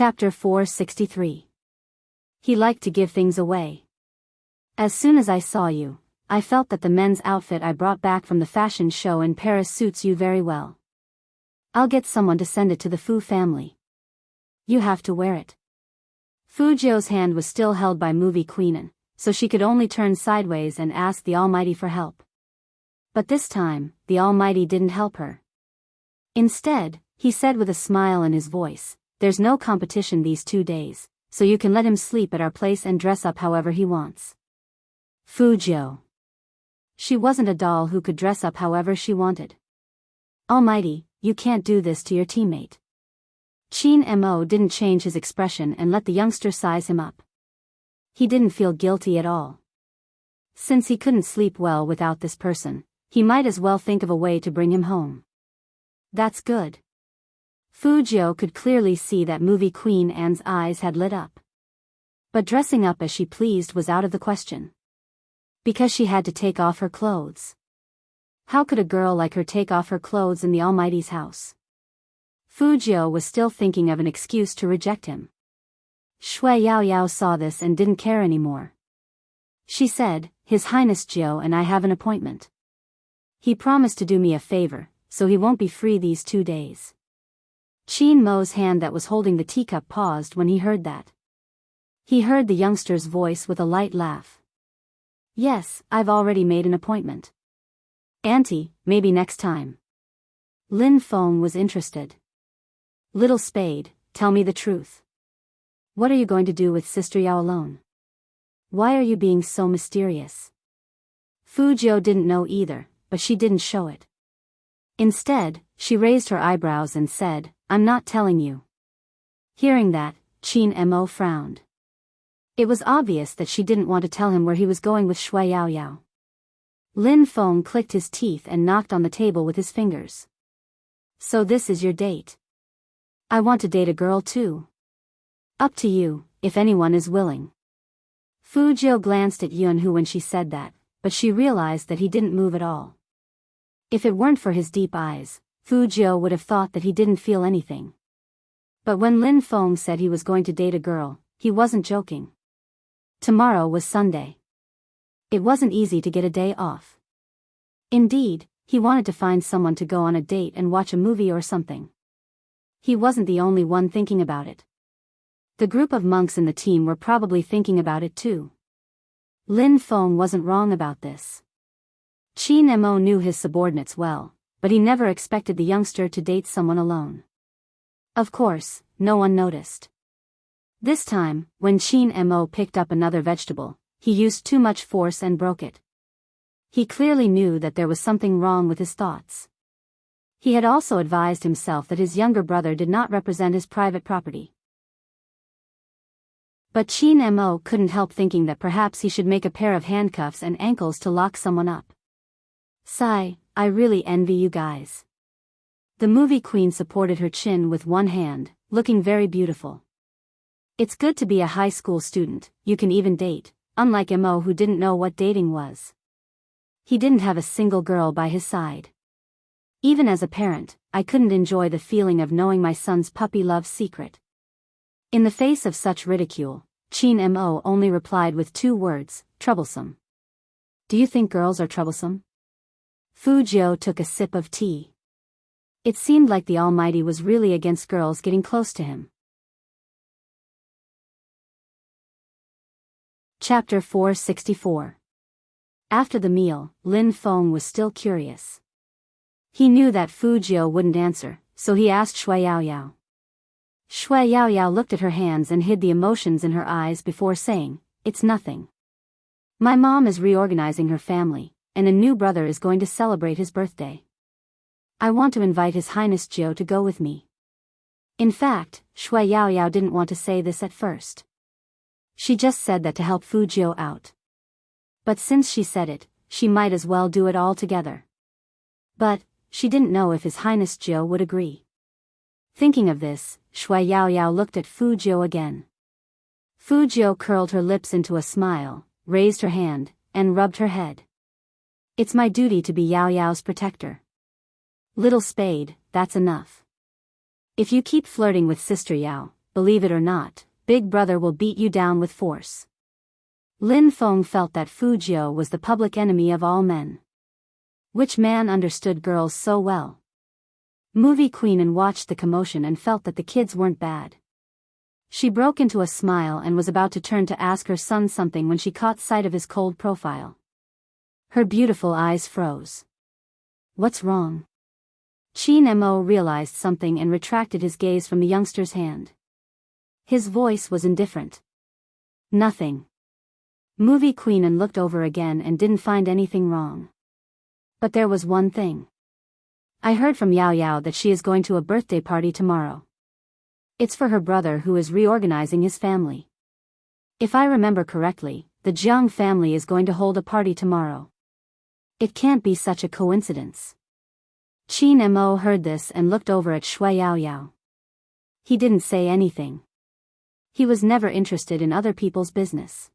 Chapter 463. He liked to give things away. As soon as I saw you, I felt that the men's outfit I brought back from the fashion show in Paris suits you very well. I'll get someone to send it to the Fu family. You have to wear it. Fu Jiu's hand was still held by movie queen, so she could only turn sideways and ask the Almighty for help. But this time, the Almighty didn't help her. Instead, he said with a smile in his voice, "There's no competition these 2 days, so you can let him sleep at our place and dress up however he wants." Fu Jiu. She wasn't a doll who could dress up however she wanted. Almighty, you can't do this to your teammate. Qin Mo didn't change his expression and let the youngster size him up. He didn't feel guilty at all. Since he couldn't sleep well without this person, he might as well think of a way to bring him home. That's good. Fu Jiu could clearly see that movie Queen Anne's eyes had lit up. But dressing up as she pleased was out of the question. Because she had to take off her clothes. How could a girl like her take off her clothes in the Almighty's house? Fu Jiu was still thinking of an excuse to reject him. Shui Yaoyao saw this and didn't care anymore. She said, "His Highness Jiu and I have an appointment. He promised to do me a favor, so he won't be free these 2 days." Qin Mo's hand that was holding the teacup paused when he heard that. He heard the youngster's voice with a light laugh. "Yes, I've already made an appointment. Auntie, maybe next time." Lin Feng was interested. "Little Spade, tell me the truth. What are you going to do with Sister Yao alone? Why are you being so mysterious?" Fu Jiu didn't know either, but she didn't show it. Instead, she raised her eyebrows and said, "I'm not telling you." Hearing that, Qin Mo frowned. It was obvious that she didn't want to tell him where he was going with Shui Yaoyao. Lin Feng clicked his teeth and knocked on the table with his fingers. "So this is your date? I want to date a girl too. Up to you, if anyone is willing." Fu Jiu glanced at Yunhu when she said that, but she realized that he didn't move at all. If it weren't for his deep eyes, Fu Jiu would have thought that he didn't feel anything. But when Lin Feng said he was going to date a girl, he wasn't joking. Tomorrow was Sunday. It wasn't easy to get a day off. Indeed, he wanted to find someone to go on a date and watch a movie or something. He wasn't the only one thinking about it. The group of monks in the team were probably thinking about it too. Lin Feng wasn't wrong about this. Qin Mo knew his subordinates well, but he never expected the youngster to date someone alone. Of course, no one noticed. This time, when Qin Mo picked up another vegetable, he used too much force and broke it. He clearly knew that there was something wrong with his thoughts. He had also advised himself that his younger brother did not represent his private property. But Qin Mo couldn't help thinking that perhaps he should make a pair of handcuffs and ankles to lock someone up. "Sigh, I really envy you guys." The movie queen supported her chin with one hand, looking very beautiful. "It's good to be a high school student, you can even date, unlike Mo who didn't know what dating was. He didn't have a single girl by his side. Even as a parent, I couldn't enjoy the feeling of knowing my son's puppy love secret." In the face of such ridicule, Qin Mo only replied with 2 words, "Troublesome." "Do you think girls are troublesome?" Fu Jiu took a sip of tea. It seemed like the Almighty was really against girls getting close to him. Chapter 464. After the meal, Lin Feng was still curious. He knew that Fu Jiu wouldn't answer, so he asked Shui Yaoyao. Shui Yaoyao looked at her hands and hid the emotions in her eyes before saying, "It's nothing. My mom is reorganizing her family, and a new brother is going to celebrate his birthday. I want to invite His Highness Jiu to go with me." In fact, Shui Yaoyao didn't want to say this at first. She just said that to help Fu Jiu out. But since she said it, she might as well do it all together. But she didn't know if His Highness Jiu would agree. Thinking of this, Shui Yaoyao looked at Fu Jiu again. Fu Jiu curled her lips into a smile, raised her hand, and rubbed her head. "It's my duty to be Yao Yao's protector. Little Spade, that's enough. If you keep flirting with Sister Yao, believe it or not, Big Brother will beat you down with force. Lin Feng felt that Fu Jiu was the public enemy of all men. Which man understood girls so well? Movie Queen and watched the commotion and felt that the kids weren't bad. She broke into a smile and was about to turn to ask her son something when she caught sight of his cold profile. Her beautiful eyes froze. What's wrong? Qin Mo realized something and retracted his gaze from the youngster's hand. His voice was indifferent. Nothing. Movie Queen and looked over again and didn't find anything wrong. But there was one thing. I heard from Yao Yao that she is going to a birthday party tomorrow. It's for her brother who is reorganizing his family. If I remember correctly, the Jiang family is going to hold a party tomorrow. It can't be such a coincidence. Qin Mo heard this and looked over at Shui Yao Yao. He didn't say anything. He was never interested in other people's business.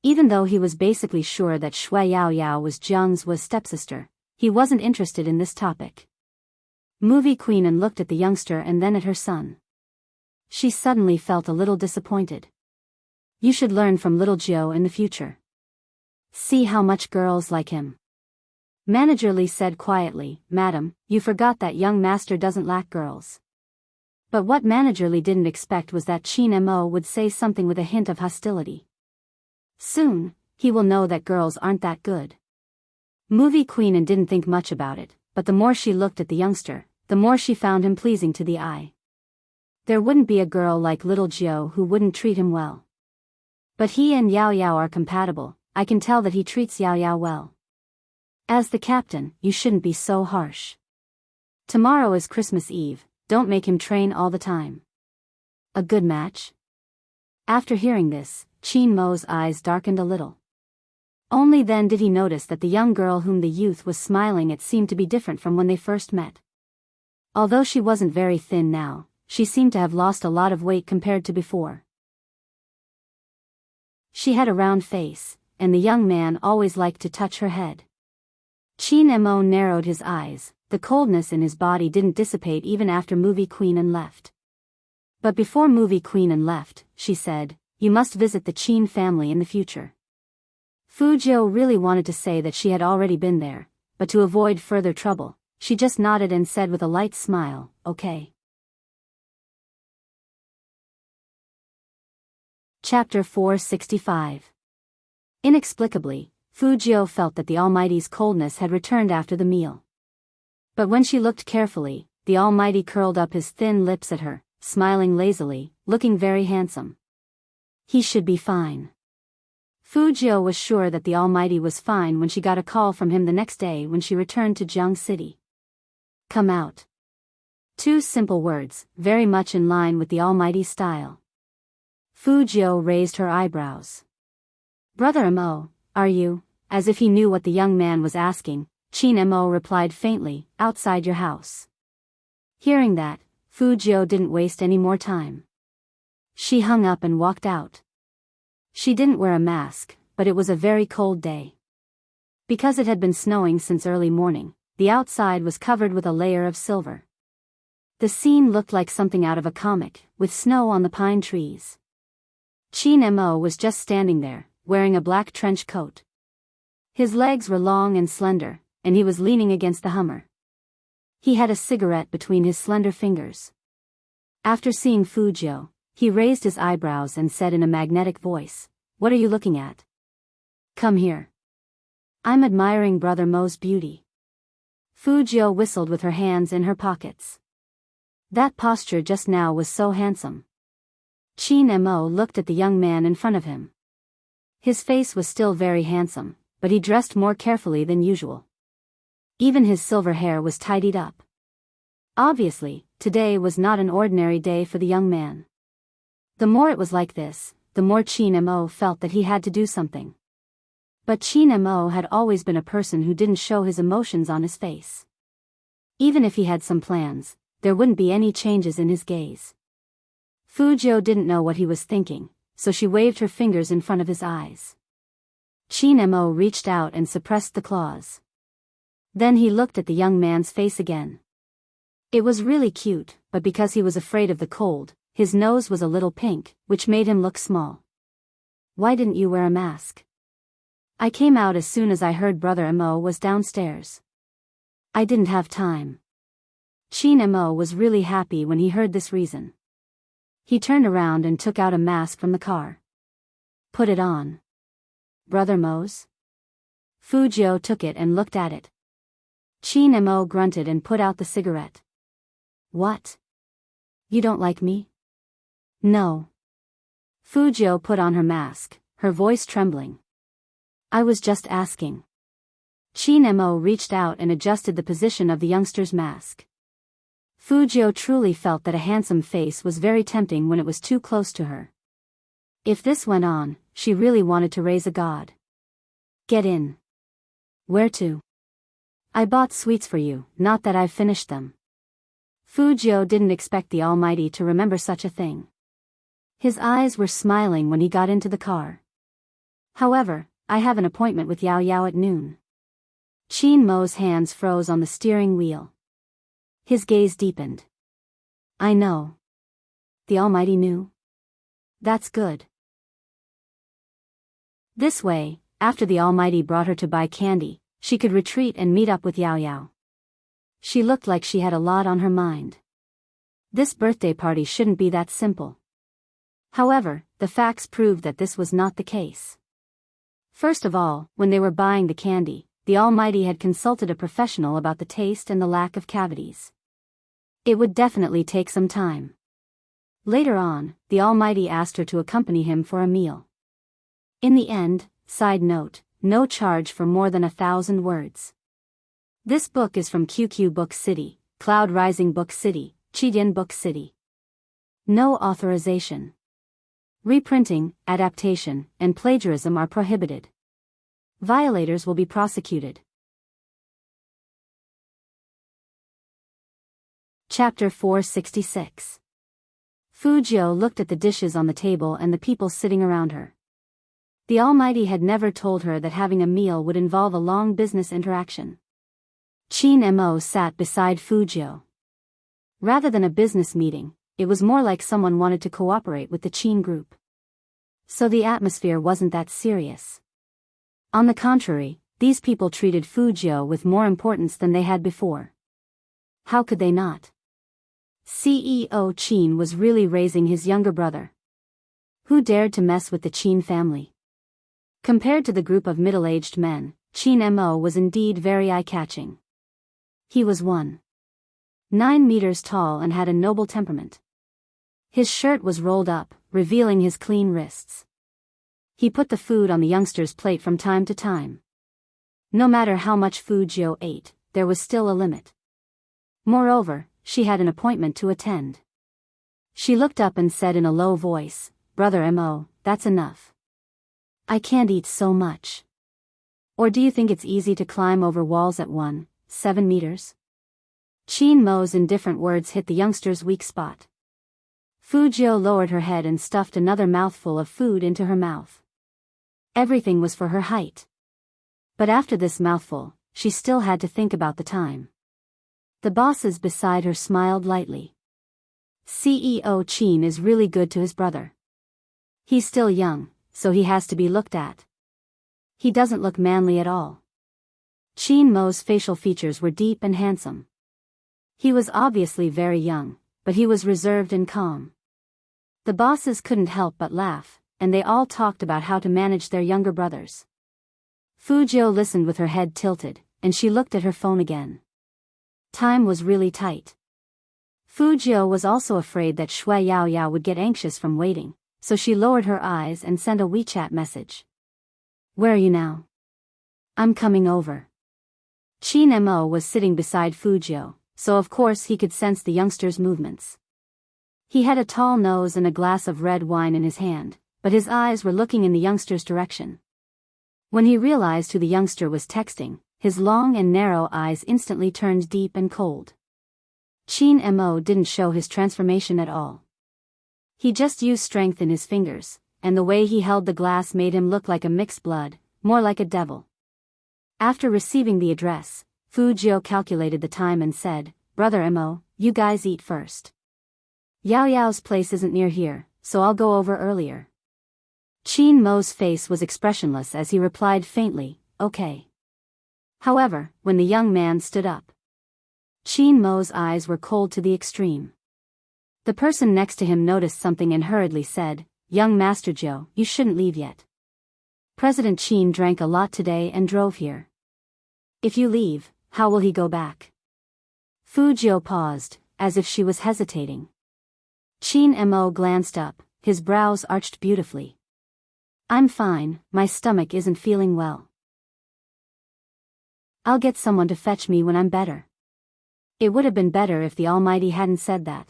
Even though he was basically sure that Shui Yao Yao was Jiang's stepsister, he wasn't interested in this topic. Movie Queen and looked at the youngster and then at her son. She suddenly felt a little disappointed. You should learn from little Jiu in the future. See how much girls like him. Manager Li said quietly, Madam, you forgot that young master doesn't lack girls. But what Manager Li didn't expect was that Qin Mo would say something with a hint of hostility. Soon, he will know that girls aren't that good. Movie Queen and didn't think much about it, but the more she looked at the youngster, the more she found him pleasing to the eye. There wouldn't be a girl like little Jiu who wouldn't treat him well. But he and Yao Yao are compatible. I can tell that he treats Yao Yao well. As the captain, you shouldn't be so harsh. Tomorrow is Christmas Eve, don't make him train all the time. A good match? After hearing this, Qin Mo's eyes darkened a little. Only then did he notice that the young girl whom the youth was smiling at seemed to be different from when they first met. Although she wasn't very thin now, she seemed to have lost a lot of weight compared to before. She had a round face, and the young man always liked to touch her head. Qin Mo narrowed his eyes. The coldness in his body didn't dissipate even after Movie Queen and left. But before Movie Queen and left, she said, you must visit the Qin family in the future. Fu Jiu really wanted to say that she had already been there, but to avoid further trouble, she just nodded and said with a light smile, okay. Chapter 465. Inexplicably, Fu Jiu felt that the Almighty's coldness had returned after the meal. But when she looked carefully, the Almighty curled up his thin lips at her, smiling lazily, looking very handsome. He should be fine. Fu Jiu was sure that the Almighty was fine when she got a call from him the next day when she returned to Jiang City. Come out. 2 simple words, very much in line with the Almighty's style. Fu Jiu raised her eyebrows. Brother Mo, are you? As if he knew what the young man was asking, Qin Mo replied faintly, outside your house. Hearing that, Fu Jiu didn't waste any more time. She hung up and walked out. She didn't wear a mask, but it was a very cold day. Because it had been snowing since early morning, the outside was covered with a layer of silver. The scene looked like something out of a comic, with snow on the pine trees. Qin Mo was just standing there, wearing a black trench coat. His legs were long and slender, and he was leaning against the Hummer. He had a cigarette between his slender fingers. After seeing Fu Jiu, he raised his eyebrows and said in a magnetic voice, what are you looking at? Come here. I'm admiring Brother Mo's beauty. Fu Jiu whistled with her hands in her pockets. That posture just now was so handsome. Qin Mo looked at the young man in front of him. His face was still very handsome, but he dressed more carefully than usual. Even his silver hair was tidied up. Obviously, today was not an ordinary day for the young man. The more it was like this, the more Qin Mo felt that he had to do something. But Qin Mo had always been a person who didn't show his emotions on his face. Even if he had some plans, there wouldn't be any changes in his gaze. Fu Jiu didn't know what he was thinking, so she waved her fingers in front of his eyes. Qin Mo reached out and suppressed the claws. Then he looked at the young man's face again. It was really cute, but because he was afraid of the cold, his nose was a little pink, which made him look small. Why didn't you wear a mask? I came out as soon as I heard Brother Mo was downstairs. I didn't have time. Chin Mo was really happy when he heard this reason. He turned around and took out a mask from the car. Put it on. Brother Mo's? Fujio took it and looked at it. Chin Mo grunted and put out the cigarette. What? You don't like me? No. Fujio put on her mask, her voice trembling. I was just asking. Chin Mo reached out and adjusted the position of the youngster's mask. Fujio truly felt that a handsome face was very tempting when it was too close to her. If this went on, she really wanted to raise a god. Get in. Where to? I bought sweets for you, not that I've finished them. Fujio didn't expect the Almighty to remember such a thing. His eyes were smiling when he got into the car. However, I have an appointment with Yao Yao at noon. Chin Mo's hands froze on the steering wheel. His gaze deepened. I know. The Almighty knew? That's good. This way, after the Almighty brought her to buy candy, she could retreat and meet up with Yao Yao. She looked like she had a lot on her mind. This birthday party shouldn't be that simple. However, the facts proved that this was not the case. First of all, when they were buying the candy, the Almighty had consulted a professional about the taste and the lack of cavities. It would definitely take some time. Later on, the Almighty asked her to accompany him for a meal. In the end, side note, no charge for more than 1,000 words. This book is from QQ Book City, Cloud Rising Book City, Chidian Book City. No authorization. Reprinting, adaptation, and plagiarism are prohibited. Violators will be prosecuted. Chapter 466. Fujio looked at the dishes on the table and the people sitting around her. The Almighty had never told her that having a meal would involve a long business interaction. Chin Mo sat beside Fujio. Rather than a business meeting, it was more like someone wanted to cooperate with the Chin group. So the atmosphere wasn't that serious. On the contrary, these people treated Fujio with more importance than they had before. How could they not? CEO Chin was really raising his younger brother. Who dared to mess with the Chin family? Compared to the group of middle-aged men, Chin Mo was indeed very eye-catching. He was 1.9 meters tall and had a noble temperament. His shirt was rolled up, revealing his clean wrists. He put the food on the youngster's plate from time to time. No matter how much Fujio ate, there was still a limit. Moreover, she had an appointment to attend. She looked up and said in a low voice, Brother Mo, that's enough. I can't eat so much. Or do you think it's easy to climb over walls at 1.7 meters? Chin Mo's indifferent words hit the youngster's weak spot. Fujio lowered her head and stuffed another mouthful of food into her mouth. Everything was for her height. But after this mouthful, she still had to think about the time. The bosses beside her smiled lightly. CEO Chin is really good to his brother. He's still young, so he has to be looked at. He doesn't look manly at all. Chin Mo's facial features were deep and handsome. He was obviously very young, but he was reserved and calm. The bosses couldn't help but laugh, and they all talked about how to manage their younger brothers. Fujio listened with her head tilted, and she looked at her phone again. Time was really tight. Fujio was also afraid that Shui Yao Yao would get anxious from waiting, so she lowered her eyes and sent a WeChat message. Where are you now? I'm coming over. Chin Mo was sitting beside Fujio, so of course he could sense the youngster's movements. He had a tall nose and a glass of red wine in his hand, but his eyes were looking in the youngster's direction. When he realized who the youngster was texting, his long and narrow eyes instantly turned deep and cold. Chin Mo didn't show his transformation at all. He just used strength in his fingers, and the way he held the glass made him look like a mixed blood, more like a devil. After receiving the address, Fujio calculated the time and said, Brother Mo, you guys eat first. Yao Yao's place isn't near here, so I'll go over earlier. Qin Mo's face was expressionless as he replied faintly, okay. However, when the young man stood up, Qin Mo's eyes were cold to the extreme. The person next to him noticed something and hurriedly said, Young Master Zhou, you shouldn't leave yet. President Qin drank a lot today and drove here. If you leave, how will he go back? Fu Zhou paused, as if she was hesitating. Qin Mo glanced up, his brows arched beautifully. I'm fine, my stomach isn't feeling well. I'll get someone to fetch me when I'm better. It would have been better if the Almighty hadn't said that.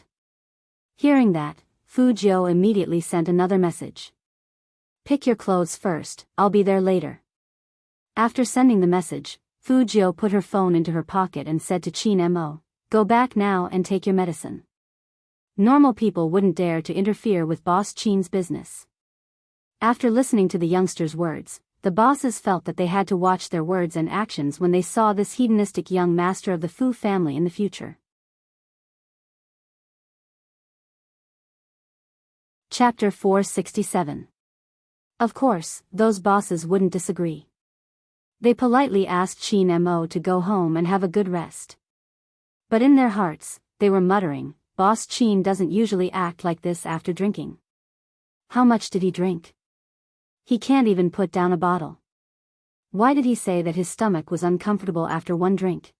Hearing that, Fu Zhou immediately sent another message. Pick your clothes first, I'll be there later. After sending the message, Fu Zhou put her phone into her pocket and said to Qin Mo, Go back now and take your medicine. Normal people wouldn't dare to interfere with Boss Qin's business. After listening to the youngster's words, the bosses felt that they had to watch their words and actions when they saw this hedonistic young master of the Fu family in the future. Chapter 467. Of course, those bosses wouldn't disagree. They politely asked Qin Mo to go home and have a good rest. But in their hearts, they were muttering, Boss Qin doesn't usually act like this after drinking. How much did he drink? He can't even put down a bottle. Why did he say that his stomach was uncomfortable after one drink?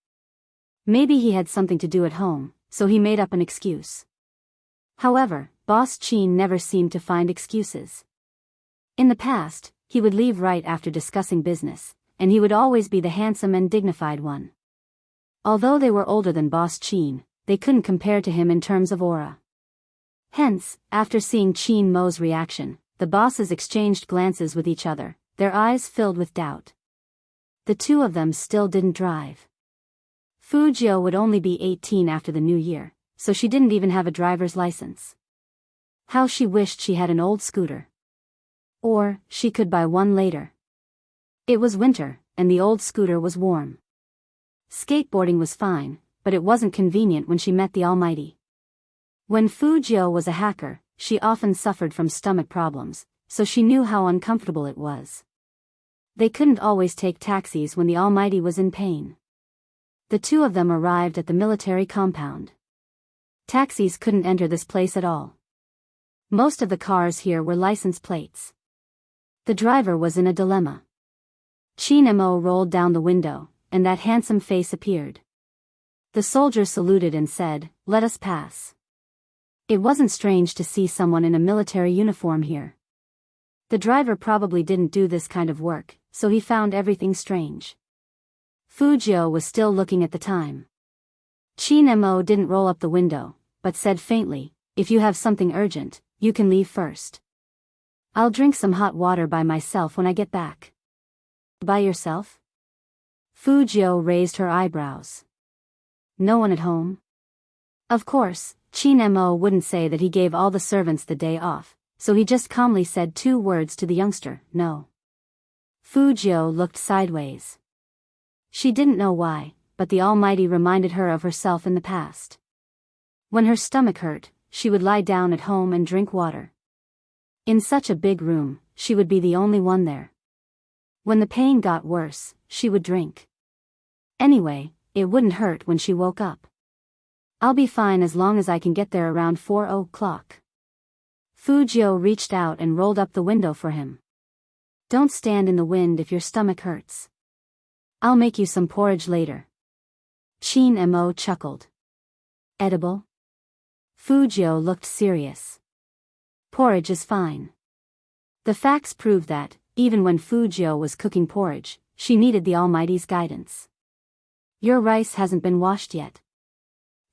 Maybe he had something to do at home, so he made up an excuse. However, Boss Qin never seemed to find excuses. In the past, he would leave right after discussing business, and he would always be the handsome and dignified one. Although they were older than Boss Qin, they couldn't compare to him in terms of aura. Hence, after seeing Qin Mo's reaction, the bosses exchanged glances with each other, their eyes filled with doubt. The two of them still didn't drive. Fu Zhou would only be 18 after the new year, so she didn't even have a driver's license. How she wished she had an old scooter. Or, she could buy one later. It was winter, and the old scooter was warm. Skateboarding was fine, but it wasn't convenient when she met the Almighty. When Fu Zhou was a hacker, she often suffered from stomach problems, so she knew how uncomfortable it was. They couldn't always take taxis when the Almighty was in pain. The two of them arrived at the military compound. Taxis couldn't enter this place at all. Most of the cars here were license plates. The driver was in a dilemma. Qin Mo rolled down the window, and that handsome face appeared. The soldier saluted and said, Let us pass. It wasn't strange to see someone in a military uniform here. The driver probably didn't do this kind of work, so he found everything strange. Fu Zhou was still looking at the time. Qin Mo didn't roll up the window, but said faintly, If you have something urgent, you can leave first. I'll drink some hot water by myself when I get back. By yourself? Fu Zhou raised her eyebrows. No one at home? Of course, Qin Mo wouldn't say that he gave all the servants the day off, so he just calmly said 2 words to the youngster, no. Fu Zhou looked sideways. She didn't know why, but the Almighty reminded her of herself in the past. When her stomach hurt, she would lie down at home and drink water. In such a big room, she would be the only one there. When the pain got worse, she would drink. Anyway, it wouldn't hurt when she woke up. I'll be fine as long as I can get there around 4 o'clock. Fu Zhou reached out and rolled up the window for him. Don't stand in the wind if your stomach hurts. I'll make you some porridge later. Qin Mo chuckled. Edible? Fu Zhou looked serious. Porridge is fine. The facts prove that, even when Fu Zhou was cooking porridge, she needed the Almighty's guidance. Your rice hasn't been washed yet.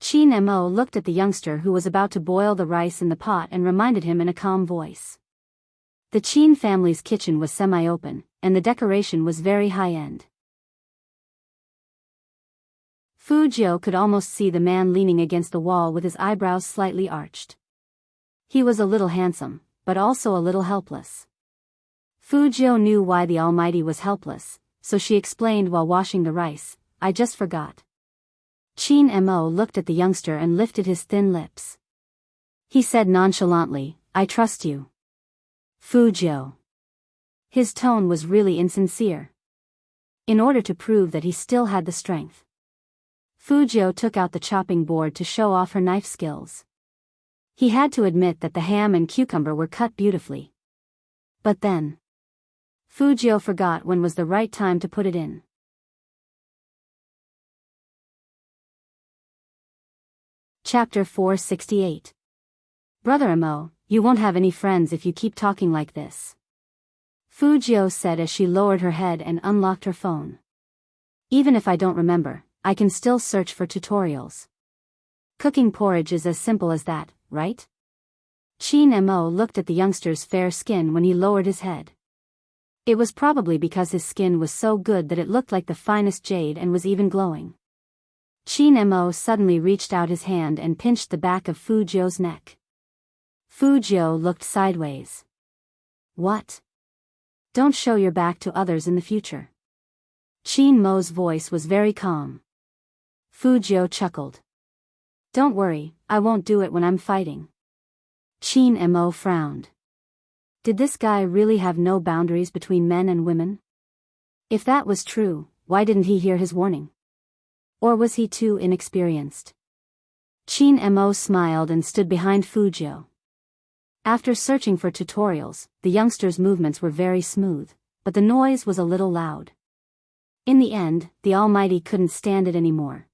Qin Mo looked at the youngster who was about to boil the rice in the pot and reminded him in a calm voice. The Qin family's kitchen was semi-open, and the decoration was very high-end. Fu Zhou could almost see the man leaning against the wall with his eyebrows slightly arched. He was a little handsome, but also a little helpless. Fu Zhou knew why the Almighty was helpless, so she explained while washing the rice, I just forgot. Qin Mo looked at the youngster and lifted his thin lips. He said nonchalantly, I trust you. Fujio. His tone was really insincere. In order to prove that he still had the strength, Fujio took out the chopping board to show off her knife skills. He had to admit that the ham and cucumber were cut beautifully. But then, Fujio forgot when was the right time to put it in. Chapter 468. Brother Amo, you won't have any friends if you keep talking like this. Fujio said as she lowered her head and unlocked her phone. Even if I don't remember, I can still search for tutorials. Cooking porridge is as simple as that, right? Shin Mo looked at the youngster's fair skin when he lowered his head. It was probably because his skin was so good that it looked like the finest jade and was even glowing. Shin Mo suddenly reached out his hand and pinched the back of Fujio's neck. Fujio looked sideways. What? Don't show your back to others in the future. Shin Mo's voice was very calm. Fujio chuckled. Don't worry, I won't do it when I'm fighting. Shin Mo frowned. Did this guy really have no boundaries between men and women? If that was true, why didn't he hear his warning? Or was he too inexperienced? Shin Mo smiled and stood behind Fujio. After searching for tutorials, the youngster's movements were very smooth, but the noise was a little loud. In the end, the Almighty couldn't stand it anymore.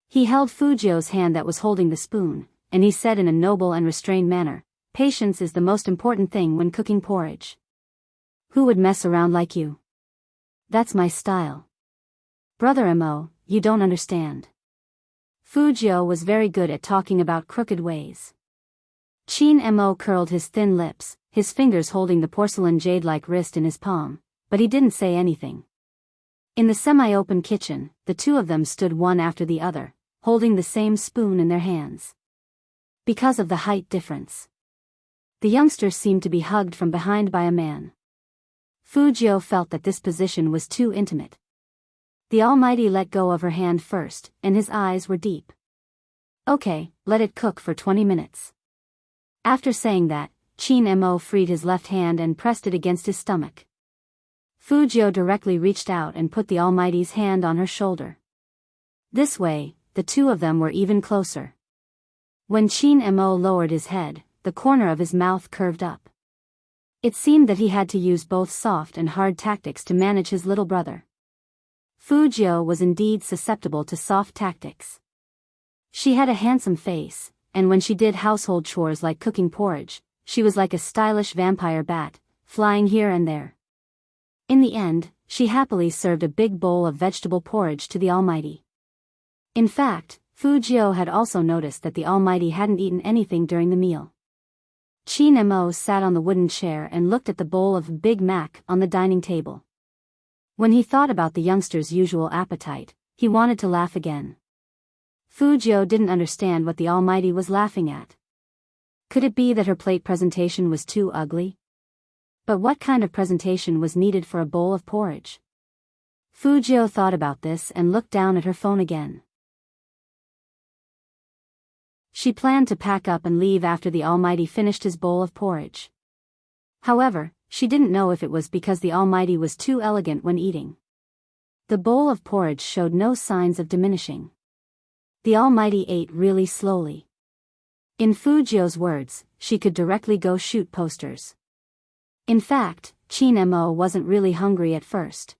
He held Fujio's hand that was holding the spoon, and he said in a noble and restrained manner, patience is the most important thing when cooking porridge. Who would mess around like you? That's my style. Brother Amo, you don't understand. Fujio was very good at talking about crooked ways. Shin Mo curled his thin lips, his fingers holding the porcelain jade-like wrist in his palm, but he didn't say anything. In the semi-open kitchen, the two of them stood one after the other, holding the same spoon in their hands. Because of the height difference, the youngster seemed to be hugged from behind by a man. Fujio felt that this position was too intimate. The Almighty let go of her hand first, and his eyes were deep. Okay, let it cook for 20 minutes. After saying that, Shin Mo freed his left hand and pressed it against his stomach. Fujio directly reached out and put the Almighty's hand on her shoulder. This way, the two of them were even closer. When Shin Mo lowered his head, the corner of his mouth curved up. It seemed that he had to use both soft and hard tactics to manage his little brother. Fujio was indeed susceptible to soft tactics. She had a handsome face, and when she did household chores like cooking porridge, she was like a stylish vampire bat, flying here and there. In the end, she happily served a big bowl of vegetable porridge to the Almighty. In fact, Fujio had also noticed that the Almighty hadn't eaten anything during the meal. Shin Mo sat on the wooden chair and looked at the bowl of Big Mac on the dining table. When he thought about the youngster's usual appetite, he wanted to laugh again. Fujio didn't understand what the Almighty was laughing at. Could it be that her plate presentation was too ugly? But what kind of presentation was needed for a bowl of porridge? Fujio thought about this and looked down at her phone again. She planned to pack up and leave after the Almighty finished his bowl of porridge. However, she didn't know if it was because the Almighty was too elegant when eating. The bowl of porridge showed no signs of diminishing. The Almighty ate really slowly. In Fujio's words, she could directly go shoot posters. In fact, Shin Mo wasn't really hungry at first.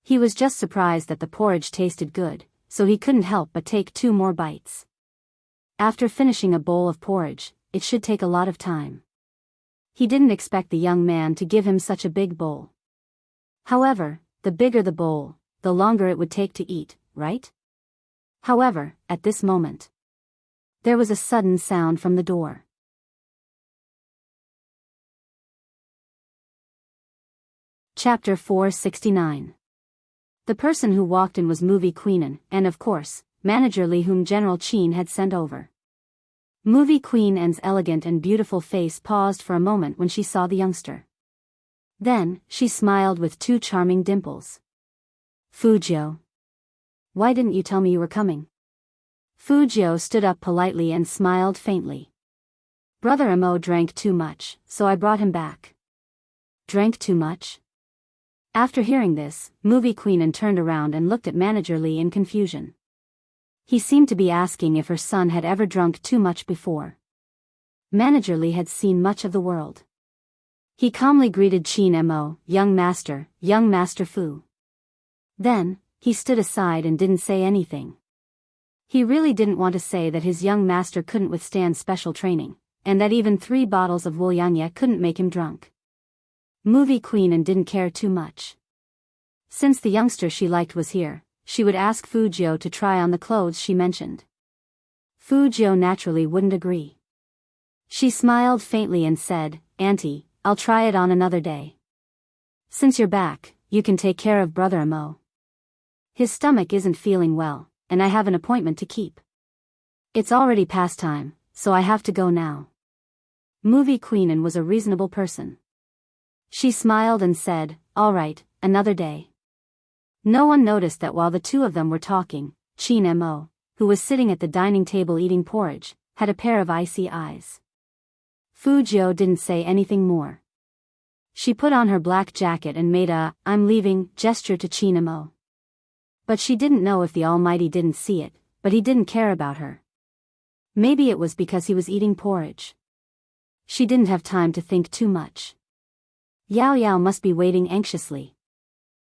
He was just surprised that the porridge tasted good, so he couldn't help but take 2 more bites. After finishing a bowl of porridge, it should take a lot of time. He didn't expect the young man to give him such a big bowl. However, the bigger the bowl, the longer it would take to eat, right? However, at this moment, there was a sudden sound from the door. Chapter 469. The person who walked in was Movie Queen and of course, Manager Lee, whom General Chin had sent over. Movie Queen's elegant and beautiful face paused for a moment when she saw the youngster. Then, she smiled with 2 charming dimples. Fujio. Why didn't you tell me you were coming? Fujio stood up politely and smiled faintly. Brother Mo drank too much, so I brought him back. Drank too much? After hearing this, Movie Queen turned around and looked at Manager Lee in confusion. He seemed to be asking if her son had ever drunk too much before. Manager Lee had seen much of the world. He calmly greeted Qin Mo, young master Fu. Then, he stood aside and didn't say anything. He really didn't want to say that his young master couldn't withstand special training, and that even 3 bottles of Wuliangye couldn't make him drunk. Movie Queen didn't care too much. Since the youngster she liked was here, she would ask Fu Jiu to try on the clothes she mentioned. Fu Jiu naturally wouldn't agree. She smiled faintly and said, "Auntie, I'll try it on another day. Since you're back, you can take care of Brother Mo. His stomach isn't feeling well, and I have an appointment to keep. It's already past time, so I have to go now." Movie Queen was a reasonable person. She smiled and said, "All right, another day." No one noticed that while the two of them were talking, Qin Mo, who was sitting at the dining table eating porridge, had a pair of icy eyes. Fu Jiu didn't say anything more. She put on her black jacket and made a "I'm leaving" gesture to Qin Mo. But she didn't know if the Almighty didn't see it, but he didn't care about her. Maybe it was because he was eating porridge. She didn't have time to think too much. Yao Yao must be waiting anxiously.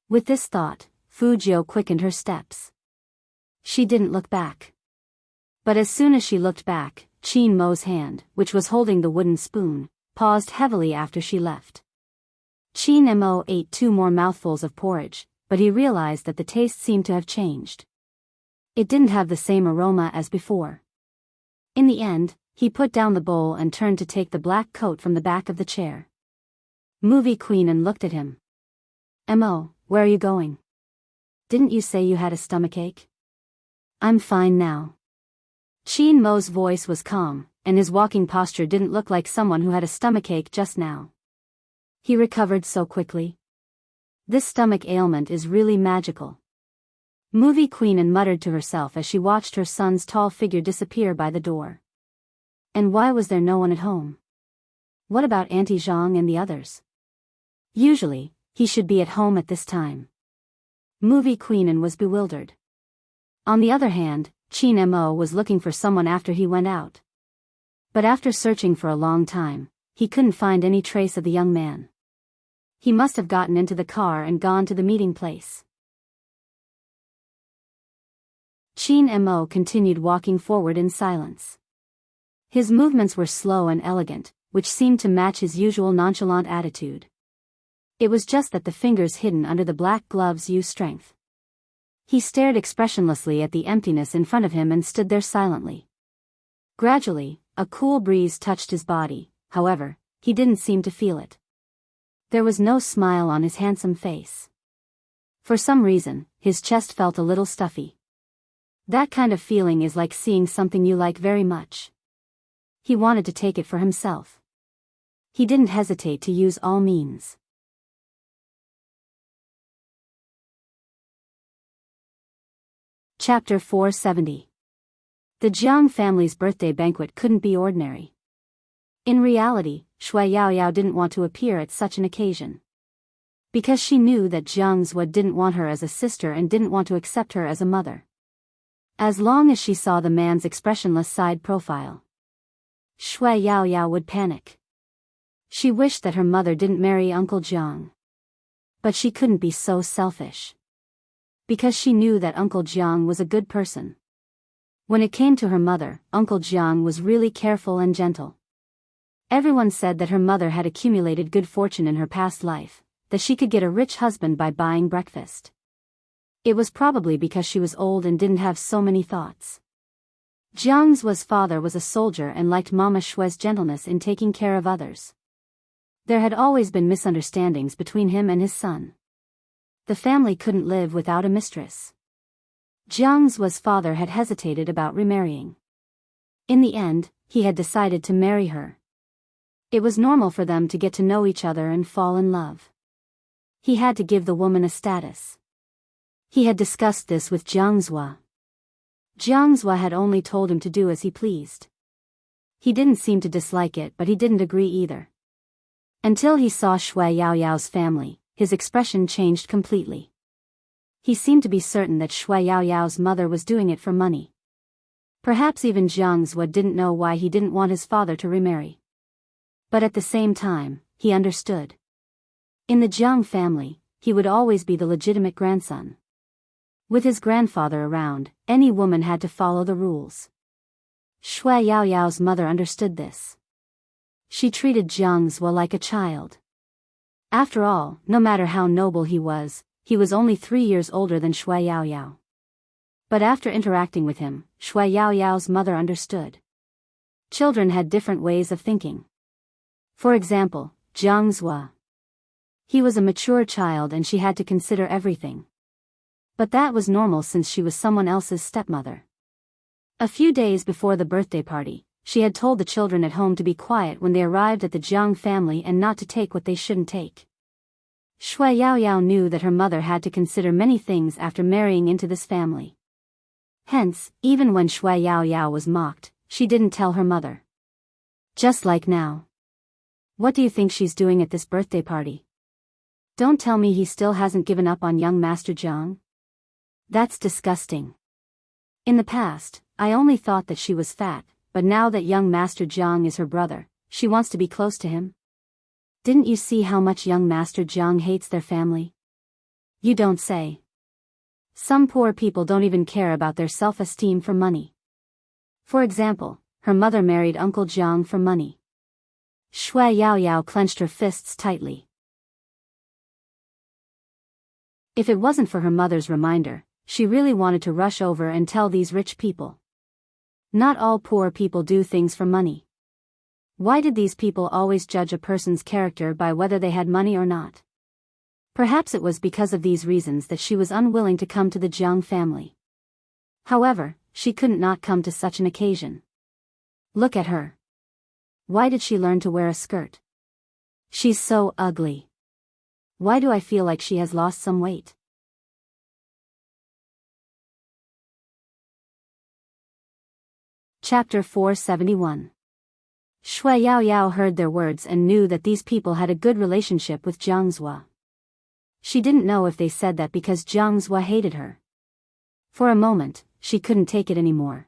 With this thought, Fu Jiu quickened her steps. She didn't look back. But as soon as she looked back, Qin Mo's hand, which was holding the wooden spoon, paused heavily after she left. Qin Mo ate 2 more mouthfuls of porridge, but he realized that the taste seemed to have changed. It didn't have the same aroma as before. In the end, he put down the bowl and turned to take the black coat from the back of the chair. Movie Queen looked at him. "Mo, where are you going? Didn't you say you had a stomachache?" "I'm fine now." Qin Mo's voice was calm, and his walking posture didn't look like someone who had a stomachache just now. He recovered so quickly. This stomach ailment is really magical. Movie Queen muttered to herself as she watched her son's tall figure disappear by the door. And why was there no one at home? What about Auntie Zhang and the others? Usually, he should be at home at this time. Movie Queen was bewildered. On the other hand, Qin Mo was looking for someone after he went out. But after searching for a long time, he couldn't find any trace of the young man. He must have gotten into the car and gone to the meeting place. Qin Mo continued walking forward in silence. His movements were slow and elegant, which seemed to match his usual nonchalant attitude. It was just that the fingers hidden under the black gloves used strength. He stared expressionlessly at the emptiness in front of him and stood there silently. Gradually, a cool breeze touched his body, however, he didn't seem to feel it. There was no smile on his handsome face. For some reason, his chest felt a little stuffy. That kind of feeling is like seeing something you like very much. He wanted to take it for himself. He didn't hesitate to use all means. Chapter 470. The Jiang family's birthday banquet couldn't be ordinary. In reality, Shui Yaoyao didn't want to appear at such an occasion. Because she knew that Jiang Zhua didn't want her as a sister and didn't want to accept her as a mother. As long as she saw the man's expressionless side profile, Shui Yaoyao would panic. She wished that her mother didn't marry Uncle Jiang. But she couldn't be so selfish. Because she knew that Uncle Jiang was a good person. When it came to her mother, Uncle Jiang was really careful and gentle. Everyone said that her mother had accumulated good fortune in her past life, that she could get a rich husband by buying breakfast. It was probably because she was old and didn't have so many thoughts. Jiang Zhua's father was a soldier and liked Mama Shui's gentleness in taking care of others. There had always been misunderstandings between him and his son. The family couldn't live without a mistress. Jiang Zhua's father had hesitated about remarrying. In the end, he had decided to marry her. It was normal for them to get to know each other and fall in love. He had to give the woman a status. He had discussed this with Jiang Zhua. Jiang Zhua had only told him to do as he pleased. He didn't seem to dislike it, but he didn't agree either. Until he saw Shui Yaoyao's family, his expression changed completely. He seemed to be certain that Shui Yaoyao's mother was doing it for money. Perhaps even Jiang Zhuo didn't know why he didn't want his father to remarry. But at the same time, he understood. In the Jiang family, he would always be the legitimate grandson. With his grandfather around, any woman had to follow the rules. Shui Yaoyao's mother understood this. She treated Jiang Zhuo like a child. After all, no matter how noble he was only 3 years older than Shui Yaoyao. But after interacting with him, Shui Yaoyao's mother understood. Children had different ways of thinking. For example, Jiang Zhuo. He was a mature child and she had to consider everything. But that was normal since she was someone else's stepmother. A few days before the birthday party, she had told the children at home to be quiet when they arrived at the Jiang family and not to take what they shouldn't take. Shui Yaoyao knew that her mother had to consider many things after marrying into this family. Hence, even when Shui Yaoyao was mocked, she didn't tell her mother. Just like now. What do you think she's doing at this birthday party? Don't tell me he still hasn't given up on young Master Jiang? That's disgusting. In the past, I only thought that she was fat, but now that young Master Jiang is her brother, she wants to be close to him. Didn't you see how much young Master Jiang hates their family? You don't say. Some poor people don't even care about their self-esteem for money. For example, her mother married Uncle Jiang for money. Shui Yaoyao clenched her fists tightly. If it wasn't for her mother's reminder, she really wanted to rush over and tell these rich people. Not all poor people do things for money. Why did these people always judge a person's character by whether they had money or not? Perhaps it was because of these reasons that she was unwilling to come to the Jiang family. However, she couldn't not come to such an occasion. Look at her. Why did she learn to wear a skirt? She's so ugly. Why do I feel like she has lost some weight? Chapter 471. Shui Yaoyao heard their words and knew that these people had a good relationship with Jiang Zhuo. She didn't know if they said that because Jiang Zhuo hated her. For a moment, she couldn't take it anymore.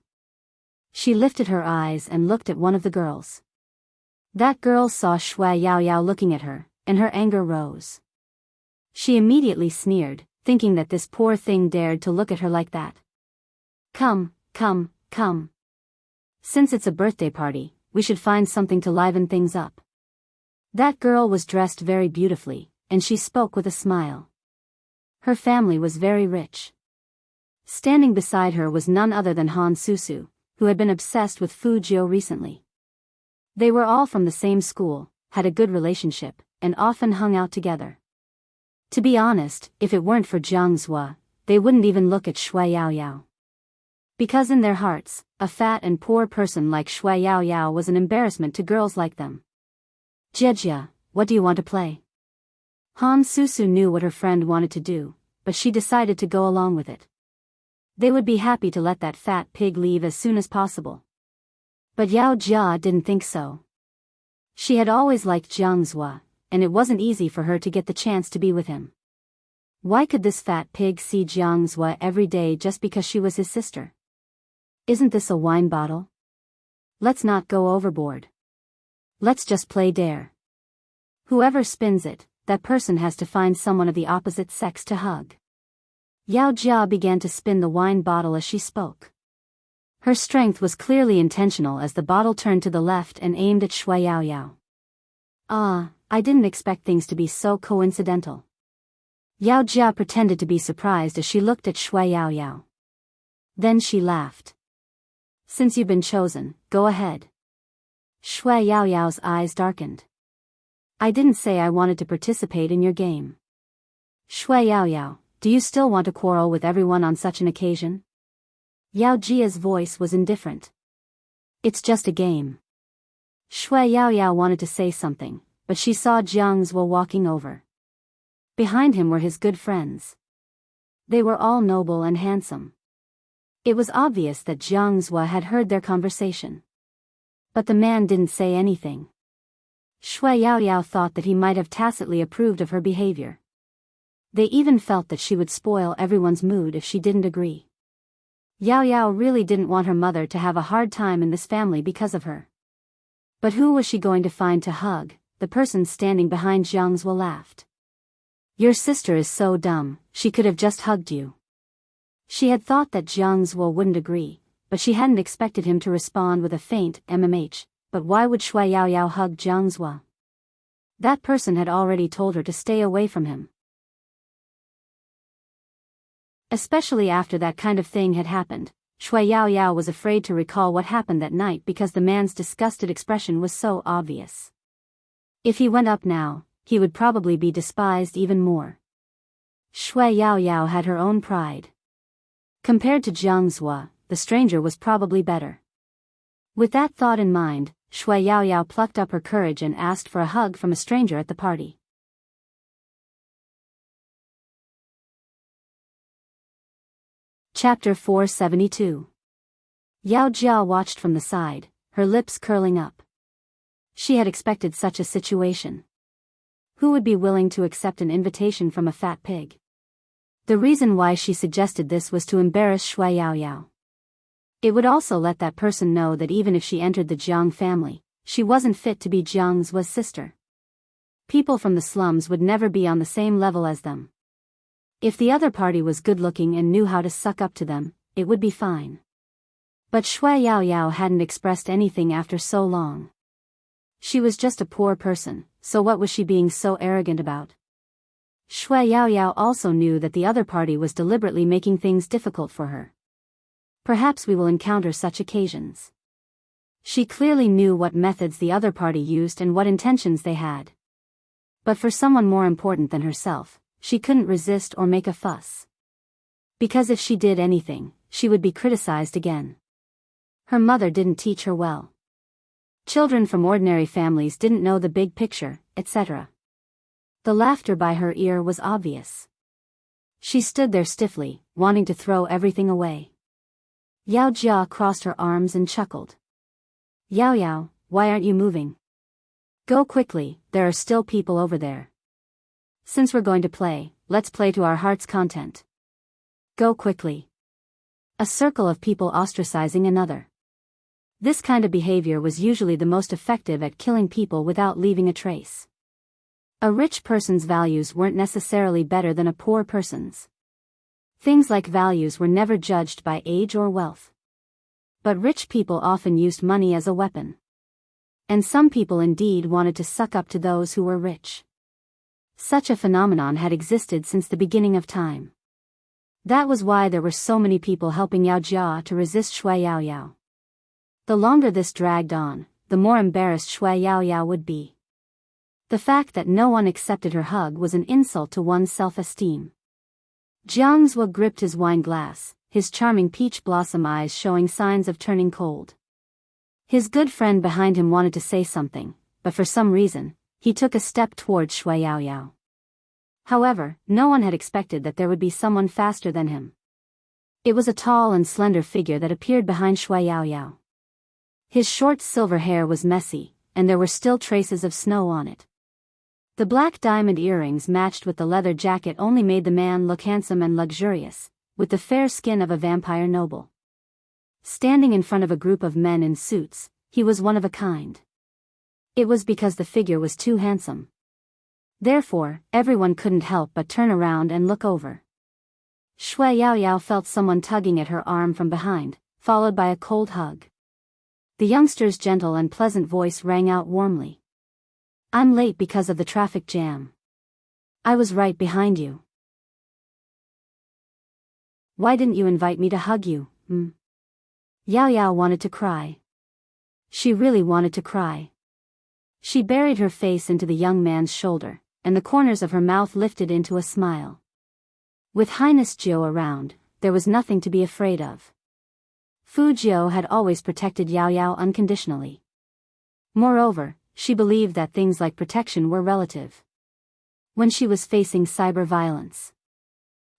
She lifted her eyes and looked at one of the girls. That girl saw Shui Yaoyao looking at her, and her anger rose. She immediately sneered, thinking that this poor thing dared to look at her like that. Come. Since it's a birthday party, we should find something to liven things up. That girl was dressed very beautifully, and she spoke with a smile. Her family was very rich. Standing beside her was none other than Han Susu, who had been obsessed with Fu Jiu recently. They were all from the same school, had a good relationship, and often hung out together. To be honest, if it weren't for Jiang Zhuo, they wouldn't even look at Shui Yaoyao. Because in their hearts, a fat and poor person like Shui Yaoyao was an embarrassment to girls like them. Jejia, what do you want to play? Han Susu knew what her friend wanted to do, but she decided to go along with it. They would be happy to let that fat pig leave as soon as possible. But Yao Jia didn't think so. She had always liked Jiang Zhuo, and it wasn't easy for her to get the chance to be with him. Why could this fat pig see Jiang Zhuo every day just because she was his sister? Isn't this a wine bottle? Let's not go overboard. Let's just play dare. Whoever spins it, that person has to find someone of the opposite sex to hug. Yao Jia began to spin the wine bottle as she spoke. Her strength was clearly intentional as the bottle turned to the left and aimed at Shui Yaoyao. I didn't expect things to be so coincidental. Yao Jia pretended to be surprised as she looked at Shui Yaoyao. Then she laughed. Since you've been chosen, go ahead. Shui Yaoyao's eyes darkened. I didn't say I wanted to participate in your game. Shui Yaoyao, do you still want to quarrel with everyone on such an occasion? Yao Jia's voice was indifferent. It's just a game. Shui Yaoyao wanted to say something, but she saw Jiang Zhuo walking over. Behind him were his good friends. They were all noble and handsome. It was obvious that Jiang Zhuo had heard their conversation. But the man didn't say anything. Shui Yaoyao thought that he might have tacitly approved of her behavior. They even felt that she would spoil everyone's mood if she didn't agree. Yaoyao really didn't want her mother to have a hard time in this family because of her. But who was she going to find to hug? The person standing behind Jiang Zhuo laughed. Your sister is so dumb, she could have just hugged you. She had thought that Jiang Zhuo wouldn't agree, but she hadn't expected him to respond with a faint mmh. But why would Shui Yaoyao hug Jiang Zhuo? That person had already told her to stay away from him. Especially after that kind of thing had happened, Shui Yaoyao was afraid to recall what happened that night because the man's disgusted expression was so obvious. If he went up now, he would probably be despised even more. Shui Yaoyao had her own pride. Compared to Jiang Zhuo, the stranger was probably better. With that thought in mind, Shui Yaoyao plucked up her courage and asked for a hug from a stranger at the party. Chapter 472. Yao Jia watched from the side, her lips curling up. She had expected such a situation. Who would be willing to accept an invitation from a fat pig? The reason why she suggested this was to embarrass Shui Yaoyao. It would also let that person know that even if she entered the Jiang family, she wasn't fit to be Jiang Zhuo's sister. People from the slums would never be on the same level as them. If the other party was good-looking and knew how to suck up to them, it would be fine. But Shui Yaoyao hadn't expressed anything after so long. She was just a poor person, so what was she being so arrogant about? Shui Yaoyao also knew that the other party was deliberately making things difficult for her. Perhaps we will encounter such occasions. She clearly knew what methods the other party used and what intentions they had. But for someone more important than herself, she couldn't resist or make a fuss. Because if she did anything, she would be criticized again. Her mother didn't teach her well. Children from ordinary families didn't know the big picture, etc. The laughter by her ear was obvious. She stood there stiffly, wanting to throw everything away. Yao Jia crossed her arms and chuckled. Yaoyao, why aren't you moving? Go quickly, there are still people over there. Since we're going to play, let's play to our heart's content. Go quickly. A circle of people ostracizing another. This kind of behavior was usually the most effective at killing people without leaving a trace. A rich person's values weren't necessarily better than a poor person's. Things like values were never judged by age or wealth. But rich people often used money as a weapon. And some people indeed wanted to suck up to those who were rich. Such a phenomenon had existed since the beginning of time. That was why there were so many people helping Yao Jia to resist Shui Yaoyao. The longer this dragged on, the more embarrassed Shui Yaoyao would be. The fact that no one accepted her hug was an insult to one's self-esteem. Jiang Zhuo gripped his wine glass, his charming peach blossom eyes showing signs of turning cold. His good friend behind him wanted to say something, but for some reason, he took a step towards Shui Yaoyao. However, no one had expected that there would be someone faster than him. It was a tall and slender figure that appeared behind Shui Yaoyao. His short silver hair was messy, and there were still traces of snow on it. The black diamond earrings matched with the leather jacket only made the man look handsome and luxurious, with the fair skin of a vampire noble. Standing in front of a group of men in suits, he was one of a kind. It was because the figure was too handsome. Therefore, everyone couldn't help but turn around and look over. Shui Yaoyao felt someone tugging at her arm from behind, followed by a cold hug. The youngster's gentle and pleasant voice rang out warmly. I'm late because of the traffic jam. I was right behind you. Why didn't you invite me to hug you? Yaoyao wanted to cry. She really wanted to cry. She buried her face into the young man's shoulder, and the corners of her mouth lifted into a smile. With Highness Jiao around, there was nothing to be afraid of. Fu Jiao had always protected Yaoyao unconditionally. Moreover, she believed that things like protection were relative. When she was facing cyber violence,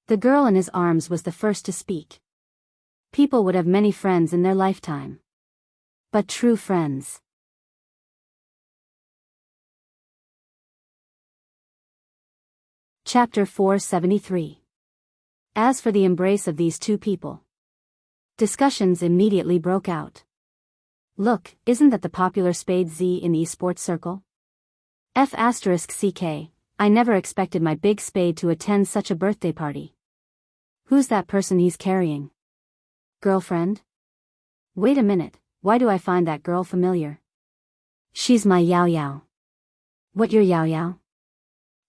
the girl in his arms was the first to speak. People would have many friends in their lifetime. But true friends, Chapter 473. As for the embrace of these two people, discussions immediately broke out. Look, isn't that the popular Spade Z in the esports circle? F***CK, I never expected my big Spade to attend such a birthday party. Who's that person he's carrying? Girlfriend? Wait a minute, why do I find that girl familiar? She's my Yao Yao. What, your Yao Yao?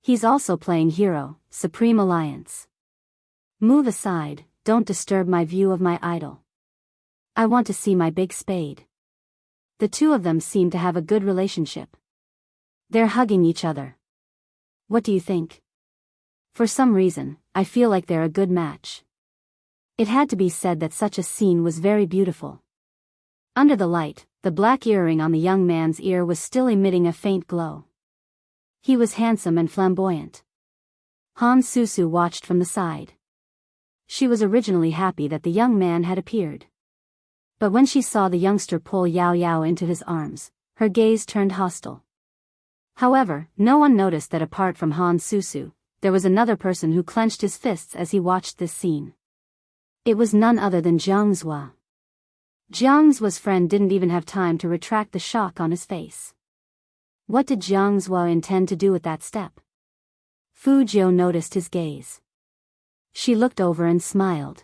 He's also playing hero, Supreme Alliance. Move aside, don't disturb my view of my idol. I want to see my big Spade. The two of them seem to have a good relationship. They're hugging each other. What do you think? For some reason, I feel like they're a good match. It had to be said that such a scene was very beautiful. Under the light, the black earring on the young man's ear was still emitting a faint glow. He was handsome and flamboyant. Han Susu watched from the side. She was originally happy that the young man had appeared. But when she saw the youngster pull Yao Yao into his arms, her gaze turned hostile. However, no one noticed that apart from Han Susu, there was another person who clenched his fists as he watched this scene. It was none other than Jiang Zhua. Jiang Zhua's friend didn't even have time to retract the shock on his face. What did Jiang Zhua intend to do with that step? Fu Jiu noticed his gaze. She looked over and smiled.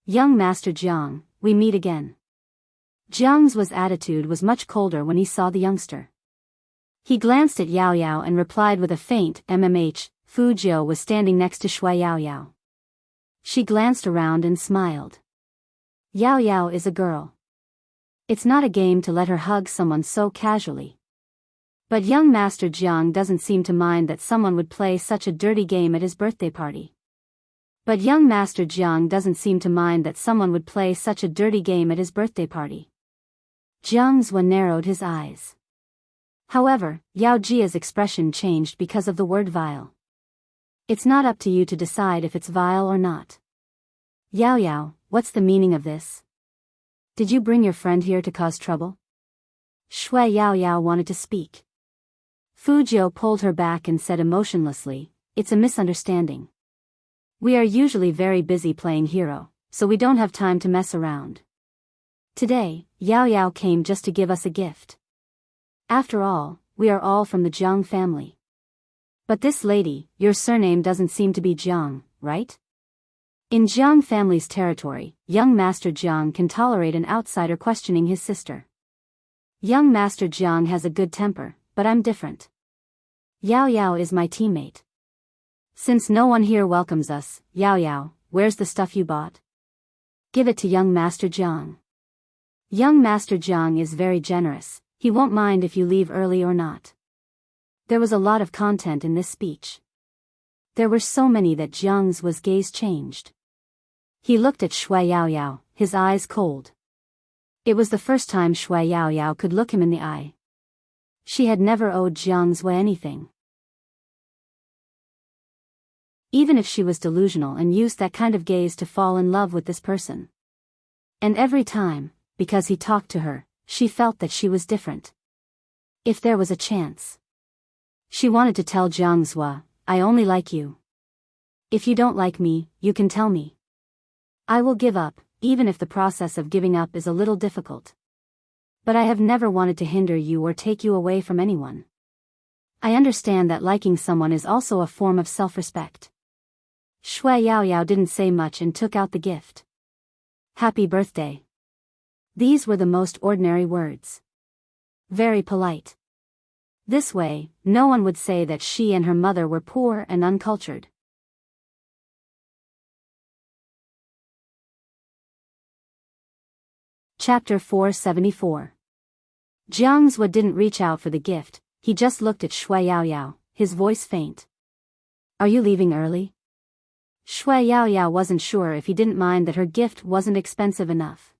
Young Master Jiang, we meet again. Jiang Zhua's attitude was much colder when he saw the youngster. He glanced at Yao Yao and replied with a faint mmh. Fu Jiu was standing next to Shui Yao Yao. She glanced around and smiled. Yao Yao is a girl. It's not a game to let her hug someone so casually. But young Master Jiang doesn't seem to mind that someone would play such a dirty game at his birthday party. Jiang Zhua narrowed his eyes. However, Yao Jia's expression changed because of the word vile. It's not up to you to decide if it's vile or not. Yao Yao, what's the meaning of this? Did you bring your friend here to cause trouble? Shui Yao Yao wanted to speak. Fu Jiu pulled her back and said emotionlessly, it's a misunderstanding. We are usually very busy playing hero, so we don't have time to mess around. Today, Yao Yao came just to give us a gift. After all, we are all from the Jiang family. But this lady, your surname doesn't seem to be Jiang, right? In Jiang family's territory, young Master Jiang can tolerate an outsider questioning his sister. Young Master Jiang has a good temper, but I'm different. Yao Yao is my teammate. Since no one here welcomes us, Yao Yao, where's the stuff you bought? Give it to young Master Jiang. Young Master Jiang is very generous, he won't mind if you leave early or not. There was a lot of content in this speech. There were so many that Jiang Zhua's gaze changed. He looked at Shui Yao Yao, his eyes cold. It was the first time Shui Yao Yao could look him in the eye. She had never owed Jiang Zhua anything. Even if she was delusional and used that kind of gaze to fall in love with this person. And every time, because he talked to her, she felt that she was different. If there was a chance. She wanted to tell Jiang Zhua, I only like you. If you don't like me, you can tell me. I will give up, even if the process of giving up is a little difficult. But I have never wanted to hinder you or take you away from anyone. I understand that liking someone is also a form of self-respect. Shui Yao Yao didn't say much and took out the gift. Happy birthday. These were the most ordinary words. Very polite. This way, no one would say that she and her mother were poor and uncultured. Chapter 474. Jiang Zhua didn't reach out for the gift, he just looked at Shui Yao Yao, his voice faint. Are you leaving early? Shui Yao Yao wasn't sure if he didn't mind that her gift wasn't expensive enough.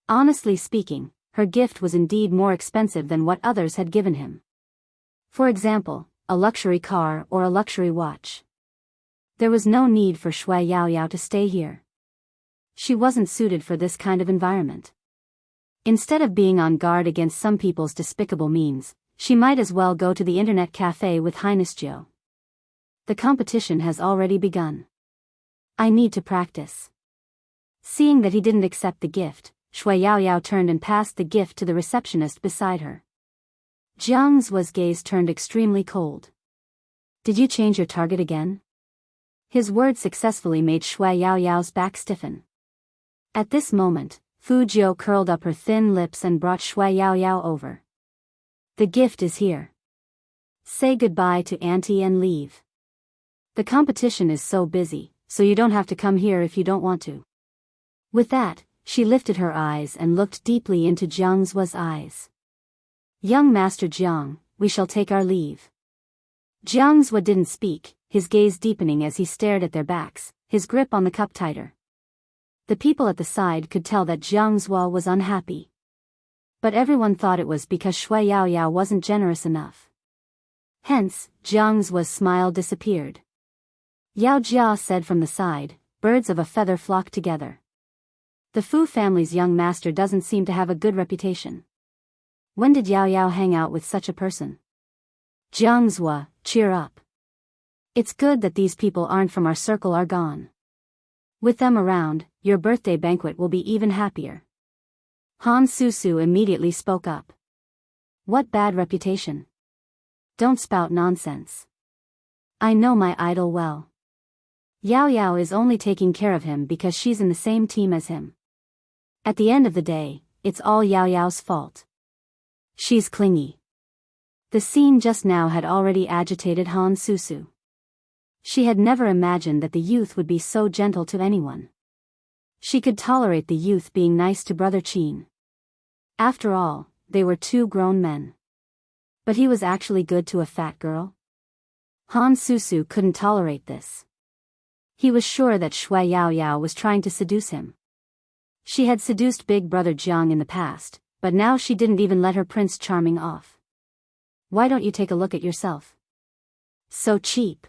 Honestly speaking, her gift was indeed more expensive than what others had given him. For example, a luxury car or a luxury watch. There was no need for Shui Yao Yao to stay here. She wasn't suited for this kind of environment. Instead of being on guard against some people's despicable means, she might as well go to the internet cafe with Highness Jiu. The competition has already begun. I need to practice. Seeing that he didn't accept the gift, Shui Yaoyao turned and passed the gift to the receptionist beside her. Jiang Zuo's gaze turned extremely cold. Did you change your target again? His words successfully made Shui Yaoyao's back stiffen. At this moment, Fu Jiu curled up her thin lips and brought Shui Yaoyao over. The gift is here. Say goodbye to Auntie and leave. The competition is so busy, so you don't have to come here if you don't want to. With that, she lifted her eyes and looked deeply into Jiang Zuo's eyes. Young Master Jiang, we shall take our leave. Jiang Zuo didn't speak, his gaze deepening as he stared at their backs, his grip on the cup tighter. The people at the side could tell that Jiang Zuo was unhappy. But everyone thought it was because Shui Yaoyao wasn't generous enough. Hence, Jiang Zuo's smile disappeared. Yao Jia said from the side, birds of a feather flock together. The Fu family's young master doesn't seem to have a good reputation. When did Yao Yao hang out with such a person? Jiang Zuo, cheer up. It's good that these people aren't from our circle are gone. With them around, your birthday banquet will be even happier. Han Susu immediately spoke up. What bad reputation? Don't spout nonsense. I know my idol well. Yao Yao is only taking care of him because she's in the same team as him. At the end of the day, it's all Yao Yao's fault. She's clingy. The scene just now had already agitated Han Susu. She had never imagined that the youth would be so gentle to anyone. She could tolerate the youth being nice to Brother Qin. After all, they were two grown men. But he was actually good to a fat girl? Han Susu couldn't tolerate this. He was sure that Shui Yaoyao was trying to seduce him. She had seduced Big Brother Jiang in the past, but now she didn't even let her Prince Charming off. Why don't you take a look at yourself? So cheap.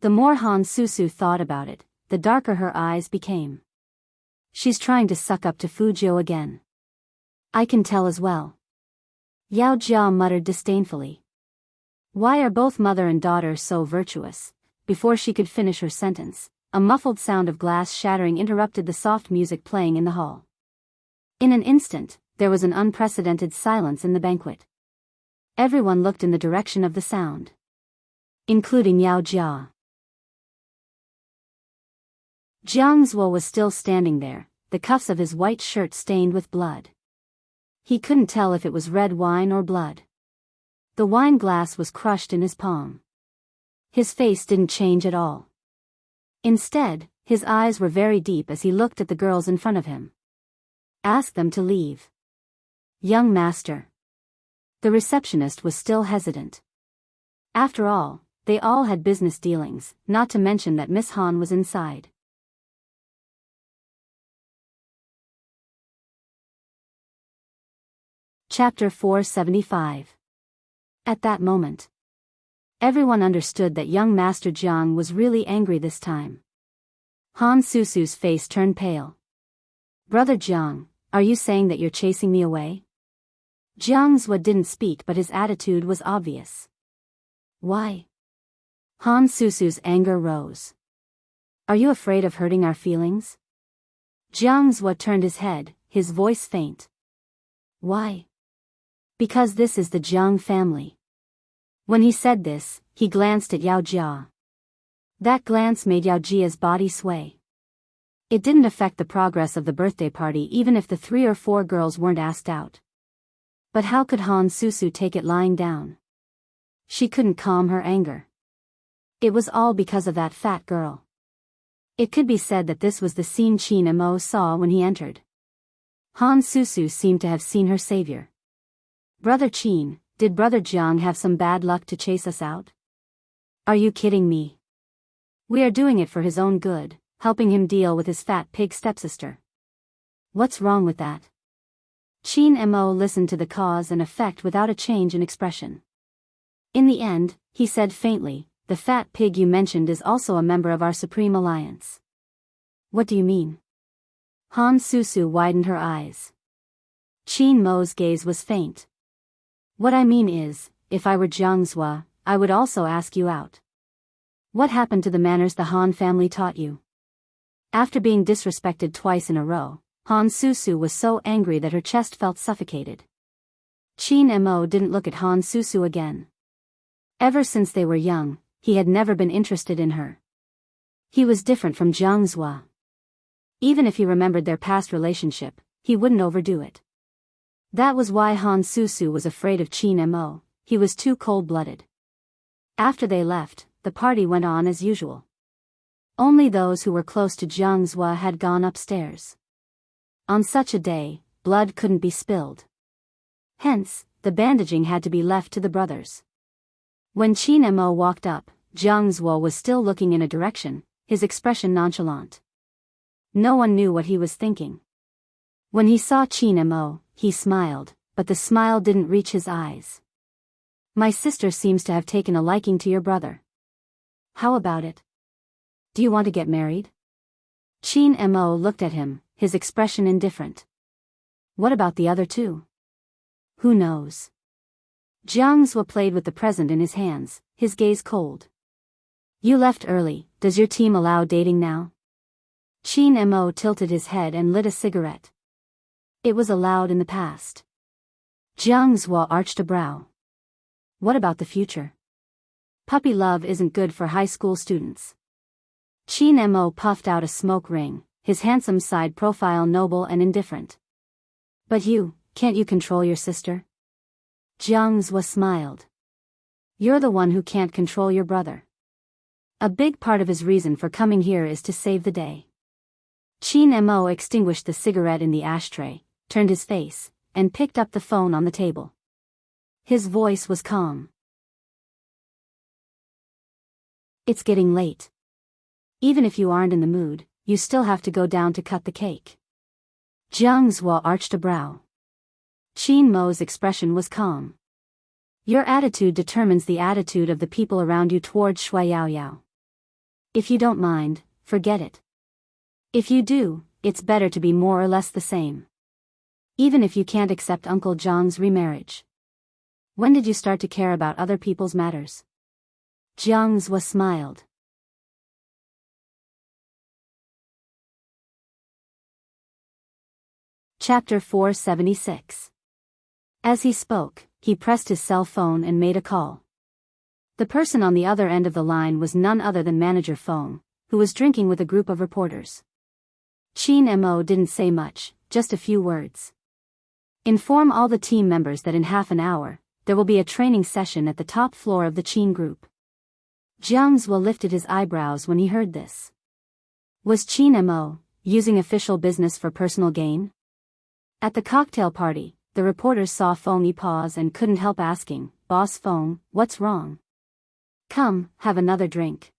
The more Han Susu thought about it, the darker her eyes became. She's trying to suck up to Fu Jiu again. I can tell as well. Yao Jia muttered disdainfully. Why are both mother and daughter so virtuous? Before she could finish her sentence, a muffled sound of glass shattering interrupted the soft music playing in the hall. In an instant, there was an unprecedented silence in the banquet. Everyone looked in the direction of the sound. Including Yao Jia. Jiang Zuo was still standing there, the cuffs of his white shirt stained with blood. He couldn't tell if it was red wine or blood. The wine glass was crushed in his palm. His face didn't change at all. Instead, his eyes were very deep as he looked at the girls in front of him. Ask them to leave. Young master. The receptionist was still hesitant. After all, they all had business dealings, not to mention that Miss Han was inside. Chapter 475. At that moment, everyone understood that young Master Jiang was really angry this time. Han Susu's face turned pale. Brother Jiang, are you saying that you're chasing me away? Jiang Zuo didn't speak, but his attitude was obvious. Why? Han Susu's anger rose. Are you afraid of hurting our feelings? Jiang Zuo turned his head, his voice faint. Why? Because this is the Jiang family. When he said this, he glanced at Yao Jia. That glance made Yao Jia's body sway. It didn't affect the progress of the birthday party even if the 3 or 4 girls weren't asked out. But how could Han Susu take it lying down? She couldn't calm her anger. It was all because of that fat girl. It could be said that this was the scene Qin Mo saw when he entered. Han Susu seemed to have seen her savior. Brother Qin, did Brother Jiang have some bad luck to chase us out? Are you kidding me? We are doing it for his own good, helping him deal with his fat pig stepsister. What's wrong with that? Qin Mo listened to the cause and effect without a change in expression. In the end, he said faintly, the fat pig you mentioned is also a member of our Supreme Alliance. What do you mean? Han Susu widened her eyes. Qin Mo's gaze was faint. What I mean is, if I were Jiang Zuo, I would also ask you out. What happened to the manners the Han family taught you? After being disrespected twice in a row, Han Susu was so angry that her chest felt suffocated. Qin Mo didn't look at Han Susu again. Ever since they were young, he had never been interested in her. He was different from Jiang Zhua. Even if he remembered their past relationship, he wouldn't overdo it. That was why Han Susu was afraid of Qin Mo. He was too cold-blooded. After they left, the party went on as usual. Only those who were close to Jiang Zhua had gone upstairs. On such a day, blood couldn't be spilled. Hence, the bandaging had to be left to the brothers. When Qin Mo walked up, Jiang Zhua was still looking in a direction, his expression nonchalant. No one knew what he was thinking. When he saw Qin Mo, he smiled, but the smile didn't reach his eyes. My sister seems to have taken a liking to your brother. How about it? Do you want to get married? Qin Mo looked at him, his expression indifferent. What about the other two? Who knows? Jiang Zhua played with the present in his hands, his gaze cold. You left early, does your team allow dating now? Qin Mo tilted his head and lit a cigarette. It was allowed in the past. Jiang Zhua arched a brow. What about the future? Puppy love isn't good for high school students. Qin Mo puffed out a smoke ring, his handsome side profile noble and indifferent. But can't you control your sister? Jiang Zhua smiled. You're the one who can't control your brother. A big part of his reason for coming here is to save the day. Qin Mo extinguished the cigarette in the ashtray, turned his face, and picked up the phone on the table. His voice was calm. It's getting late. Even if you aren't in the mood, you still have to go down to cut the cake. Jiang Zhua arched a brow. Qin Mo's expression was calm. Your attitude determines the attitude of the people around you towards Shui Yao Yao. If you don't mind, forget it. If you do, it's better to be more or less the same. Even if you can't accept Uncle Zhang's remarriage. When did you start to care about other people's matters? Jiang Zhua smiled. Chapter 476. As he spoke, he pressed his cell phone and made a call. The person on the other end of the line was none other than Manager Feng, who was drinking with a group of reporters. Qin Mo didn't say much, just a few words. Inform all the team members that in half an hour, there will be a training session at the top floor of the Qin group. Jiang Zhua lifted his eyebrows when he heard this. Was Qin Mo using official business for personal gain? At the cocktail party, the reporters saw Feng Yi pause and couldn't help asking, Boss Feng, what's wrong? Come, have another drink.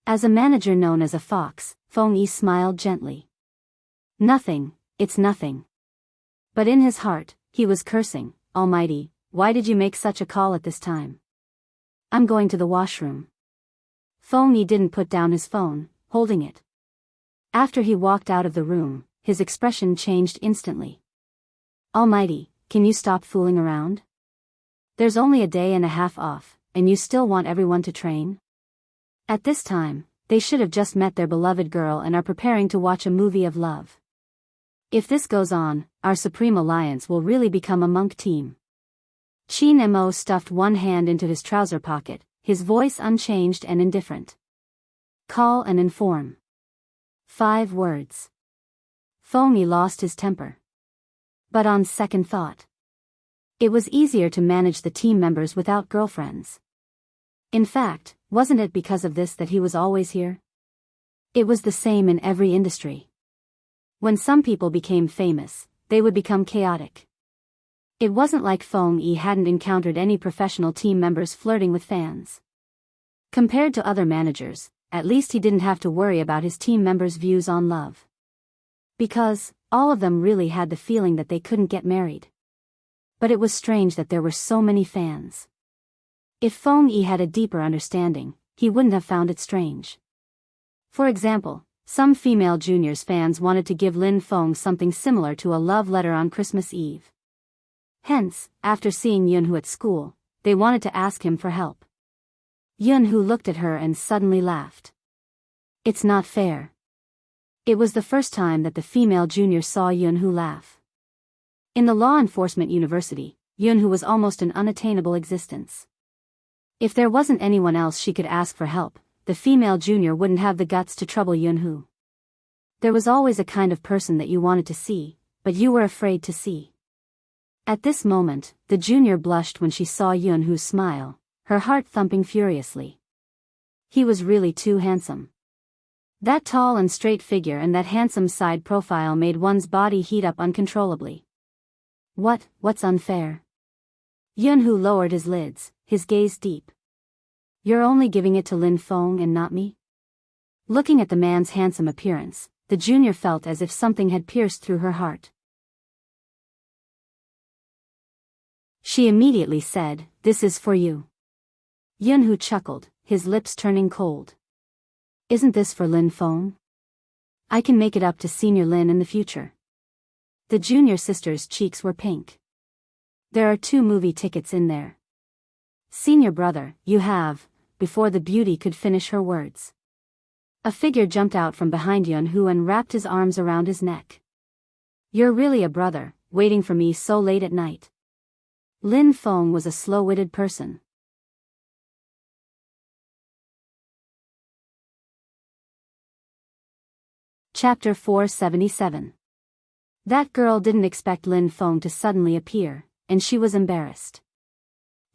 As a manager known as a fox, Feng Yi smiled gently. Nothing, it's nothing. But in his heart, he was cursing, Almighty, why did you make such a call at this time? I'm going to the washroom. Feng Yi didn't put down his phone, holding it. After he walked out of the room, his expression changed instantly. Almighty, can you stop fooling around? There's only a day and a half off, and you still want everyone to train? At this time, they should have just met their beloved girl and are preparing to watch a movie of love. If this goes on, our Supreme Alliance will really become a monk team. Qin Mo stuffed one hand into his trouser pocket, his voice unchanged and indifferent. Call and inform. 5 words. Feng Yi lost his temper. But on second thought, it was easier to manage the team members without girlfriends. In fact, wasn't it because of this that he was always here? It was the same in every industry. When some people became famous, they would become chaotic. It wasn't like Feng Yi hadn't encountered any professional team members flirting with fans. Compared to other managers, at least he didn't have to worry about his team members' views on love. Because, all of them really had the feeling that they couldn't get married. But it was strange that there were so many fans. If Feng Yi had a deeper understanding, he wouldn't have found it strange. For example, some female juniors fans wanted to give Lin Feng something similar to a love letter on Christmas Eve. Hence, after seeing Yunhu at school, they wanted to ask him for help. Yun-hoo looked at her and suddenly laughed. It's not fair. It was the first time that the female junior saw Yun-hoo laugh. In the law enforcement university, Yun-hoo was almost an unattainable existence. If there wasn't anyone else she could ask for help, the female junior wouldn't have the guts to trouble Yun-hoo. There was always a kind of person that you wanted to see, but you were afraid to see. At this moment, the junior blushed when she saw Yun-hoo's smile, her heart thumping furiously. He was really too handsome. That tall and straight figure and that handsome side profile made one's body heat up uncontrollably. What's unfair? Yun-hoo lowered his lids, his gaze deep. You're only giving it to Lin Feng and not me? Looking at the man's handsome appearance, the junior felt as if something had pierced through her heart. She immediately said, "This is for you." Yun-hoo chuckled, his lips turning cold. Isn't this for Lin Feng? I can make it up to Senior Lin in the future. The junior sister's cheeks were pink. There are 2 movie tickets in there. Senior brother, you have, before the beauty could finish her words. A figure jumped out from behind Yun-hoo and wrapped his arms around his neck. You're really a brother, waiting for me so late at night. Lin Feng was a slow-witted person. Chapter 477. That girl didn't expect Lin Feng to suddenly appear, and she was embarrassed.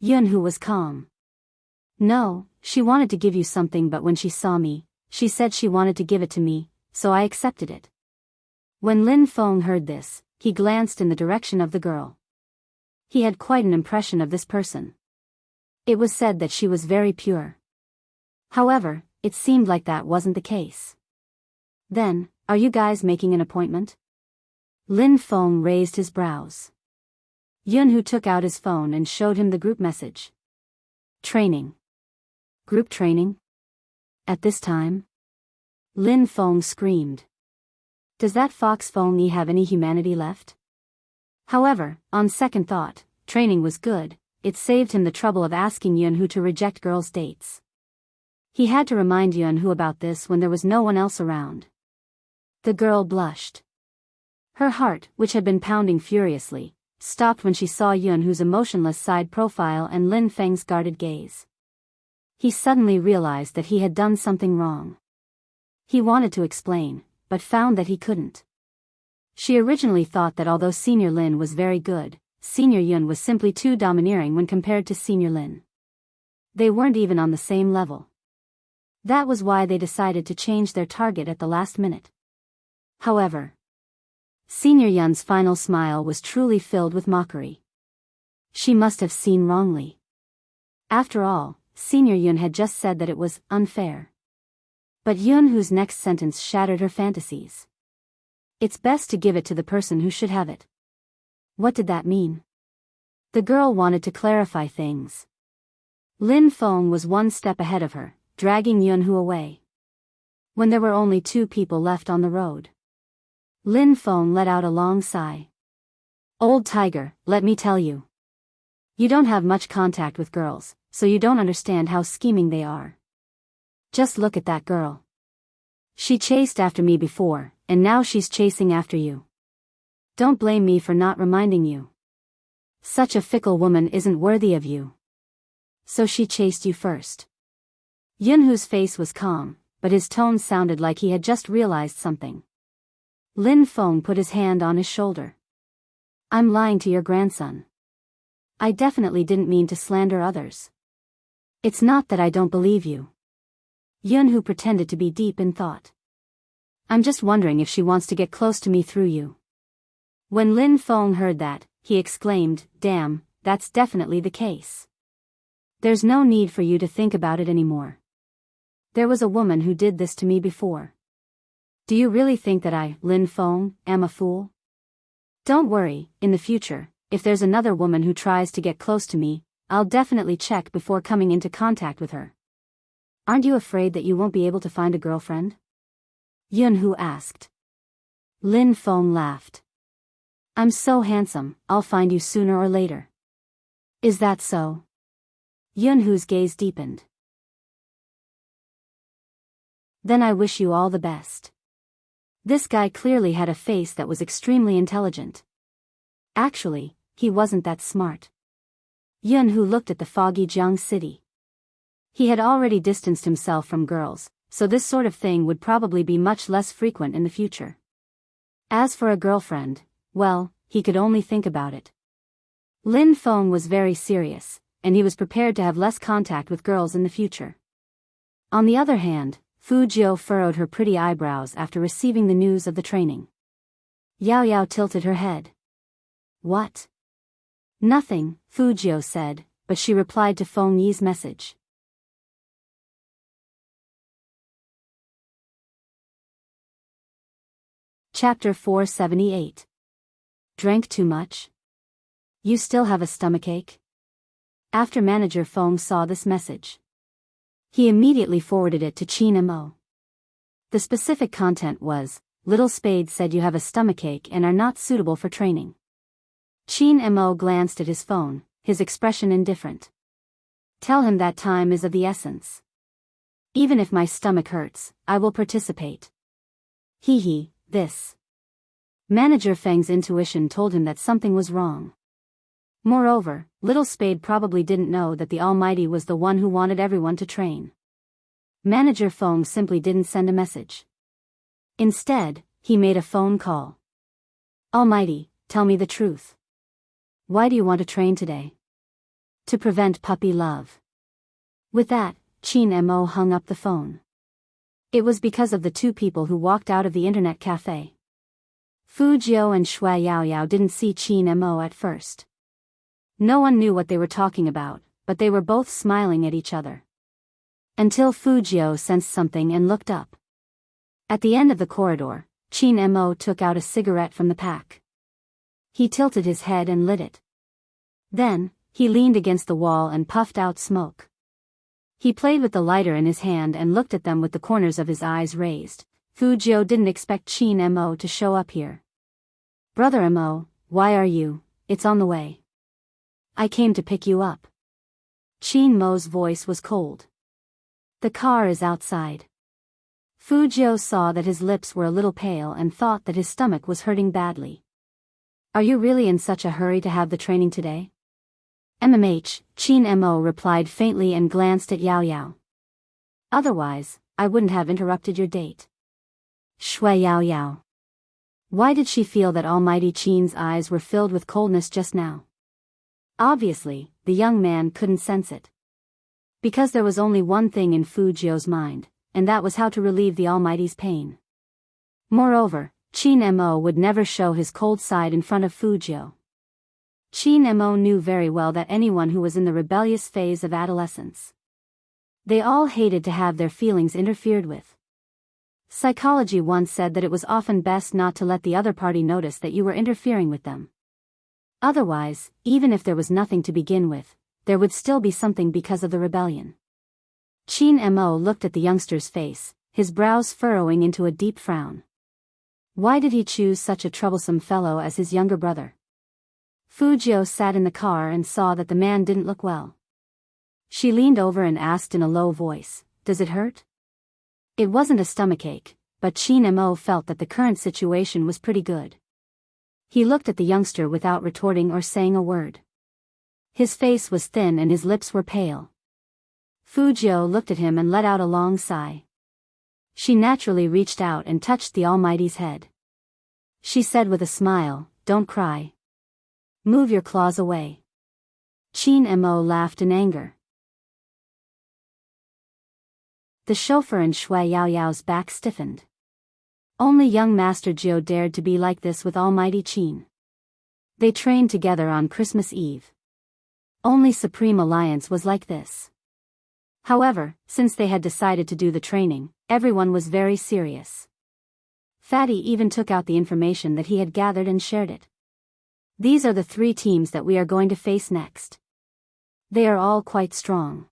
Yun-hoo was calm. No, she wanted to give you something, but when she saw me, she said she wanted to give it to me, so I accepted it. When Lin Feng heard this, he glanced in the direction of the girl. He had quite an impression of this person. It was said that she was very pure. However, it seemed like that wasn't the case. Then, are you guys making an appointment? Lin Feng raised his brows. Yun-hoo took out his phone and showed him the group message. Training. Group training? At this time? Lin Feng screamed. Does that fox Feng have any humanity left? However, on second thought, training was good. It saved him the trouble of asking Yun-hoo to reject girls' dates. He had to remind Yun-hoo about this when there was no one else around. The girl blushed. Her heart, which had been pounding furiously, stopped when she saw Yun-hoo's emotionless side profile and Lin Feng's guarded gaze. He suddenly realized that he had done something wrong. He wanted to explain, but found that he couldn't. She originally thought that although Senior Lin was very good, Senior Yun was simply too domineering when compared to Senior Lin. They weren't even on the same level. That was why they decided to change their target at the last minute. However, Senior Yun's final smile was truly filled with mockery. She must have seen wrongly. After all, Senior Yun had just said that it was unfair. But Yun-hoo's next sentence shattered her fantasies. It's best to give it to the person who should have it. What did that mean? The girl wanted to clarify things. Lin Feng was one step ahead of her, dragging Yun-hoo away. When there were only 2 people left on the road, Lin Feng let out a long sigh. Old tiger, let me tell you. You don't have much contact with girls, so you don't understand how scheming they are. Just look at that girl. She chased after me before, and now she's chasing after you. Don't blame me for not reminding you. Such a fickle woman isn't worthy of you. So she chased you first. Yun-hoo's face was calm, but his tone sounded like he had just realized something. Lin Feng put his hand on his shoulder. I'm lying to your grandson. I definitely didn't mean to slander others. It's not that I don't believe you. Yun-hoo pretended to be deep in thought. I'm just wondering if she wants to get close to me through you. When Lin Feng heard that, he exclaimed, damn, that's definitely the case. There's no need for you to think about it anymore. There was a woman who did this to me before. Do you really think that I, Lin Feng, am a fool? Don't worry, in the future, if there's another woman who tries to get close to me, I'll definitely check before coming into contact with her. Aren't you afraid that you won't be able to find a girlfriend? Yun-hoo asked. Lin Feng laughed. I'm so handsome, I'll find you sooner or later. Is that so? Yun-hoo's gaze deepened. Then I wish you all the best. This guy clearly had a face that was extremely intelligent. Actually, he wasn't that smart. Yun Hu looked at the foggy Jiang city. He had already distanced himself from girls, so this sort of thing would probably be much less frequent in the future. As for a girlfriend, well, he could only think about it. Lin Feng was very serious, and he was prepared to have less contact with girls in the future. On the other hand, Fu Jiu furrowed her pretty eyebrows after receiving the news of the training. Yao Yao tilted her head. What? Nothing, Fu Jiu said, but she replied to Feng Yi's message. Chapter 478. Drank too much? You still have a stomachache? After Manager Feng saw this message, he immediately forwarded it to Qin Mo. The specific content was, Little Spade said you have a stomachache and are not suitable for training. Qin Mo glanced at his phone, his expression indifferent. Tell him that time is of the essence. Even if my stomach hurts, I will participate. This. Manager Feng's intuition told him that something was wrong. Moreover, Little Spade probably didn't know that the Almighty was the one who wanted everyone to train. Manager Feng simply didn't send a message. Instead, he made a phone call. Almighty, tell me the truth. Why do you want to train today? To prevent puppy love. With that, Qin Mo hung up the phone. It was because of the two people who walked out of the internet cafe. Fu Jiu and Shui Yao Yao didn't see Qin Mo at first. No one knew what they were talking about, but they were both smiling at each other. Until Fu Jiu sensed something and looked up. At the end of the corridor, Qin Mo took out a cigarette from the pack. He tilted his head and lit it. Then, he leaned against the wall and puffed out smoke. He played with the lighter in his hand and looked at them with the corners of his eyes raised. Fu Jiu didn't expect Qin Mo to show up here. Brother Mo, why are you? It's on the way. I came to pick you up. Qin Mo's voice was cold. The car is outside. Fu Jiu saw that his lips were a little pale and thought that his stomach was hurting badly. Are you really in such a hurry to have the training today? Qin Mo replied faintly and glanced at Yao Yao. Otherwise, I wouldn't have interrupted your date. Shui Yao Yao. Why did she feel that Almighty Qin's eyes were filled with coldness just now? Obviously, the young man couldn't sense it. Because there was only one thing in Fu Jiu's mind, and that was how to relieve the Almighty's pain. Moreover, Qin Mo would never show his cold side in front of Fu Jiu. Qin Mo knew very well that anyone who was in the rebellious phase of adolescence, they all hated to have their feelings interfered with. Psychology once said that it was often best not to let the other party notice that you were interfering with them. Otherwise, even if there was nothing to begin with, there would still be something because of the rebellion. Qin Mo looked at the youngster's face, his brows furrowing into a deep frown. Why did he choose such a troublesome fellow as his younger brother? Fu Jiu sat in the car and saw that the man didn't look well. She leaned over and asked in a low voice, "Does it hurt?" It wasn't a stomachache, but Qin Mo felt that the current situation was pretty good. He looked at the youngster without retorting or saying a word. His face was thin and his lips were pale. Fu Jiu looked at him and let out a long sigh. She naturally reached out and touched the Almighty's head. She said with a smile, "Don't cry. Move your claws away." Qin Mo laughed in anger. The chauffeur and Shui Yao Yao's back stiffened. Only young Master Jiu dared to be like this with Almighty Qin. They trained together on Christmas Eve. Only Supreme Alliance was like this. However, since they had decided to do the training, everyone was very serious. Fatty even took out the information that he had gathered and shared it. These are the 3 teams that we are going to face next. They are all quite strong.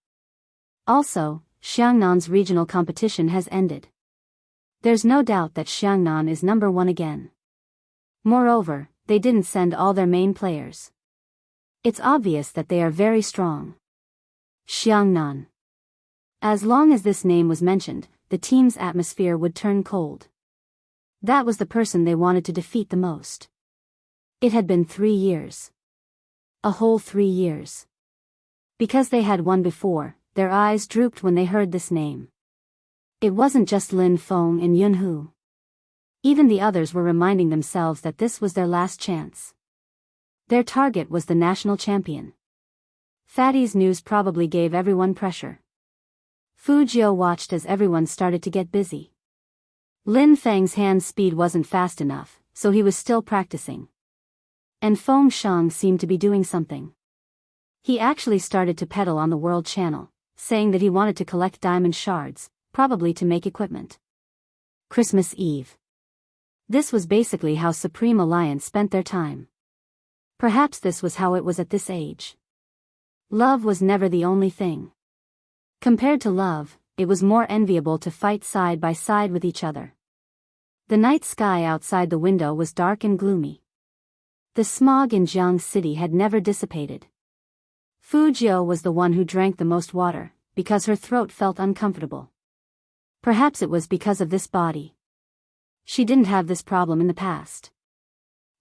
Also, Xiangnan's regional competition has ended. There's no doubt that Xiangnan is number 1 again. Moreover, they didn't send all their main players. It's obvious that they are very strong. Xiangnan. As long as this name was mentioned, the team's atmosphere would turn cold. That was the person they wanted to defeat the most. It had been 3 years. A whole 3 years. Because they had won before, their eyes drooped when they heard this name. It wasn't just Lin Feng and Yunhu. Even the others were reminding themselves that this was their last chance. Their target was the national champion. Fatty's news probably gave everyone pressure. Fu Jiu watched as everyone started to get busy. Lin Feng's hand speed wasn't fast enough, so he was still practicing. And Feng Shang seemed to be doing something. He actually started to pedal on the World Channel, saying that he wanted to collect diamond shards, probably to make equipment. Christmas Eve. This was basically how Supreme Alliance spent their time. Perhaps this was how it was at this age. Love was never the only thing. Compared to love, it was more enviable to fight side by side with each other. The night sky outside the window was dark and gloomy. The smog in Jiang City had never dissipated. Fu Jiu was the one who drank the most water, because her throat felt uncomfortable. Perhaps it was because of this body. She didn't have this problem in the past.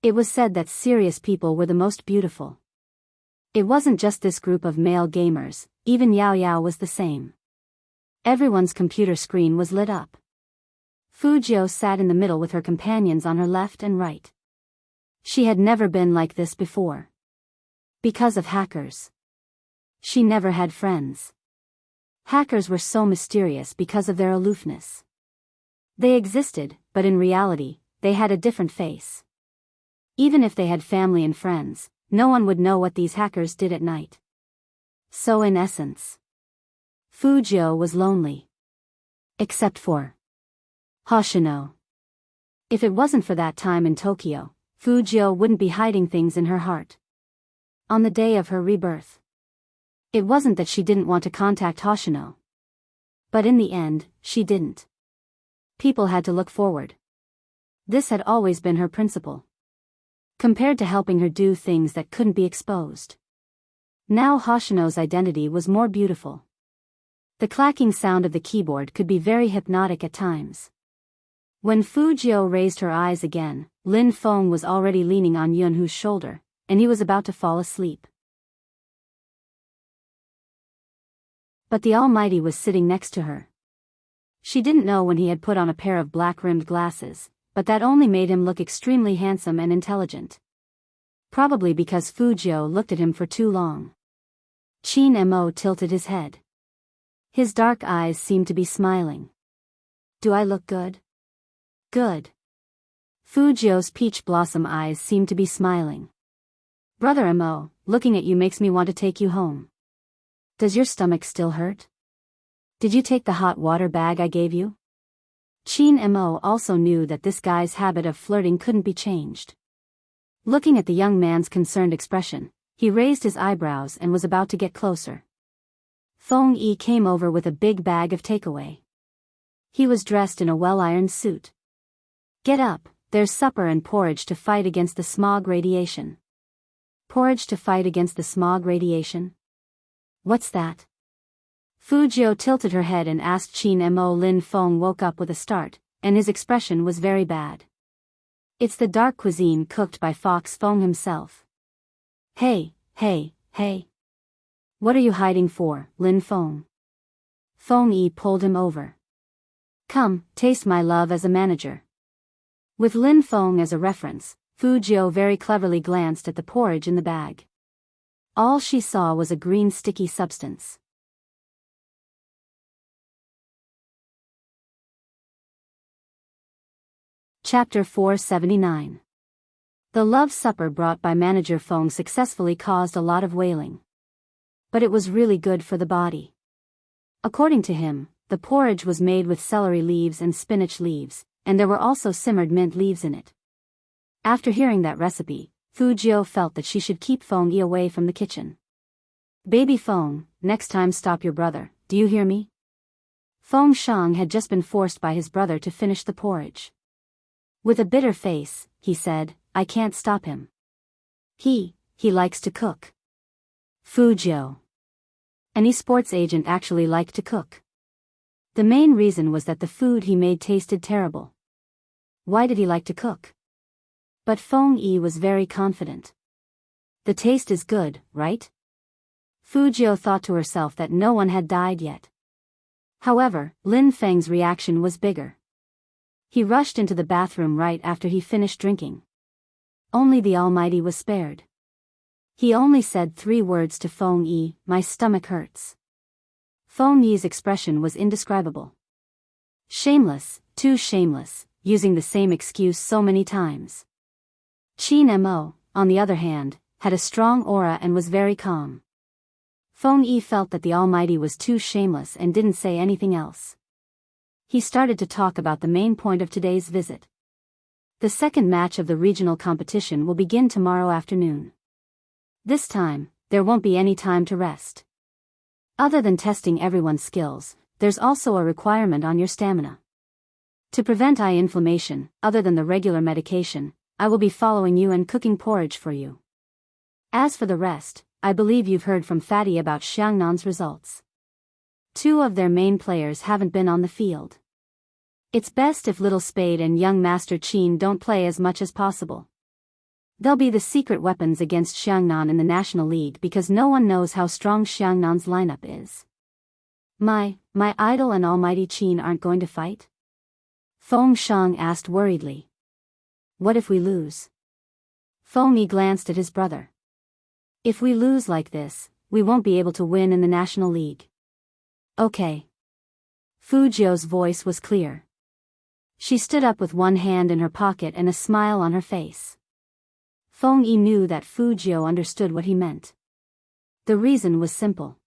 It was said that serious people were the most beautiful. It wasn't just this group of male gamers, even Yao Yao was the same. Everyone's computer screen was lit up. Fu Jiu sat in the middle with her companions on her left and right. She had never been like this before. Because of hackers. She never had friends. Hackers were so mysterious because of their aloofness. They existed, but in reality, they had a different face. Even if they had family and friends, no one would know what these hackers did at night. So in essence, Fu Jiu was lonely. Except for Hoshino. If it wasn't for that time in Tokyo, Fu Jiu wouldn't be hiding things in her heart. On the day of her rebirth. It wasn't that she didn't want to contact Hoshino. But in the end, she didn't. People had to look forward. This had always been her principle. Compared to helping her do things that couldn't be exposed. Now Hoshino's identity was more beautiful. The clacking sound of the keyboard could be very hypnotic at times. When Fu Jiu raised her eyes again, Lin Feng was already leaning on Yunhu's shoulder, and he was about to fall asleep. But the Almighty was sitting next to her. She didn't know when he had put on a pair of black-rimmed glasses, but that only made him look extremely handsome and intelligent. Probably because Fu Jiu looked at him for too long. Qin Mo tilted his head. His dark eyes seemed to be smiling. Do I look good? Good. Fu Jiu's peach blossom eyes seemed to be smiling. Brother Mo, looking at you makes me want to take you home. Does your stomach still hurt? Did you take the hot water bag I gave you? Qin Mo also knew that this guy's habit of flirting couldn't be changed. Looking at the young man's concerned expression, he raised his eyebrows and was about to get closer. Feng Yi came over with a big bag of takeaway. He was dressed in a well-ironed suit. Get up, there's supper and porridge to fight against the smog radiation. Porridge to fight against the smog radiation? What's that? Fu Jiu tilted her head and asked Qin Mo. Lin Feng woke up with a start, and his expression was very bad. It's the dark cuisine cooked by Fox Feng himself. Hey. What are you hiding for, Lin Feng? Feng Yi pulled him over. Come, taste my love as a manager. With Lin Feng as a reference, Fu Jiu very cleverly glanced at the porridge in the bag. All she saw was a green sticky substance. Chapter 479. The love supper brought by Manager Feng successfully caused a lot of wailing. But it was really good for the body. According to him, the porridge was made with celery leaves and spinach leaves, and there were also simmered mint leaves in it. After hearing that recipe, Fu Jiu felt that she should keep Feng Yi away from the kitchen. Baby Feng, next time stop your brother, do you hear me? Feng Shang had just been forced by his brother to finish the porridge. With a bitter face, he said, I can't stop him. He likes to cook. Fu Jiu. An esports agent actually liked to cook. The main reason was that the food he made tasted terrible. Why did he like to cook? But Feng Yi was very confident. The taste is good, right? Fujiu thought to herself that no one had died yet. However, Lin Feng's reaction was bigger. He rushed into the bathroom right after he finished drinking. Only the Almighty was spared. He only said 3 words to Feng Yi, "My stomach hurts." Feng Yi's expression was indescribable. Shameless, too shameless, using the same excuse so many times. Qin Mo, on the other hand, had a strong aura and was very calm. Feng Yi felt that the Almighty was too shameless and didn't say anything else. He started to talk about the main point of today's visit. The second match of the regional competition will begin tomorrow afternoon. This time, there won't be any time to rest. Other than testing everyone's skills, there's also a requirement on your stamina. To prevent eye inflammation, other than the regular medication, I will be following you and cooking porridge for you. As for the rest, I believe you've heard from Fatty about Xiangnan's results. 2 of their main players haven't been on the field. It's best if Little Spade and young Master Qin don't play as much as possible. They'll be the secret weapons against Xiangnan in the National League because no one knows how strong Xiangnan's lineup is. My idol and almighty Qin aren't going to fight? Feng Shang asked worriedly. What if we lose? Feng Yi glanced at his brother. If we lose like this, we won't be able to win in the National League. Okay. Fujiu's voice was clear. She stood up with one hand in her pocket and a smile on her face. Feng Yi knew that Fujiu understood what he meant. The reason was simple.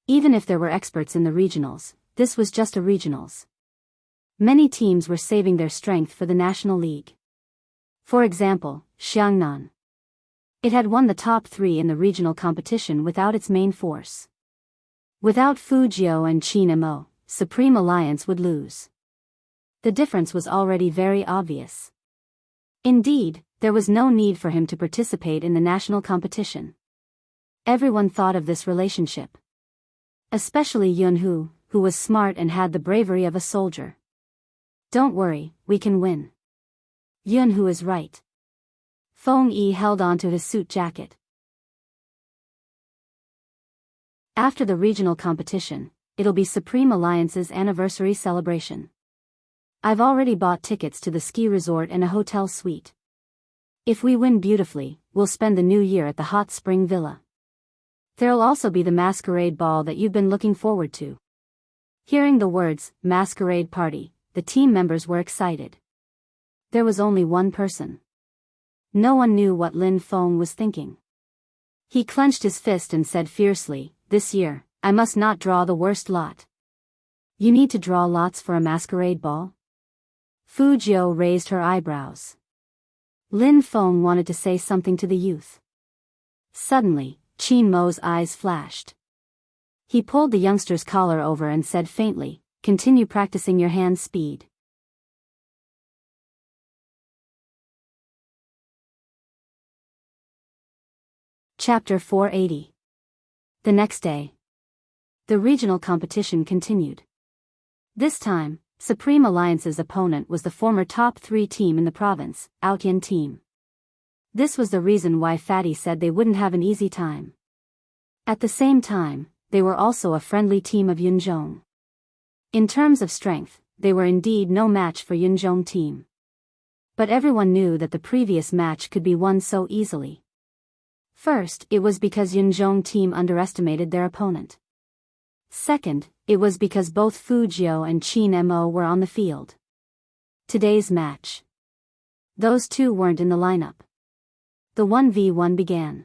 Even if there were experts in the regionals, this was just a regionals. Many teams were saving their strength for the National League. For example, Xiangnan. It had won the top 3 in the regional competition without its main force. Without Fujiu and Qin Mo, Supreme Alliance would lose. The difference was already very obvious. Indeed, there was no need for him to participate in the national competition. Everyone thought of this relationship. Especially Yunhu, who was smart and had the bravery of a soldier. Don't worry, we can win. Yunhu is right. Feng Yi held on to his suit jacket. After the regional competition, it'll be Supreme Alliance's anniversary celebration. I've already bought tickets to the ski resort and a hotel suite. If we win beautifully, we'll spend the new year at the hot spring villa. There'll also be the masquerade ball that you've been looking forward to. Hearing the words, masquerade party, the team members were excited. There was only one person. No one knew what Lin Feng was thinking. He clenched his fist and said fiercely, "This year, I must not draw the worst lot." You need to draw lots for a masquerade ball? Fujiu raised her eyebrows. Lin Feng wanted to say something to the youth. Suddenly, Qin Mo's eyes flashed. He pulled the youngster's collar over and said faintly, "Continue practicing your hand speed." Chapter 480. The next day. The regional competition continued. This time, Supreme Alliance's opponent was the former top 3 team in the province, Outyan team. This was the reason why Fatty said they wouldn't have an easy time. At the same time, they were also a friendly team of Yunzhong. In terms of strength, they were indeed no match for Yunzhong team. But everyone knew that the previous match could be won so easily. First, it was because Yunzhong team underestimated their opponent. Second, it was because both Fujiu and Qin Mo were on the field. Today's match. Those 2 weren't in the lineup. The 1v1 began.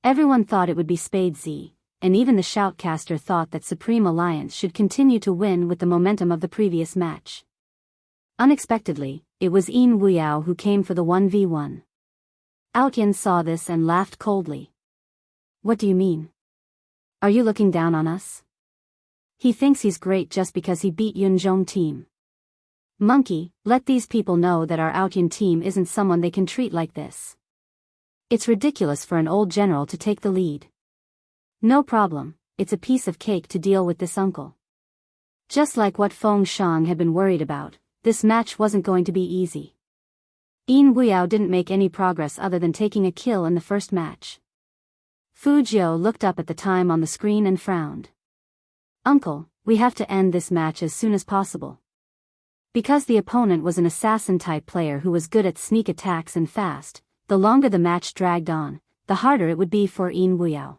Everyone thought it would be Spade Z, and even the shoutcaster thought that Supreme Alliance should continue to win with the momentum of the previous match. Unexpectedly, it was Yin Wuyao who came for the 1v1. Outyan saw this and laughed coldly. What do you mean? Are you looking down on us? He thinks he's great just because he beat Yunzhong team. Monkey, let these people know that our Outyan team isn't someone they can treat like this. It's ridiculous for an old general to take the lead. No problem, it's a piece of cake to deal with this uncle. Just like what Feng Shang had been worried about, this match wasn't going to be easy. Yin Wuyo didn't make any progress other than taking a kill in the first match. Fu Jiu looked up at the time on the screen and frowned. Uncle, we have to end this match as soon as possible. Because the opponent was an assassin-type player who was good at sneak attacks and fast, the longer the match dragged on, the harder it would be for Yin Wuyo.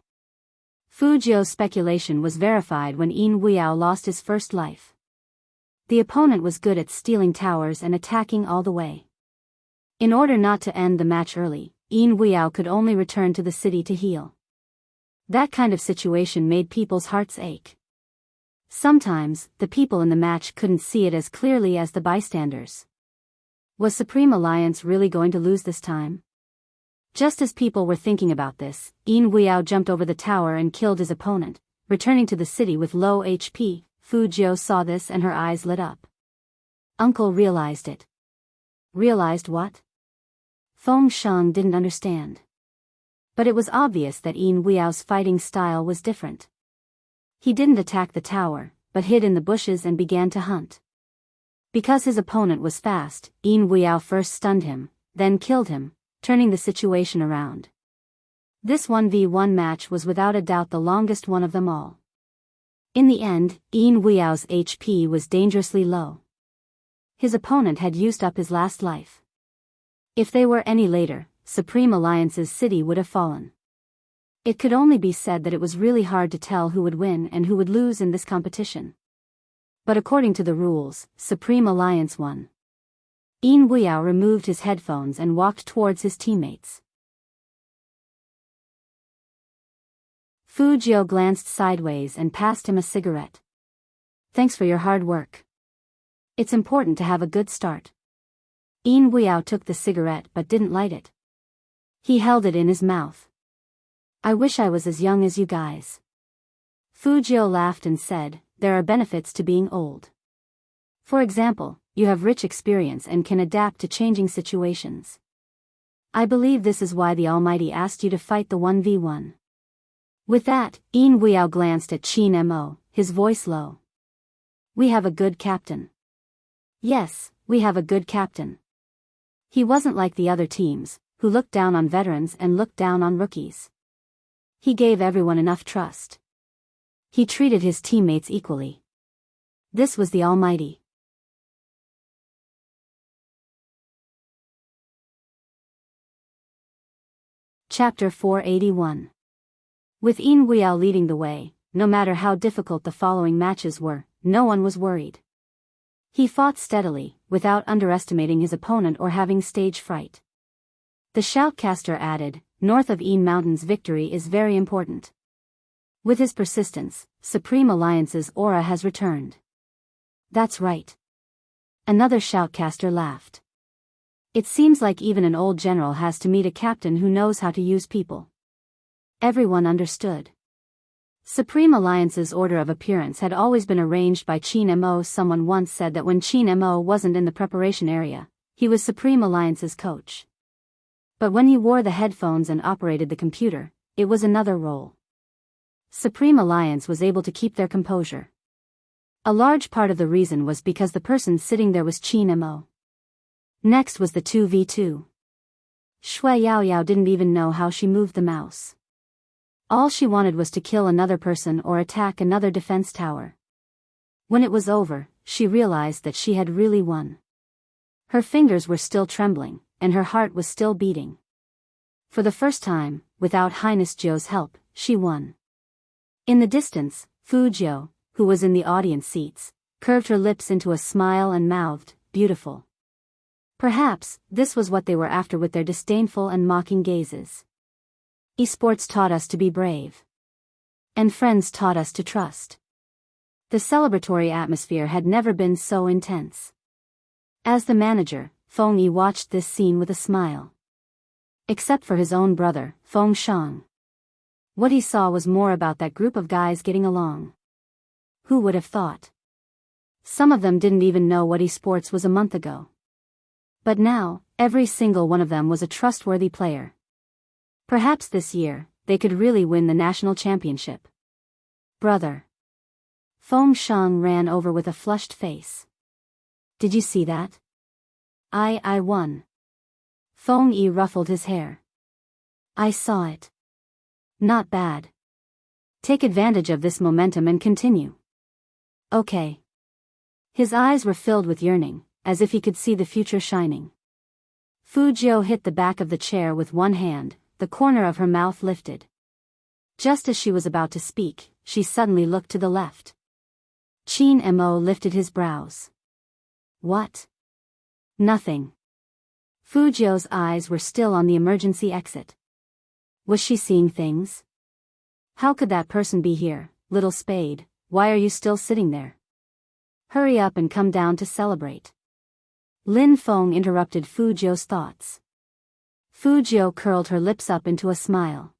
Fu Jiu's speculation was verified when Yin Wuyo lost his first life. The opponent was good at stealing towers and attacking all the way. In order not to end the match early, Yin Wuyo could only return to the city to heal. That kind of situation made people's hearts ache. Sometimes, the people in the match couldn't see it as clearly as the bystanders. Was Supreme Alliance really going to lose this time? Just as people were thinking about this, Yin Wuyo jumped over the tower and killed his opponent, returning to the city with low HP. Fu Jiu saw this and her eyes lit up. Uncle realized it. Realized what? Feng Shang didn't understand. But it was obvious that Yin Wuyo's fighting style was different. He didn't attack the tower, but hid in the bushes and began to hunt. Because his opponent was fast, Yin Wuyo first stunned him, then killed him, turning the situation around. This 1v1 match was without a doubt the longest one of them all. In the end, Yin Wuyo's HP was dangerously low. His opponent had used up his last life. If they were any later, Supreme Alliance's city would have fallen. It could only be said that it was really hard to tell who would win and who would lose in this competition. But according to the rules, Supreme Alliance won. Yin Wuyo removed his headphones and walked towards his teammates. Fu Jiu glanced sideways and passed him a cigarette. Thanks for your hard work. It's important to have a good start. Yin Wuyo took the cigarette but didn't light it. He held it in his mouth. I wish I was as young as you guys. Fu Jiu laughed and said, there are benefits to being old. For example, you have rich experience and can adapt to changing situations. I believe this is why the Almighty asked you to fight the 1v1. With that, Yin Wuyo glanced at Qin Mo, his voice low. We have a good captain. Yes, we have a good captain. He wasn't like the other teams, who looked down on veterans and looked down on rookies. He gave everyone enough trust. He treated his teammates equally. This was the Almighty. Chapter 481. With Yin Wuyo leading the way, no matter how difficult the following matches were, no one was worried. He fought steadily, without underestimating his opponent or having stage fright. The shoutcaster added, north of Yin Mountain's victory is very important. With his persistence, Supreme Alliance's aura has returned. That's right. Another shoutcaster laughed. It seems like even an old general has to meet a captain who knows how to use people. Everyone understood. Supreme Alliance's order of appearance had always been arranged by Qin Mo. Someone once said that when Qin Mo wasn't in the preparation area, he was Supreme Alliance's coach. But when he wore the headphones and operated the computer, it was another role. Supreme Alliance was able to keep their composure. A large part of the reason was because the person sitting there was Qin Mo. Next was the 2v2. Shui Yaoyao didn't even know how she moved the mouse. All she wanted was to kill another person or attack another defense tower. When it was over, she realized that she had really won. Her fingers were still trembling, and her heart was still beating. For the first time, without Highness Jiu's help, she won. In the distance, Fu Jiu, who was in the audience seats, curved her lips into a smile and mouthed, beautiful. Perhaps, this was what they were after with their disdainful and mocking gazes. Esports taught us to be brave. And friends taught us to trust. The celebratory atmosphere had never been so intense. As the manager, Feng Yi watched this scene with a smile. Except for his own brother, Feng Shang. What he saw was more about that group of guys getting along. Who would have thought? Some of them didn't even know what esports was a month ago. But now, every single one of them was a trustworthy player. Perhaps this year, they could really win the national championship. Brother. Feng Shang ran over with a flushed face. Did you see that? I won. Feng Yi ruffled his hair. I saw it. Not bad. Take advantage of this momentum and continue. Okay. His eyes were filled with yearning, as if he could see the future shining. Fu Jiu hit the back of the chair with one hand, the corner of her mouth lifted. Just as she was about to speak, she suddenly looked to the left. Qin Mo lifted his brows. What? Nothing. Fu Jiu's eyes were still on the emergency exit. Was she seeing things? How could that person be here, little spade? Why are you still sitting there? Hurry up and come down to celebrate. Lin Feng interrupted Fu Jiu's thoughts. Fu Jiu curled her lips up into a smile.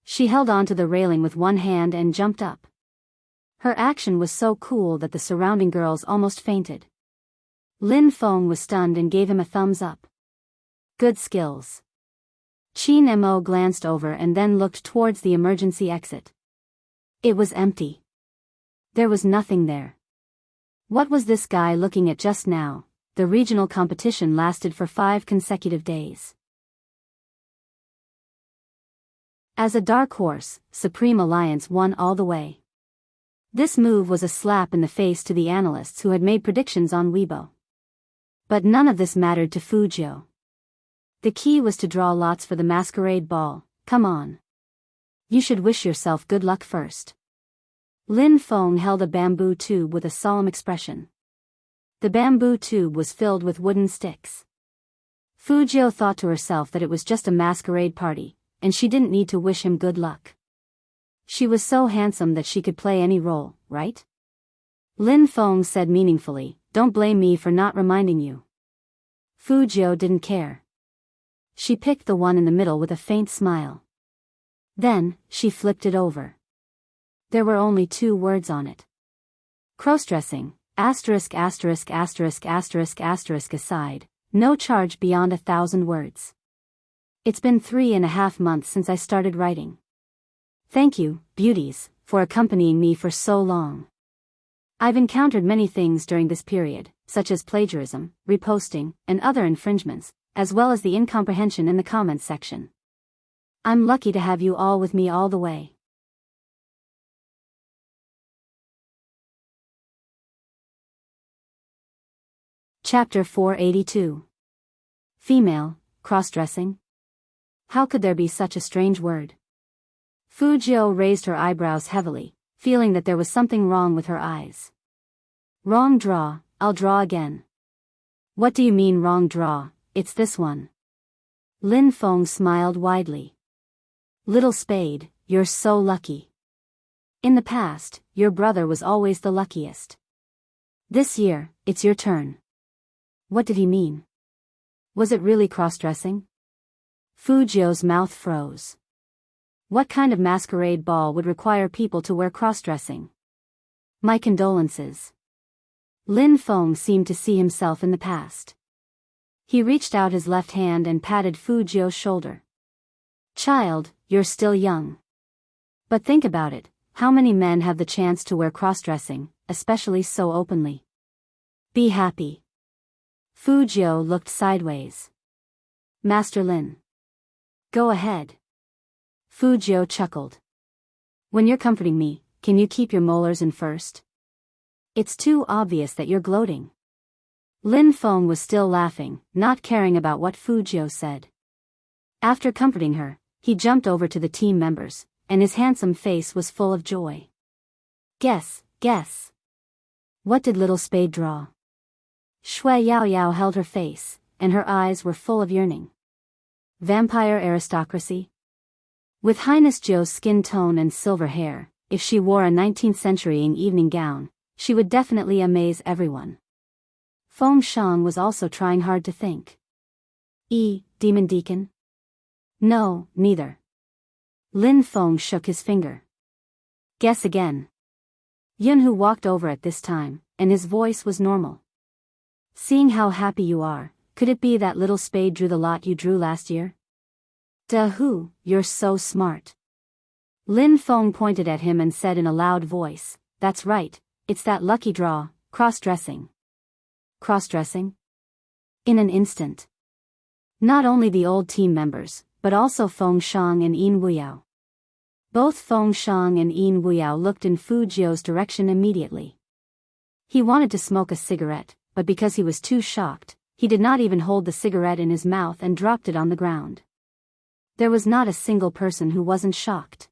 She held onto the railing with one hand and jumped up. Her action was so cool that the surrounding girls almost fainted. Lin Feng was stunned and gave him a thumbs up. Good skills. Qin Mo glanced over and then looked towards the emergency exit. It was empty. There was nothing there. What was this guy looking at just now? The regional competition lasted for 5 consecutive days. As a dark horse, Supreme Alliance won all the way. This move was a slap in the face to the analysts who had made predictions on Weibo. But none of this mattered to Fu Jiu. The key was to draw lots for the masquerade ball. Come on. You should wish yourself good luck first. Lin Feng held a bamboo tube with a solemn expression. The bamboo tube was filled with wooden sticks. Fu Jiu thought to herself that it was just a masquerade party, and she didn't need to wish him good luck. She was so handsome that she could play any role, right? Lin Feng said meaningfully, don't blame me for not reminding you. Fu Jiu didn't care. She picked the one in the middle with a faint smile. Then, she flipped it over. There were only 2 words on it. Crossdressing, asterisk asterisk asterisk asterisk asterisk aside, no charge beyond 1,000 words. It's been 3.5 months since I started writing. Thank you, beauties, for accompanying me for so long. I've encountered many things during this period, such as plagiarism, reposting, and other infringements, as well as the incomprehension in the comments section. I'm lucky to have you all with me all the way. Chapter 482. Female, cross-dressing? How could there be such a strange word? Fu Jiu raised her eyebrows heavily, feeling that there was something wrong with her eyes. Wrong draw, I'll draw again. What do you mean wrong draw? It's this one. Lin Feng smiled widely. Little spade, you're so lucky. In the past, your brother was always the luckiest. This year, it's your turn. What did he mean? Was it really cross-dressing? Fu Jiu's mouth froze. What kind of masquerade ball would require people to wear cross-dressing? My condolences. Lin Feng seemed to see himself in the past. He reached out his left hand and patted Fu Jiu's shoulder. Child, you're still young. But think about it, how many men have the chance to wear cross-dressing, especially so openly? Be happy. Fu Jiu looked sideways. Master Lin. Go ahead. Fu Jiu chuckled. When you're comforting me, can you keep your molars in first? It's too obvious that you're gloating. Lin Feng was still laughing, not caring about what Fu Jiu said. After comforting her, he jumped over to the team members, and his handsome face was full of joy. Guess. What did little spade draw? Shui Yao Yao held her face, and her eyes were full of yearning. Vampire aristocracy? With Highness Jiu's skin tone and silver hair, if she wore a 19th century evening gown, she would definitely amaze everyone. Feng Shang was also trying hard to think. Demon Deacon? No, neither. Lin Feng shook his finger. Guess again. Yunhu walked over at this time, and his voice was normal. Seeing how happy you are, could it be that little spade drew the lot you drew last year? You're so smart. Lin Feng pointed at him and said in a loud voice, that's right, it's that lucky draw, cross-dressing. Cross-dressing? In an instant. Not only the old team members, but also Feng Shang and Yin Wuyao. Both Feng Shang and Yin Wuyao looked in Fu Jiu's direction immediately. He wanted to smoke a cigarette, but because he was too shocked, he did not even hold the cigarette in his mouth and dropped it on the ground. There was not a single person who wasn't shocked.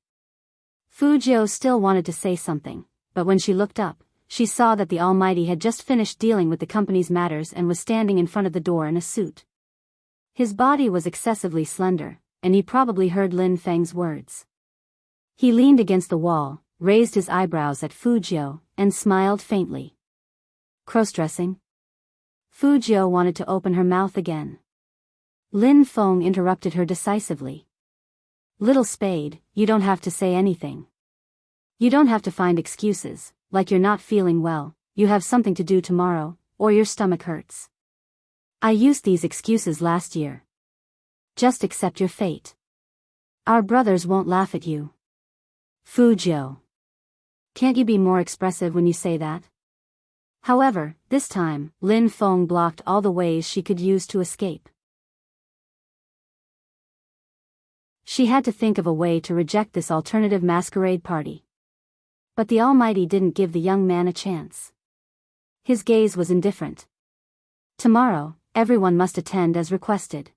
Fu Jiu still wanted to say something, but when she looked up, she saw that the Almighty had just finished dealing with the company's matters and was standing in front of the door in a suit. His body was excessively slender, and he probably heard Lin Feng's words. He leaned against the wall, raised his eyebrows at Fu Jiu, and smiled faintly. Cross-dressing? Fu Jiu wanted to open her mouth again. Lin Feng interrupted her decisively. Little Spade, you don't have to say anything. You don't have to find excuses, like you're not feeling well, you have something to do tomorrow, or your stomach hurts. I used these excuses last year. Just accept your fate. Our brothers won't laugh at you. Fu Jiu. Can't you be more expressive when you say that? However, this time, Lin Feng blocked all the ways she could use to escape. She had to think of a way to reject this alternative masquerade party. But the Almighty didn't give the young man a chance. His gaze was indifferent. Tomorrow, everyone must attend as requested.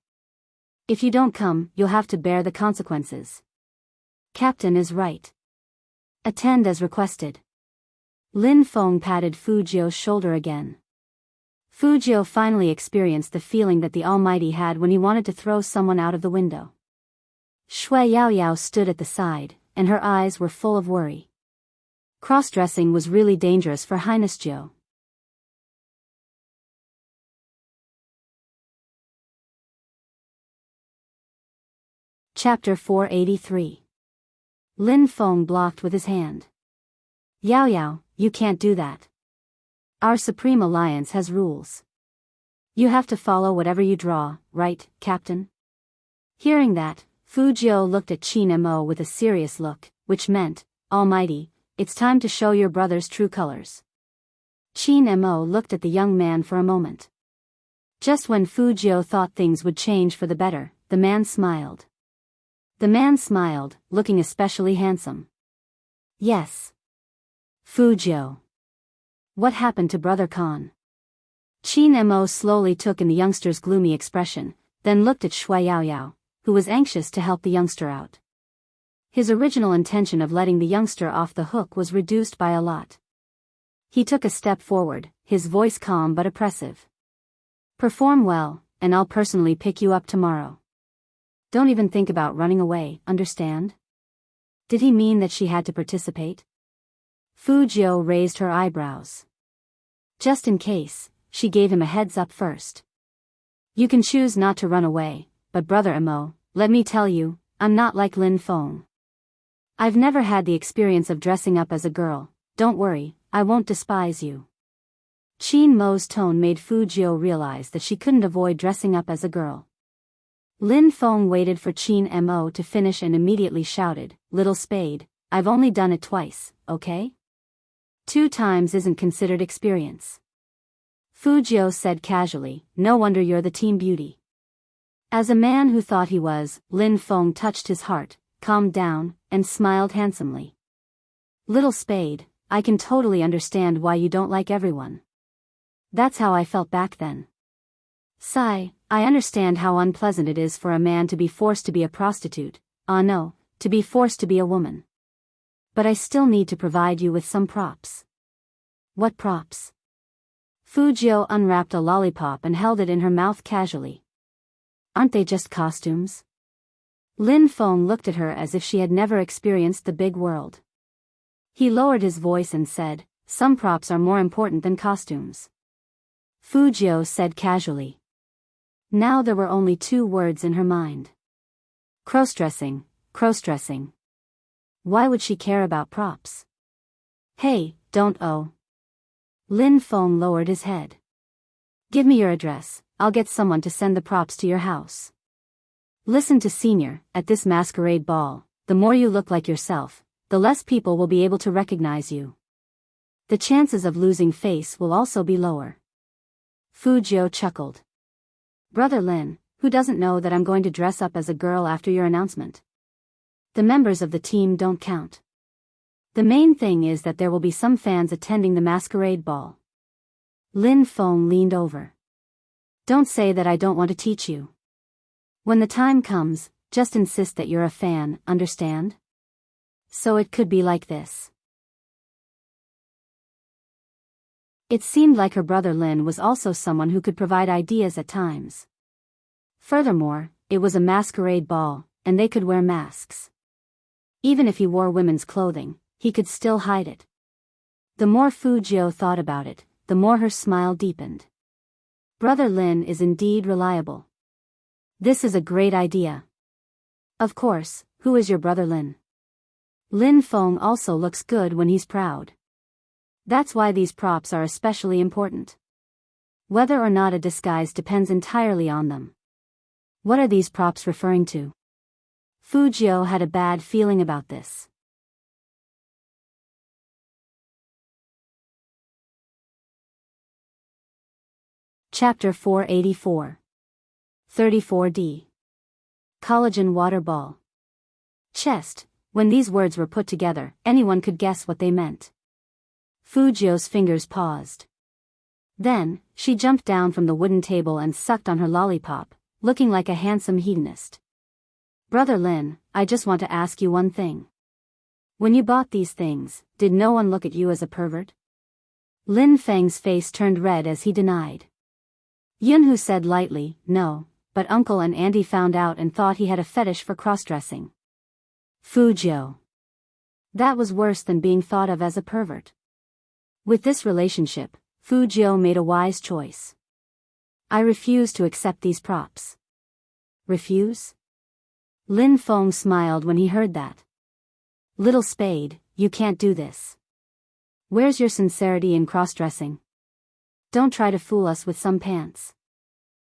If you don't come, you'll have to bear the consequences. Captain is right. Attend as requested. Lin Feng patted Fu Jiu's shoulder again. Fu Jiu finally experienced the feeling that the Almighty had when he wanted to throw someone out of the window. Shui Yaoyao stood at the side, and her eyes were full of worry. Cross-dressing was really dangerous for Highness Jiu. Chapter 483. Lin Feng blocked with his hand. Yaoyao, you can't do that. Our Supreme Alliance has rules. You have to follow whatever you draw, right, Captain? Hearing that, Fu Jiu looked at Qin Mo with a serious look, which meant, Almighty, it's time to show your brother's true colors. Qin Mo looked at the young man for a moment. Just when Fu Jiu thought things would change for the better, the man smiled. The man smiled, looking especially handsome. Yes. Fu Jiu. What happened to Brother Khan? Qin Mo slowly took in the youngster's gloomy expression, then looked at Shui Yaoyao, who was anxious to help the youngster out. His original intention of letting the youngster off the hook was reduced by a lot. He took a step forward, his voice calm but oppressive. Perform well, and I'll personally pick you up tomorrow. Don't even think about running away, understand? Did he mean that she had to participate? Fu Jiu raised her eyebrows. Just in case, she gave him a heads up first. You can choose not to run away, but Brother Mo, let me tell you, I'm not like Lin Feng. I've never had the experience of dressing up as a girl, don't worry, I won't despise you. Qin Mo's tone made Fu Jiu realize that she couldn't avoid dressing up as a girl. Lin Feng waited for Qin Mo to finish and immediately shouted, Little Spade, I've only done it twice, okay? 2 times isn't considered experience. Fu Jiu said casually, no wonder you're the team beauty. As a man who thought he was, Lin Feng touched his heart, calmed down, and smiled handsomely. Little Spade, I can totally understand why you don't like everyone. That's how I felt back then. Sigh, I understand how unpleasant it is for a man to be forced to be a prostitute, no, to be forced to be a woman. But I still need to provide you with some props. What props? Fu Jiu unwrapped a lollipop and held it in her mouth casually. Aren't they just costumes? Lin Feng looked at her as if she had never experienced the big world. He lowered his voice and said, some props are more important than costumes. Fu Jiu said casually. Now there were only 2 words in her mind. Cross-dressing, cross-dressing. Why would she care about props? Hey, don't Lin Feng lowered his head. Give me your address, I'll get someone to send the props to your house. Listen to Senior, at this masquerade ball, the more you look like yourself, the less people will be able to recognize you. The chances of losing face will also be lower. Fujio chuckled. Brother Lin, who doesn't know that I'm going to dress up as a girl after your announcement? The members of the team don't count. The main thing is that there will be some fans attending the masquerade ball. Lin Feng leaned over. Don't say that I don't want to teach you. When the time comes, just insist that you're a fan, understand? So it could be like this. It seemed like her brother Lin was also someone who could provide ideas at times. Furthermore, it was a masquerade ball, and they could wear masks. Even if he wore women's clothing, he could still hide it. The more Fujio thought about it, the more her smile deepened. Brother Lin is indeed reliable. This is a great idea. Of course, who is your brother Lin? Lin Feng also looks good when he's proud. That's why these props are especially important. Whether or not a disguise depends entirely on them. What are these props referring to? Fujio had a bad feeling about this. Chapter 484. 34D. Collagen Water Ball. Chest. When these words were put together, anyone could guess what they meant. Fujio's fingers paused. Then, she jumped down from the wooden table and sucked on her lollipop, looking like a handsome hedonist. Brother Lin, I just want to ask you one thing. When you bought these things, did no one look at you as a pervert? Lin Feng's face turned red as he denied. Yunhu said lightly, no, but Uncle and Auntie found out and thought he had a fetish for cross-dressing. Fujio. That was worse than being thought of as a pervert. With this relationship, Fujio made a wise choice. I refuse to accept these props. Refuse? Lin Feng smiled when he heard that. Little Spade, you can't do this. Where's your sincerity in cross-dressing? Don't try to fool us with some pants.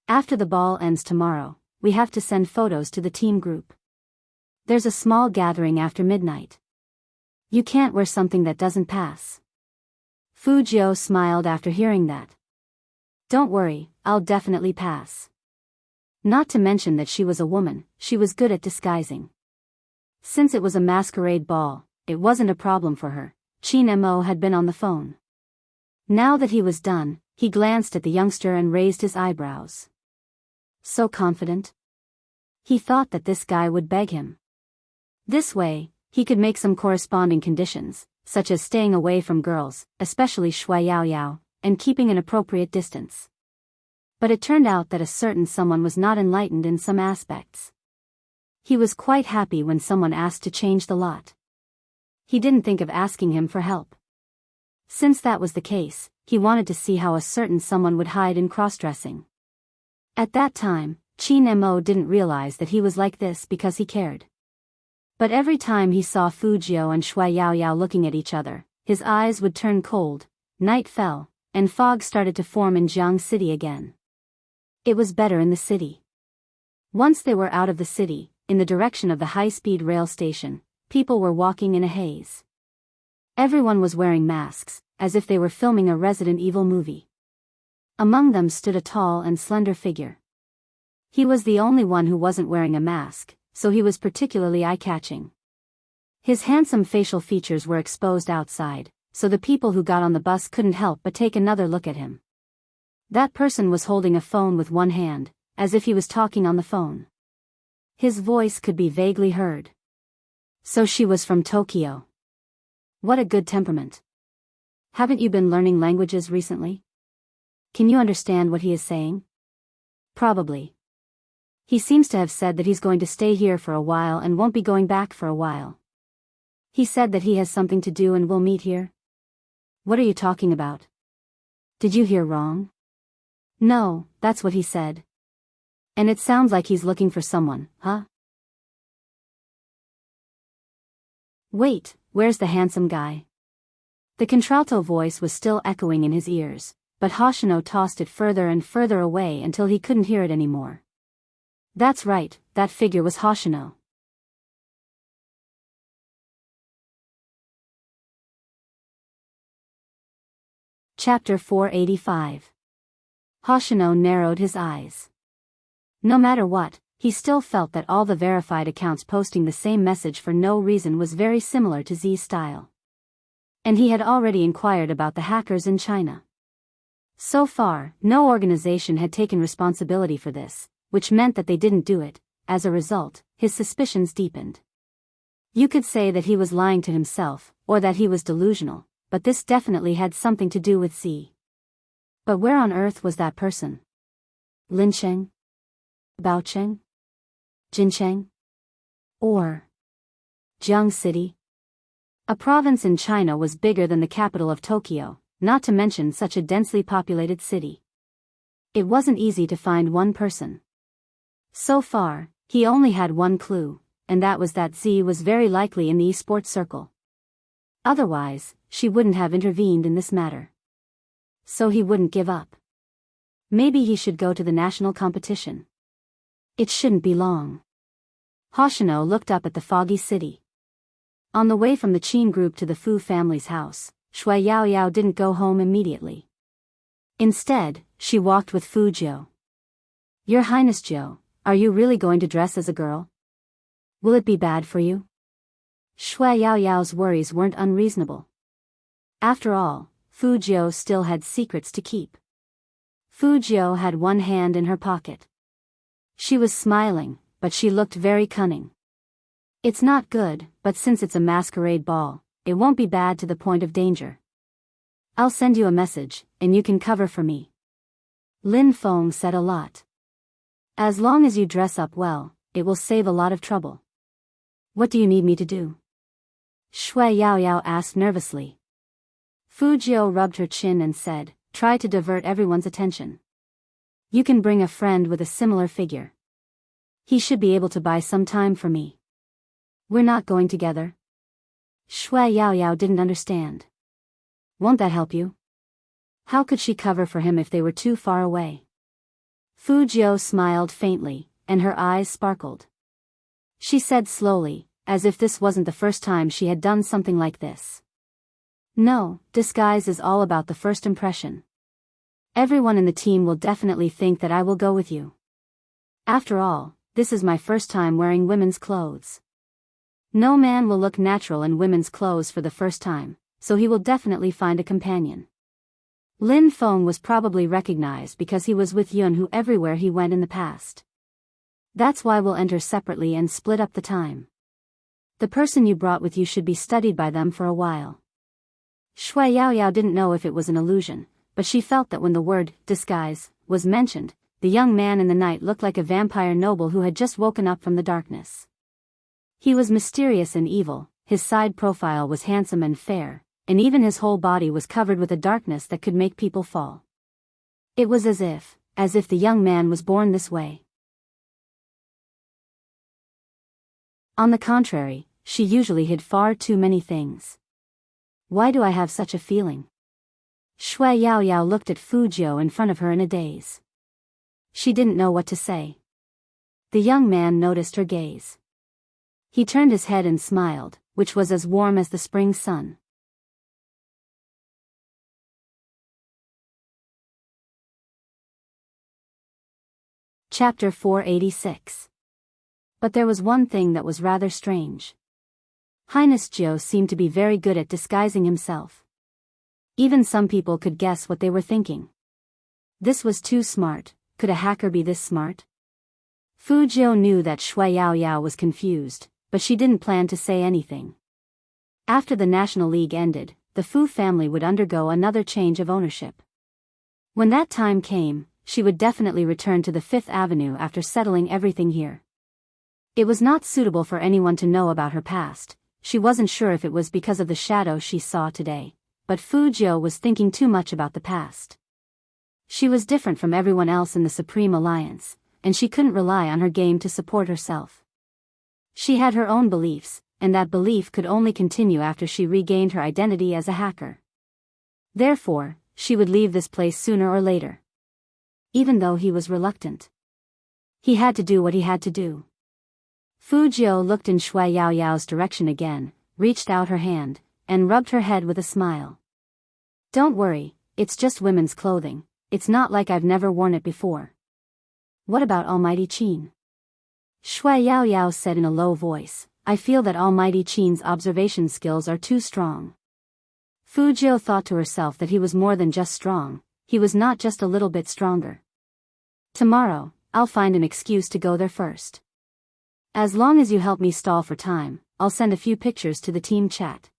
After the ball ends tomorrow, we have to send photos to the team group. There's a small gathering after midnight. You can't wear something that doesn't pass. Fujio smiled after hearing that. Don't worry, I'll definitely pass. Not to mention that she was a woman, she was good at disguising. Since it was a masquerade ball, it wasn't a problem for her. Qin Mo had been on the phone. Now that he was done, he glanced at the youngster and raised his eyebrows. So confident? He thought that this guy would beg him. This way, he could make some corresponding conditions, such as staying away from girls, especially Shui Yao Yao, and keeping an appropriate distance. But it turned out that a certain someone was not enlightened in some aspects. He was quite happy when someone asked to change the lot. He didn't think of asking him for help. Since that was the case, he wanted to see how a certain someone would hide in cross-dressing. At that time, Qin Mo didn't realize that he was like this because he cared. But every time he saw Fujio and Shui Yao Yao looking at each other, his eyes would turn cold, night fell, and fog started to form in Jiang City again. It was better in the city. Once they were out of the city, in the direction of the high-speed rail station, people were walking in a haze. Everyone was wearing masks, as if they were filming a Resident Evil movie. Among them stood a tall and slender figure. He was the only one who wasn't wearing a mask, so he was particularly eye-catching. His handsome facial features were exposed outside, so the people who got on the bus couldn't help but take another look at him. That person was holding a phone with one hand, as if he was talking on the phone. His voice could be vaguely heard. So she was from Tokyo. What a good temperament. Haven't you been learning languages recently? Can you understand what he is saying? Probably. He seems to have said that he's going to stay here for a while and won't be going back for a while. He said that he has something to do and will meet here. What are you talking about? Did you hear wrong? No, that's what he said. And it sounds like he's looking for someone, huh? Wait, where's the handsome guy? The contralto voice was still echoing in his ears, but Hoshino tossed it further and further away until he couldn't hear it anymore. That's right, that figure was Hoshino. Chapter 485. Hoshino narrowed his eyes. No matter what, he still felt that all the verified accounts posting the same message for no reason was very similar to Z's style. And he had already inquired about the hackers in China. So far, no organization had taken responsibility for this, which meant that they didn't do it. As a result, his suspicions deepened. You could say that he was lying to himself, or that he was delusional, but this definitely had something to do with Z. But where on earth was that person? Lincheng? Baocheng? Jincheng? Or Jiang City? A province in China was bigger than the capital of Tokyo, not to mention such a densely populated city. It wasn't easy to find one person. So far, he only had one clue, and that was that Z was very likely in the esports circle. Otherwise, she wouldn't have intervened in this matter. So he wouldn't give up. Maybe he should go to the national competition. It shouldn't be long. Hoshino looked up at the foggy city. On the way from the Qin group to the Fu family's house, Shui Yaoyao didn't go home immediately. Instead, she walked with Fu Jiu. Your Highness Jiu, are you really going to dress as a girl? Will it be bad for you? Shui Yaoyao's worries weren't unreasonable. After all, Fu Jiu still had secrets to keep. Fu Jiu had one hand in her pocket. She was smiling, but she looked very cunning. It's not good, but since it's a masquerade ball, it won't be bad to the point of danger. I'll send you a message, and you can cover for me. Lin Feng said a lot. As long as you dress up well, it will save a lot of trouble. What do you need me to do? Shui Yaoyao asked nervously. Fu Jiu rubbed her chin and said, try to divert everyone's attention. You can bring a friend with a similar figure. He should be able to buy some time for me. We're not going together. Shui Yaoyao didn't understand. Won't that help you? How could she cover for him if they were too far away? Fu Jiu smiled faintly, and her eyes sparkled. She said slowly, as if this wasn't the first time she had done something like this. No, disguise is all about the first impression. Everyone in the team will definitely think that I will go with you. After all, this is my first time wearing women's clothes. No man will look natural in women's clothes for the first time, so he will definitely find a companion. Lin Feng was probably recognized because he was with Yun-Hu everywhere he went in the past. That's why we'll enter separately and split up the time. The person you brought with you should be studied by them for a while. Shui Yaoyao didn't know if it was an illusion, but she felt that when the word disguise was mentioned, the young man in the night looked like a vampire noble who had just woken up from the darkness. He was mysterious and evil, his side profile was handsome and fair, and even his whole body was covered with a darkness that could make people fall. It was as if the young man was born this way. On the contrary, she usually hid far too many things. Why do I have such a feeling? Shui Yaoyao looked at Fu Jiu in front of her in a daze. She didn't know what to say. The young man noticed her gaze. He turned his head and smiled, which was as warm as the spring sun. Chapter 486. But there was one thing that was rather strange. Highness Jiu seemed to be very good at disguising himself. Even some people could guess what they were thinking. This was too smart. Could a hacker be this smart? Fu Jiu knew that Shui Yaoyao was confused, but she didn't plan to say anything. After the National League ended, the Fu family would undergo another change of ownership. When that time came, she would definitely return to the Fifth Avenue after settling everything here. It was not suitable for anyone to know about her past. She wasn't sure if it was because of the shadow she saw today, but Fu Jiu was thinking too much about the past. She was different from everyone else in the Supreme Alliance, and she couldn't rely on her game to support herself. She had her own beliefs, and that belief could only continue after she regained her identity as a hacker. Therefore, she would leave this place sooner or later. Even though he was reluctant. He had to do what he had to do. Fu Jiu looked in Shui Yaoyao's direction again, reached out her hand, and rubbed her head with a smile. Don't worry, it's just women's clothing. It's not like I've never worn it before. What about Almighty Qin? Shui Yao Yao said in a low voice, I feel that Almighty Qin's observation skills are too strong. Fu Jiu thought to herself that he was more than just strong, he was not just a little bit stronger. Tomorrow, I'll find an excuse to go there first. As long as you help me stall for time, I'll send a few pictures to the team chat.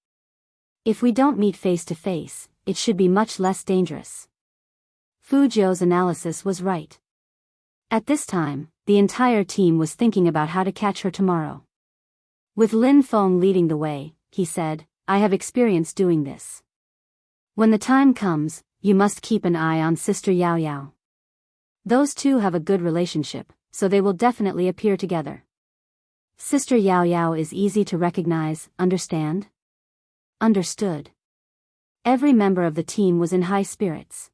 If we don't meet face to face, it should be much less dangerous. Fu Jiu's analysis was right. At this time, the entire team was thinking about how to catch her tomorrow. With Lin Feng leading the way, he said, I have experience doing this. When the time comes, you must keep an eye on Sister Yao Yao. Those two have a good relationship, so they will definitely appear together. Sister Yao Yao is easy to recognize, understand? Understood. Every member of the team was in high spirits.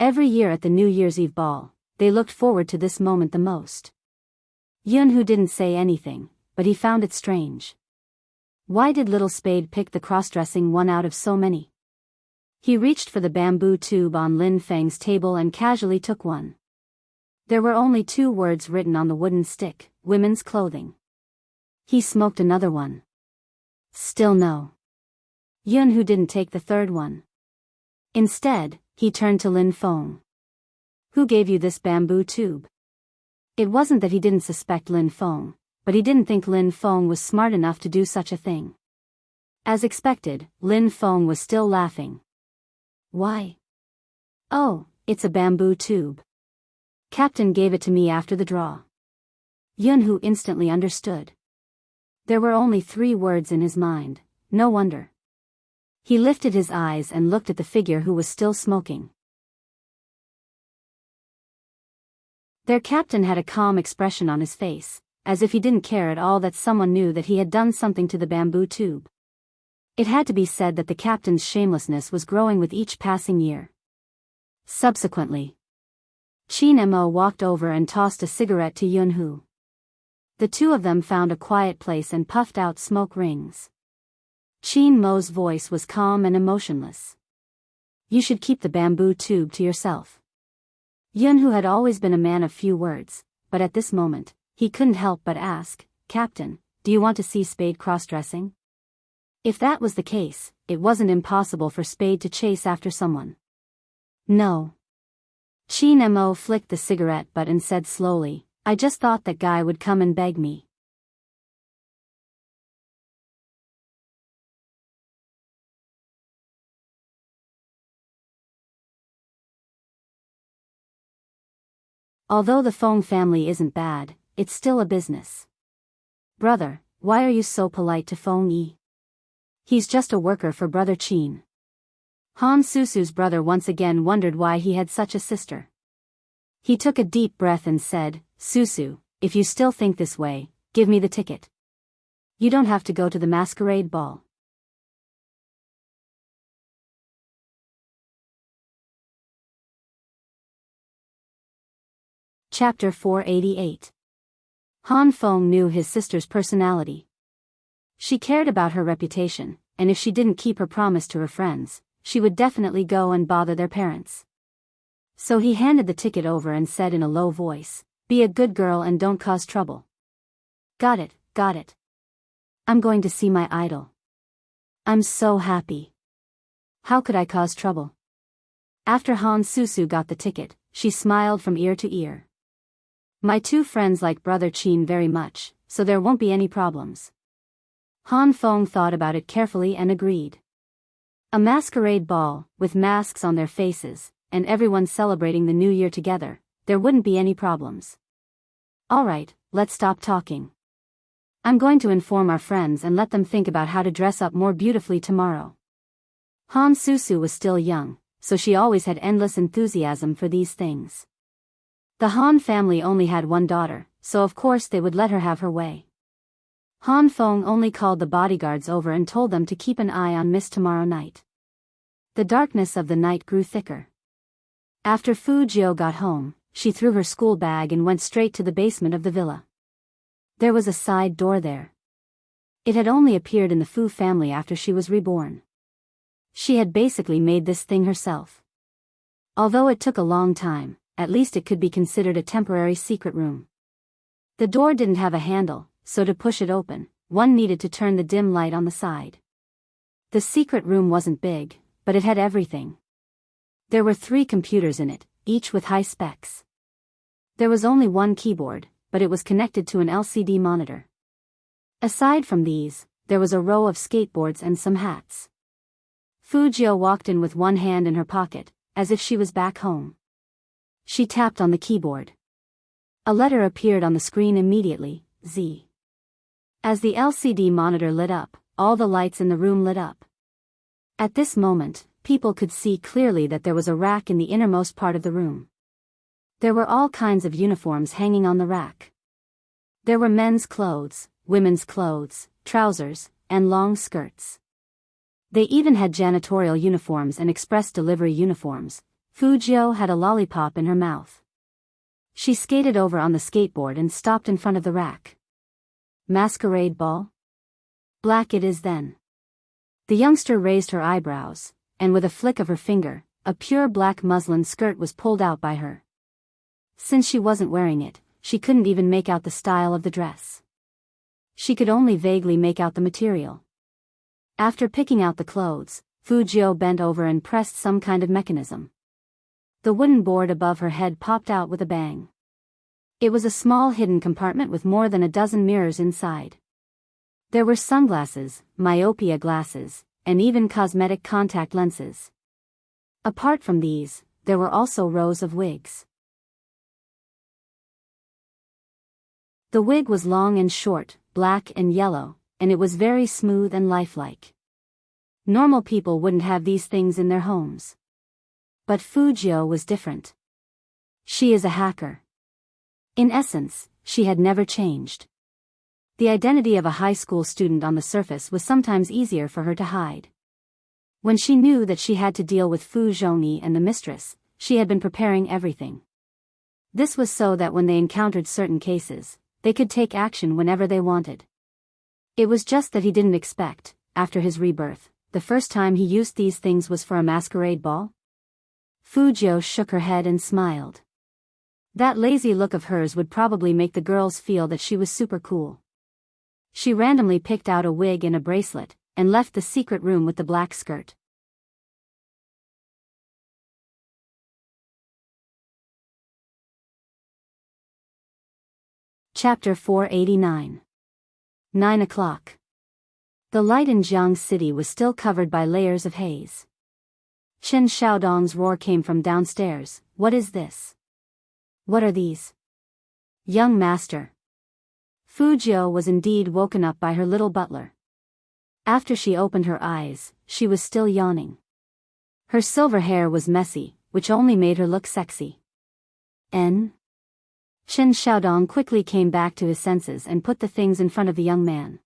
Every year at the New Year's Eve ball, they looked forward to this moment the most. Yunhu didn't say anything, but he found it strange. Why did Little Spade pick the cross-dressing one out of so many? He reached for the bamboo tube on Lin Feng's table and casually took one. There were only 2 words written on the wooden stick, women's clothing. He smoked another one. Still no. Yunhu didn't take the 3rd one. Instead, he turned to Lin Feng. Who gave you this bamboo tube? It wasn't that he didn't suspect Lin Feng, but he didn't think Lin Feng was smart enough to do such a thing. As expected, Lin Feng was still laughing. Why? Oh, it's a bamboo tube. Captain gave it to me after the draw. Yunhu instantly understood. There were only 3 words in his mind, no wonder. He lifted his eyes and looked at the figure who was still smoking. Their captain had a calm expression on his face, as if he didn't care at all that someone knew that he had done something to the bamboo tube. It had to be said that the captain's shamelessness was growing with each passing year. Subsequently, Qin Mo walked over and tossed a cigarette to Yunhu. The two of them found a quiet place and puffed out smoke rings. Qin Mo's voice was calm and emotionless. You should keep the bamboo tube to yourself. Yunhu had always been a man of few words, but at this moment, he couldn't help but ask, Captain, do you want to see Spade cross-dressing? If that was the case, it wasn't impossible for Spade to chase after someone. No. Qin Mo flicked the cigarette butt and said slowly, I just thought that guy would come and beg me. Although the Feng family isn't bad, it's still a business. Brother, why are you so polite to Feng Yi? He's just a worker for Brother Qin. Han Susu's brother once again wondered why he had such a sister. He took a deep breath and said, Susu, if you still think this way, give me the ticket. You don't have to go to the masquerade ball. Chapter 488. Han Feng knew his sister's personality. She cared about her reputation, and if she didn't keep her promise to her friends, she would definitely go and bother their parents. So he handed the ticket over and said in a low voice, Be a good girl and don't cause trouble. Got it, got it. I'm going to see my idol. I'm so happy. How could I cause trouble? After Han Susu got the ticket, she smiled from ear to ear. My 2 friends like Brother Qin very much, so there won't be any problems. Han Feng thought about it carefully and agreed. A masquerade ball, with masks on their faces, and everyone celebrating the new year together, there wouldn't be any problems. Alright, let's stop talking. I'm going to inform our friends and let them think about how to dress up more beautifully tomorrow. Han Susu was still young, so she always had endless enthusiasm for these things. The Han family only had 1 daughter, so of course they would let her have her way. Han Feng only called the bodyguards over and told them to keep an eye on Miss tomorrow night. The darkness of the night grew thicker. After Fu Jiu got home, she threw her school bag and went straight to the basement of the villa. There was a side door there. It had only appeared in the Fu family after she was reborn. She had basically made this thing herself. Although it took a long time, at least it could be considered a temporary secret room. The door didn't have a handle, so to push it open, one needed to turn the dim light on the side. The secret room wasn't big, but it had everything. There were 3 computers in it, each with high specs. There was only one keyboard, but it was connected to an LCD monitor. Aside from these, there was a row of skateboards and some hats. Fujio walked in with one hand in her pocket, as if she was back home. She tapped on the keyboard. A letter appeared on the screen immediately, Z. As the LCD monitor lit up, all the lights in the room lit up. At this moment, people could see clearly that there was a rack in the innermost part of the room. There were all kinds of uniforms hanging on the rack. There were men's clothes, women's clothes, trousers, and long skirts. They even had janitorial uniforms and express delivery uniforms. Fujio had a lollipop in her mouth. She skated over on the skateboard and stopped in front of the rack. Masquerade ball? Black it is then. The youngster raised her eyebrows, and with a flick of her finger, a pure black muslin skirt was pulled out by her. Since she wasn't wearing it, she couldn't even make out the style of the dress. She could only vaguely make out the material. After picking out the clothes, Fujio bent over and pressed some kind of mechanism. The wooden board above her head popped out with a bang. It was a small hidden compartment with more than a dozen mirrors inside. There were sunglasses, myopia glasses, and even cosmetic contact lenses. Apart from these, there were also rows of wigs. The wig was long and short, black and yellow, and it was very smooth and lifelike. Normal people wouldn't have these things in their homes. But Fujio was different. She is a hacker. In essence, she had never changed. The identity of a high school student on the surface was sometimes easier for her to hide. When she knew that she had to deal with Fujoni and the mistress, she had been preparing everything. This was so that when they encountered certain cases, they could take action whenever they wanted. It was just that he didn't expect, after his rebirth, the first time he used these things was for a masquerade ball. Fujio shook her head and smiled. That lazy look of hers would probably make the girls feel that she was super cool. She randomly picked out a wig and a bracelet, and left the secret room with the black skirt. Chapter 489. 9 o'clock. The light in Jiang City was still covered by layers of haze. Chen Xiaodong's roar came from downstairs. What is this? What are these? Young master. Fujio was indeed woken up by her little butler. After she opened her eyes, she was still yawning. Her silver hair was messy, which only made her look sexy. Chen Xiaodong quickly came back to his senses and put the things in front of the young man.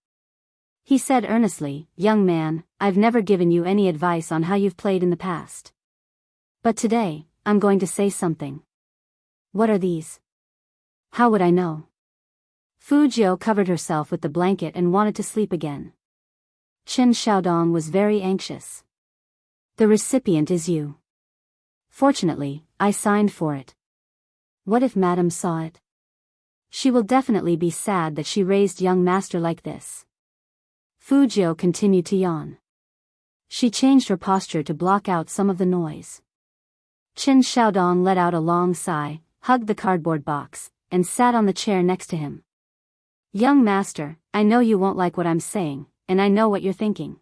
He said earnestly, "Young man, I've never given you any advice on how you've played in the past. But today, I'm going to say something." What are these? How would I know? Fujio covered herself with the blanket and wanted to sleep again. Chen Xiaodong was very anxious. The recipient is you. Fortunately, I signed for it. What if Madame saw it? She will definitely be sad that she raised young master like this. Fujio continued to yawn. She changed her posture to block out some of the noise. Chen Xiaodong let out a long sigh, hugged the cardboard box, and sat on the chair next to him. Young master, I know you won't like what I'm saying, and I know what you're thinking.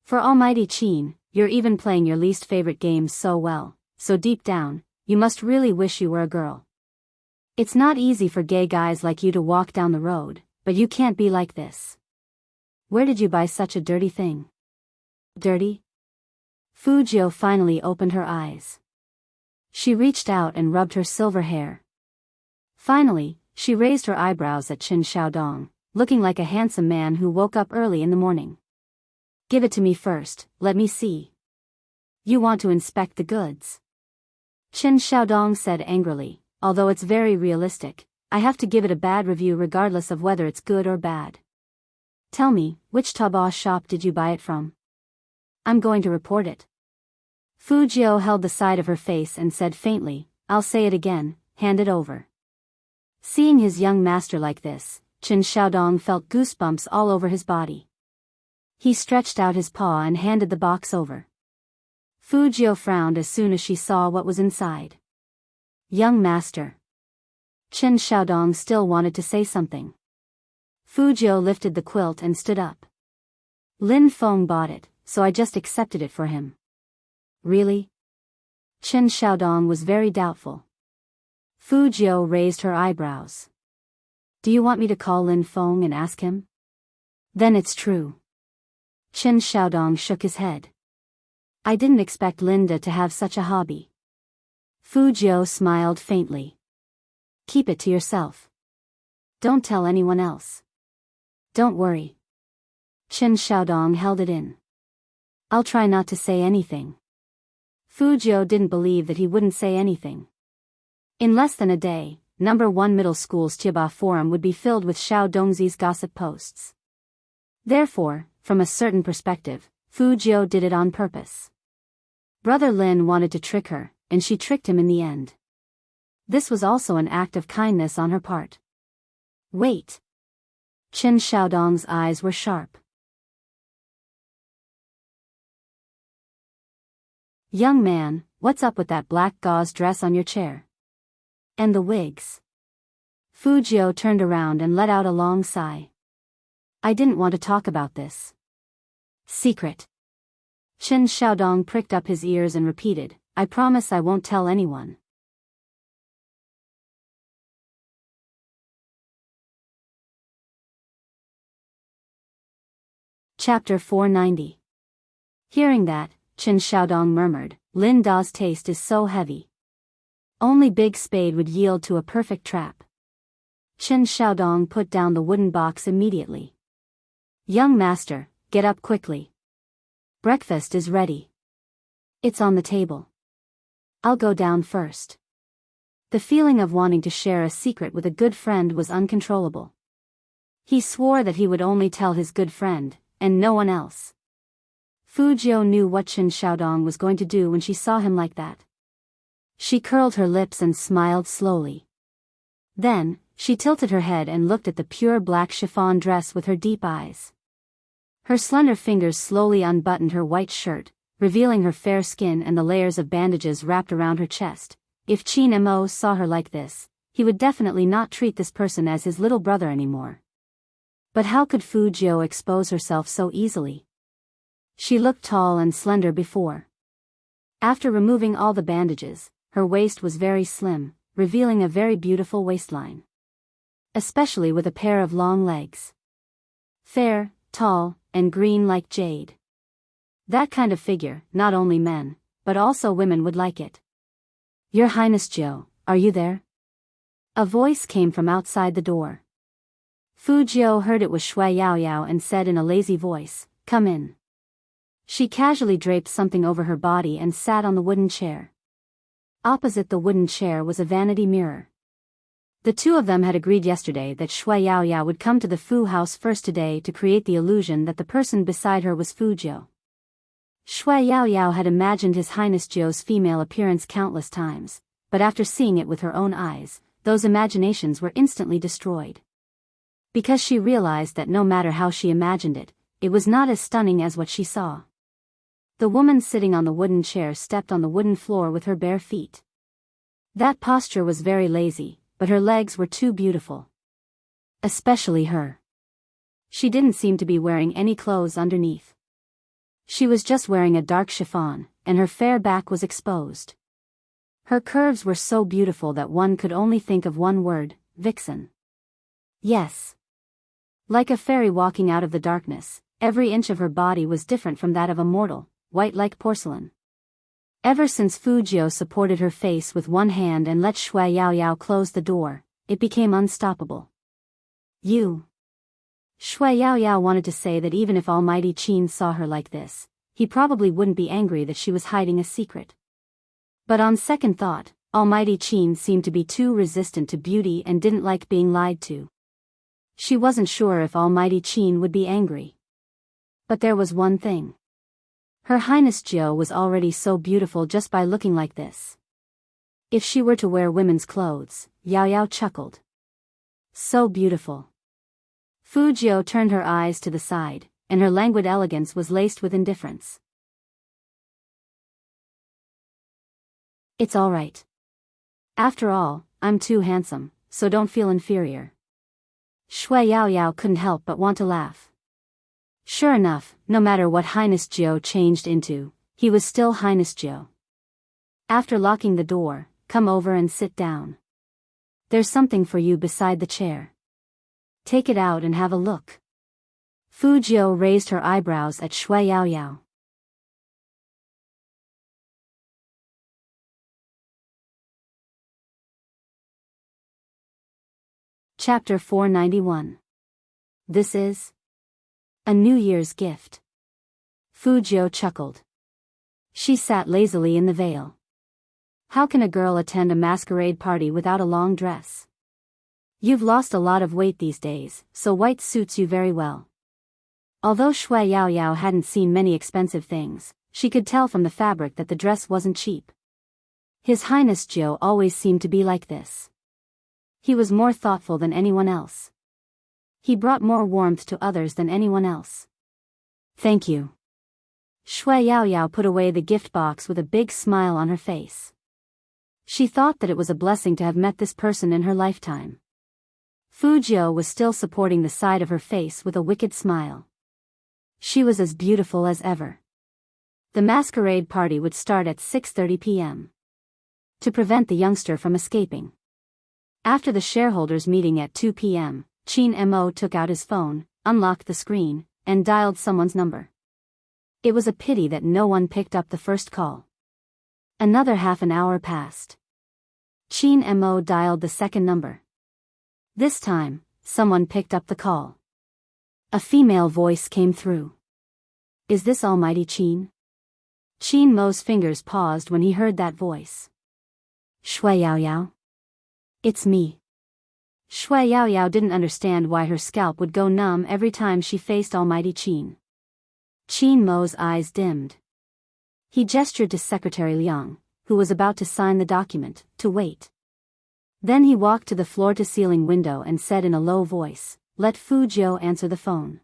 For almighty Qin, you're even playing your least favorite games so well, so deep down, you must really wish you were a girl. It's not easy for gay guys like you to walk down the road, but you can't be like this. Where did you buy such a dirty thing? Dirty? Fujio finally opened her eyes. She reached out and rubbed her silver hair. Finally, she raised her eyebrows at Chen Xiaodong, looking like a handsome man who woke up early in the morning. Give it to me first, let me see. You want to inspect the goods? Chen Xiaodong said angrily, although it's very realistic, I have to give it a bad review regardless of whether it's good or bad. Tell me, which Taobao shop did you buy it from? I'm going to report it. Fujio held the side of her face and said faintly, "I'll say it again, hand it over." Seeing his young master like this, Chen Xiaodong felt goosebumps all over his body. He stretched out his paw and handed the box over. Fujio frowned as soon as she saw what was inside. "Young master." Chen Xiaodong still wanted to say something. Fujio lifted the quilt and stood up. "Lin Feng bought it, so I just accepted it for him." "Really?" Chen Xiaodong was very doubtful. Fujio raised her eyebrows. "Do you want me to call Lin Feng and ask him?" "Then it's true." Chen Xiaodong shook his head. "I didn't expect Linda to have such a hobby." Fujio smiled faintly. "Keep it to yourself. Don't tell anyone else." "Don't worry." Chen Xiaodong held it in. "I'll try not to say anything." Fujio didn't believe that he wouldn't say anything. In less than a day, No. 1 Middle School's Chiba forum would be filled with Xiao Dongzi's gossip posts. Therefore, from a certain perspective, Fujio did it on purpose. Brother Lin wanted to trick her, and she tricked him in the end. This was also an act of kindness on her part. "Wait." Chen Xiaodong's eyes were sharp. "Young man, what's up with that black gauze dress on your chair? And the wigs?" Fujio turned around and let out a long sigh. "I didn't want to talk about this." "Secret." Chen Xiaodong pricked up his ears and repeated, "I promise I won't tell anyone." Chapter 490. Hearing that, Chen Xiaodong murmured, "Lin Da's taste is so heavy. Only Big Spade would yield to a perfect trap." Chen Xiaodong put down the wooden box immediately. "Young master, get up quickly. Breakfast is ready. It's on the table. I'll go down first." The feeling of wanting to share a secret with a good friend was uncontrollable. He swore that he would only tell his good friend, and no one else. Fujio knew what Chen Xiaodong was going to do when she saw him like that. She curled her lips and smiled slowly. Then, she tilted her head and looked at the pure black chiffon dress with her deep eyes. Her slender fingers slowly unbuttoned her white shirt, revealing her fair skin and the layers of bandages wrapped around her chest. If Qin Mo saw her like this, he would definitely not treat this person as his little brother anymore. But how could Fujio expose herself so easily? She looked tall and slender before. After removing all the bandages, her waist was very slim, revealing a very beautiful waistline. Especially with a pair of long legs. Fair, tall, and green like jade. That kind of figure, not only men, but also women would like it. "Your Highness Jiu, are you there?" A voice came from outside the door. Fujio heard it was Shui Yaoyao and said in a lazy voice, "Come in." She casually draped something over her body and sat on the wooden chair. Opposite the wooden chair was a vanity mirror. The two of them had agreed yesterday that Shui Yaoyao would come to the Fu house first today to create the illusion that the person beside her was Fujio. Shui Yaoyao had imagined His Highness Jiu's female appearance countless times, but after seeing it with her own eyes, those imaginations were instantly destroyed. Because she realized that no matter how she imagined it, it was not as stunning as what she saw. The woman sitting on the wooden chair stepped on the wooden floor with her bare feet. That posture was very lazy, but her legs were too beautiful. Especially her. She didn't seem to be wearing any clothes underneath. She was just wearing a dark chiffon, and her fair back was exposed. Her curves were so beautiful that one could only think of one word, vixen. Yes. Like a fairy walking out of the darkness, every inch of her body was different from that of a mortal, white like porcelain. Ever since Fujio supported her face with one hand and let Shui Yaoyao close the door, it became unstoppable. "You." Shui Yaoyao wanted to say that even if Almighty Qin saw her like this, he probably wouldn't be angry that she was hiding a secret. But on second thought, Almighty Qin seemed to be too resistant to beauty and didn't like being lied to. She wasn't sure if Almighty Qin would be angry. But there was one thing. Her Highness Jiao was already so beautiful just by looking like this. If she were to wear women's clothes, Yao Yao chuckled. So beautiful. Fu Jiao turned her eyes to the side, and her languid elegance was laced with indifference. It's all right. After all, I'm too handsome, so don't feel inferior. Shui Yao Yao couldn't help but want to laugh. Sure enough, no matter what Highness Jiao changed into, he was still Highness Jiao. After locking the door, come over and sit down. There's something for you beside the chair. Take it out and have a look. Fu Jiao raised her eyebrows at Shui Yao Yao. Chapter 491. This is a New Year's gift. Fu Jiao chuckled. She sat lazily in the veil. How can a girl attend a masquerade party without a long dress? You've lost a lot of weight these days, so white suits you very well. Although Shui Yao Yao hadn't seen many expensive things, she could tell from the fabric that the dress wasn't cheap. His Highness Jiao always seemed to be like this. He was more thoughtful than anyone else. He brought more warmth to others than anyone else. Thank you. Shui Yao Yao put away the gift box with a big smile on her face. She thought that it was a blessing to have met this person in her lifetime. Fu Jiao was still supporting the side of her face with a wicked smile. She was as beautiful as ever. The masquerade party would start at 6:30 p.m. to prevent the youngster from escaping. After the shareholders' meeting at 2 p.m., Qin Mo took out his phone, unlocked the screen, and dialed someone's number. It was a pity that no one picked up the first call. Another half an hour passed. Qin Mo dialed the second number. This time, someone picked up the call. A female voice came through. Is this Almighty Qin? Qin Mo's fingers paused when he heard that voice. Shui Yao Yao? It's me. Shui Yao Yao didn't understand why her scalp would go numb every time she faced Almighty Qin. Qin Mo's eyes dimmed. He gestured to Secretary Liang, who was about to sign the document, to wait. Then he walked to the floor-to-ceiling window and said in a low voice, "Let Fu Jiao answer the phone."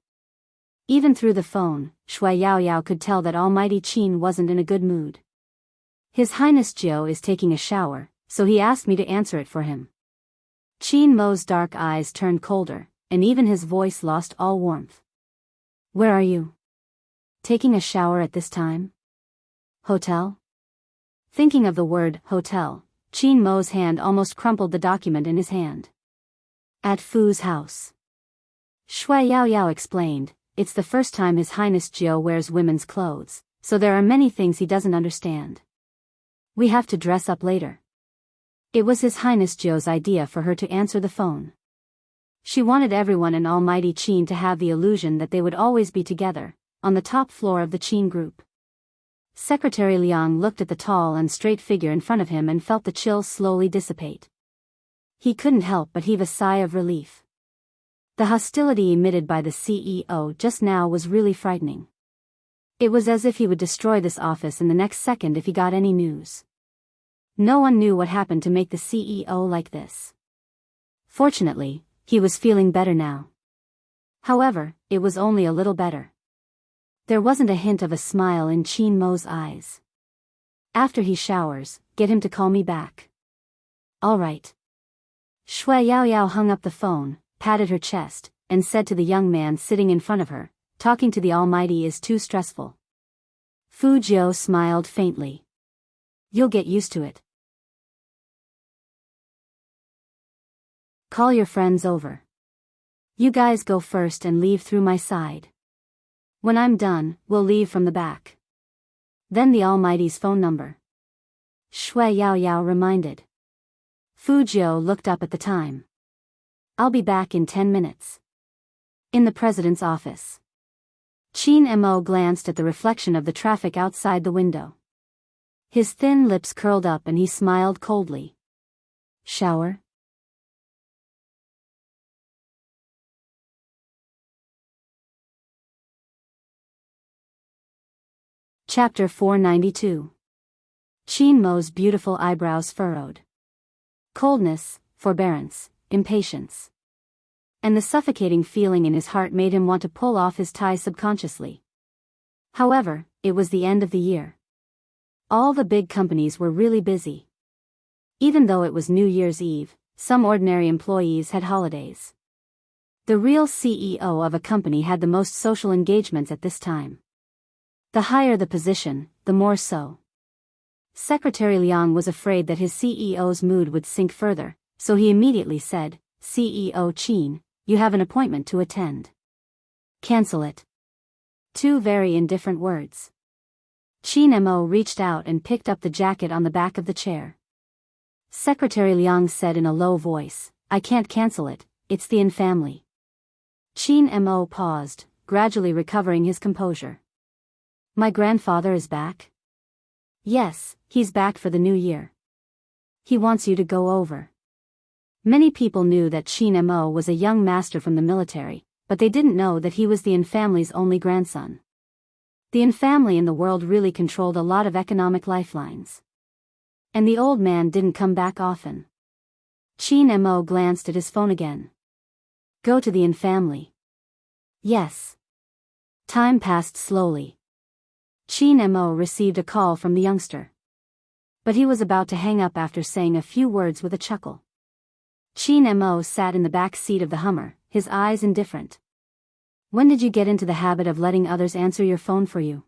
Even through the phone, Shui Yao Yao could tell that Almighty Qin wasn't in a good mood. His Highness Jiao is taking a shower, so he asked me to answer it for him. Qin Mo's dark eyes turned colder, and even his voice lost all warmth. Where are you? Taking a shower at this time? Hotel? Thinking of the word hotel, Qin Mo's hand almost crumpled the document in his hand. At Fu's house. Shui Yao Yao explained, it's the first time His Highness Jiao wears women's clothes, so there are many things he doesn't understand. We have to dress up later. It was His Highness Jiao's idea for her to answer the phone. She wanted everyone in Almighty Qin to have the illusion that they would always be together, on the top floor of the Qin group. Secretary Liang looked at the tall and straight figure in front of him and felt the chill slowly dissipate. He couldn't help but heave a sigh of relief. The hostility emitted by the CEO just now was really frightening. It was as if he would destroy this office in the next second if he got any news. No one knew what happened to make the CEO like this. Fortunately, he was feeling better now. However, it was only a little better. There wasn't a hint of a smile in Qin Mo's eyes. After he showers, get him to call me back. All right. Shui Yao Yao hung up the phone, patted her chest, and said to the young man sitting in front of her, talking to the Almighty is too stressful. Fu Jiao smiled faintly. You'll get used to it. Call your friends over. You guys go first and leave through my side. When I'm done, we'll leave from the back. Then the Almighty's phone number. Shui Yao Yao reminded. Fu Jiao looked up at the time. I'll be back in 10 minutes. In the president's office. Qin Mo glanced at the reflection of the traffic outside the window. His thin lips curled up and he smiled coldly. Shower? Chapter 492. Qin Mo's beautiful eyebrows furrowed. Coldness, forbearance, impatience. And the suffocating feeling in his heart made him want to pull off his tie subconsciously. However, it was the end of the year. All the big companies were really busy. Even though it was New Year's Eve, some ordinary employees had holidays. The real CEO of a company had the most social engagements at this time. The higher the position, the more so. Secretary Liang was afraid that his CEO's mood would sink further, so he immediately said, "CEO Qin, you have an appointment to attend. Cancel it." Two very indifferent words. Qin Mo reached out and picked up the jacket on the back of the chair. Secretary Liang said in a low voice, "I can't cancel it, it's the family." Qin Mo paused, gradually recovering his composure. "My grandfather is back?" "Yes, he's back for the new year. He wants you to go over." Many people knew that Qin Mo was a young master from the military, but they didn't know that he was the family's only grandson. The family in the world really controlled a lot of economic lifelines. And the old man didn't come back often. Qin Mo glanced at his phone again. "Go to the family." "Yes." Time passed slowly. Qin Mo received a call from the youngster. But he was about to hang up after saying a few words with a chuckle. Qin Mo sat in the back seat of the Hummer, his eyes indifferent. "When did you get into the habit of letting others answer your phone for you?"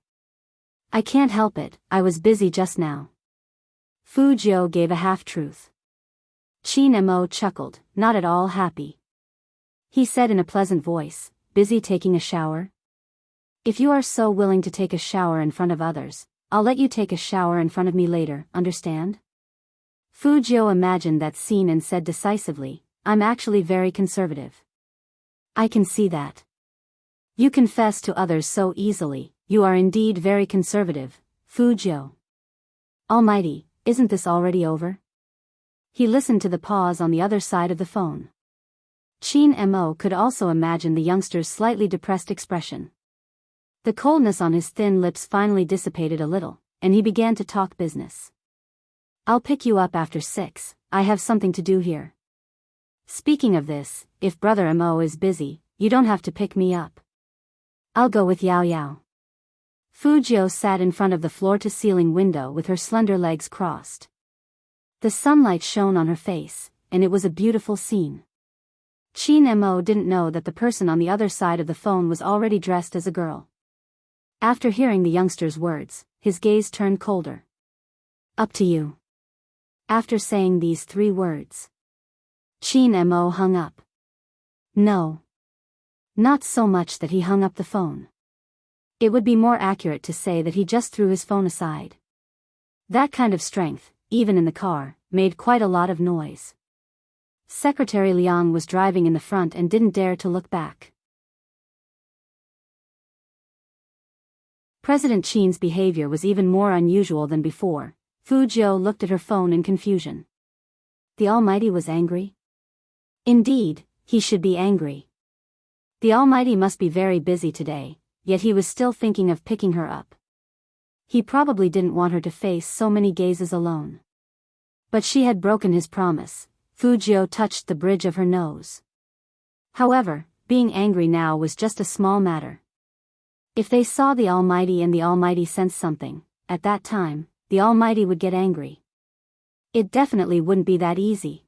"I can't help it, I was busy just now." Fu Jiu gave a half-truth. Qin Mo chuckled, not at all happy. He said in a pleasant voice, "Busy taking a shower? If you are so willing to take a shower in front of others, I'll let you take a shower in front of me later, understand?" Fu Jiu imagined that scene and said decisively, "I'm actually very conservative." "I can see that. You confess to others so easily, you are indeed very conservative, Fu Jiu." "Almighty, isn't this already over?" He listened to the pause on the other side of the phone. Qin Mo could also imagine the youngster's slightly depressed expression. The coldness on his thin lips finally dissipated a little, and he began to talk business. "I'll pick you up after 6, I have something to do here. Speaking of this, if Brother Mo is busy, you don't have to pick me up. I'll go with Yao Yao." Fu Jiu sat in front of the floor-to-ceiling window with her slender legs crossed. The sunlight shone on her face, and it was a beautiful scene. Qin Mo didn't know that the person on the other side of the phone was already dressed as a girl. After hearing the youngster's words, his gaze turned colder. "Up to you." After saying these 3 words, Qin Mo hung up. No. Not so much that he hung up the phone. It would be more accurate to say that he just threw his phone aside. That kind of strength, even in the car, made quite a lot of noise. Secretary Liang was driving in the front and didn't dare to look back. President Qin's behavior was even more unusual than before. Fu Jiu looked at her phone in confusion. The Almighty was angry? Indeed, he should be angry. The Almighty must be very busy today, yet he was still thinking of picking her up. He probably didn't want her to face so many gazes alone. But she had broken his promise. Fu Jiu touched the bridge of her nose. However, being angry now was just a small matter. If they saw the Almighty and the Almighty sensed something, at that time, the Almighty would get angry. It definitely wouldn't be that easy.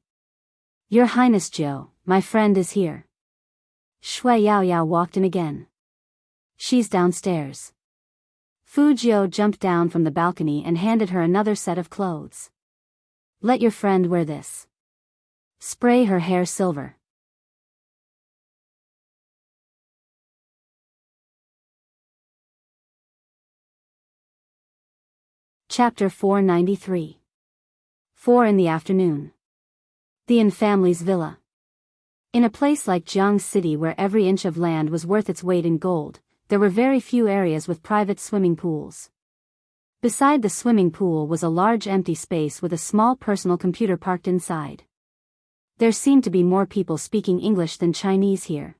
"Your Highness Jiu, my friend is here." Shui Yao Yao walked in again. "She's downstairs." Fu Jiu jumped down from the balcony and handed her another set of clothes. "Let your friend wear this. Spray her hair silver." Chapter 493. 4 in the afternoon. The family's villa. In a place like Jiang City where every inch of land was worth its weight in gold, there were very few areas with private swimming pools. Beside the swimming pool was a large empty space with a small personal computer parked inside. There seemed to be more people speaking English than Chinese here.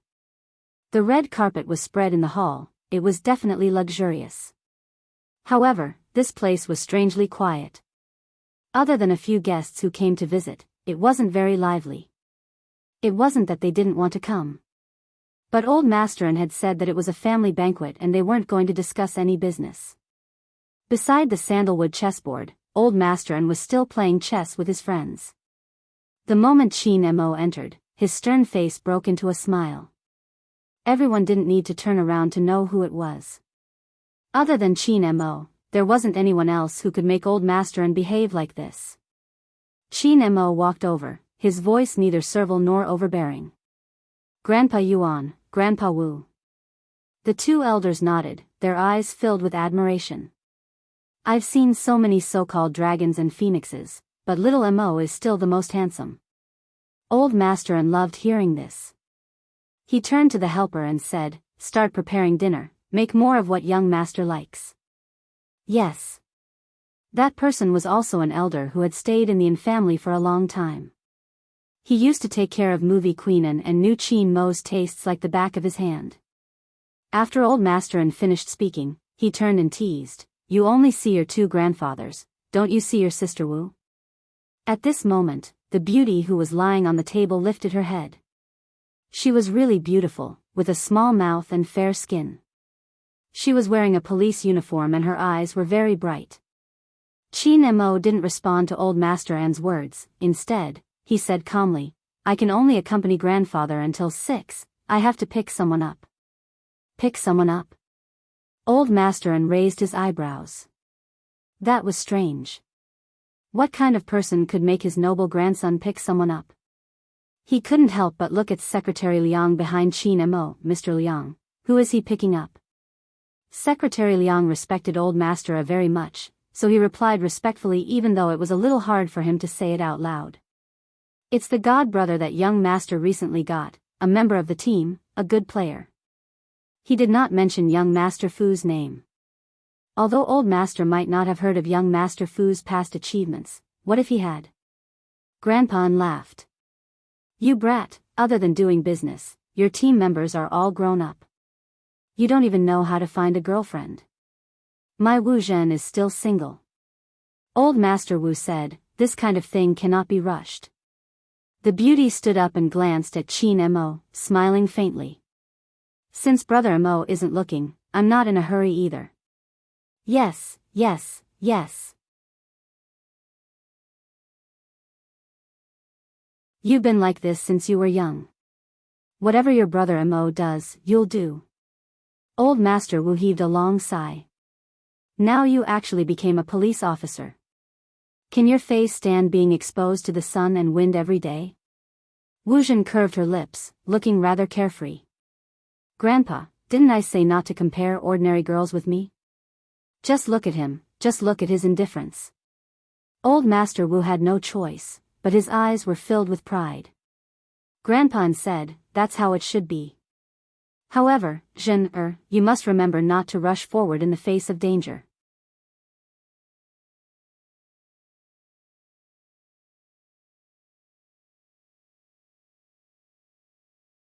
The red carpet was spread in the hall, it was definitely luxurious. However, this place was strangely quiet. Other than a few guests who came to visit, it wasn't very lively. It wasn't that they didn't want to come. But old Masterin had said that it was a family banquet and they weren't going to discuss any business. Beside the sandalwood chessboard, old Masterin was still playing chess with his friends. The moment Chin Mo entered, his stern face broke into a smile. Everyone didn't need to turn around to know who it was. Other than Chin Mo, there wasn't anyone else who could make old Masterin behave like this. Chin Mo walked over, his voice neither servile nor overbearing. "Grandpa Yuan, Grandpa Wu." The two elders nodded, their eyes filled with admiration. "I've seen so many so-called dragons and phoenixes, but little Mo is still the most handsome." Old Masterin loved hearing this. He turned to the helper and said, "Start preparing dinner, make more of what young master likes." Yes. That person was also an elder who had stayed in the Yin family for a long time. He used to take care of movie Queenan and knew Chin Mo's tastes like the back of his hand. After old Masterin finished speaking, he turned and teased, "You only see your two grandfathers, don't you see your sister Wu?" At this moment, the beauty who was lying on the table lifted her head. She was really beautiful, with a small mouth and fair skin. She was wearing a police uniform and her eyes were very bright. Chin Mo didn't respond to old Master An's words. Instead, he said calmly, "I can only accompany grandfather until 6, I have to pick someone up." Pick someone up? Old Master An raised his eyebrows. That was strange. What kind of person could make his noble grandson pick someone up? He couldn't help but look at Secretary Liang behind Chin Mo. "Mr. Liang, who is he picking up?" Secretary Liang respected old Master A very much, so he replied respectfully even though it was a little hard for him to say it out loud. "It's the god brother that young master recently got, a member of the team, a good player." He did not mention young Master Fu's name. Although old Master might not have heard of young Master Fu's past achievements, what if he had? Grandpa laughed. "You brat, other than doing business, your team members are all grown up. You don't even know how to find a girlfriend. My Wu Zhen is still single." Old Master Wu said, "This kind of thing cannot be rushed." The beauty stood up and glanced at Chin Mo, smiling faintly. "Since Brother Mo isn't looking, I'm not in a hurry either." Yes, yes, yes. You've been like this since you were young. Whatever your brother Mo does, you'll do. Old Master Wu heaved a long sigh. Now you actually became a police officer. Can your face stand being exposed to the sun and wind every day? Wu Zhen curved her lips, looking rather carefree. Grandpa, didn't I say not to compare ordinary girls with me? Just look at him, just look at his indifference. Old Master Wu had no choice, but his eyes were filled with pride. Grandpa said, "That's how it should be." However, Zhen, you must remember not to rush forward in the face of danger.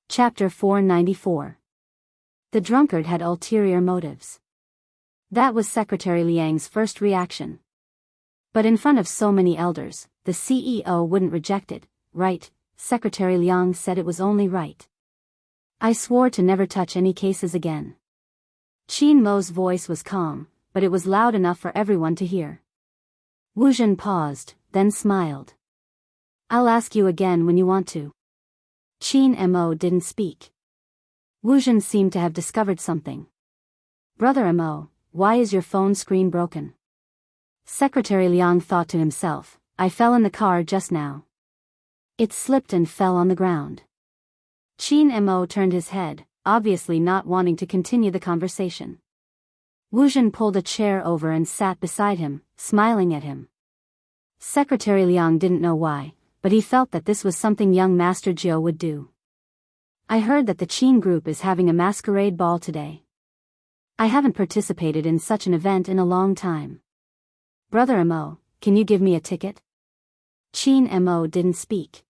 Chapter 494. The drunkard had ulterior motives. That was Secretary Liang's first reaction. But in front of so many elders, the CEO wouldn't reject it, right? Secretary Liang said it was only right. "I swore to never touch any cases again." Chin Mo's voice was calm, but it was loud enough for everyone to hear. Wu Zhen paused, then smiled. "I'll ask you again when you want to." Chin Mo didn't speak. Wu Zhen seemed to have discovered something. "Brother Mo, why is your phone screen broken?" Secretary Liang thought to himself, "I fell in the car just now." It slipped and fell on the ground. Chin Mo turned his head, obviously not wanting to continue the conversation. Wu Zhen pulled a chair over and sat beside him, smiling at him. Secretary Liang didn't know why, but he felt that this was something young Master Jiu would do. "I heard that the Qin group is having a masquerade ball today. I haven't participated in such an event in a long time. Brother Mo, can you give me a ticket?" Chin Mo didn't speak.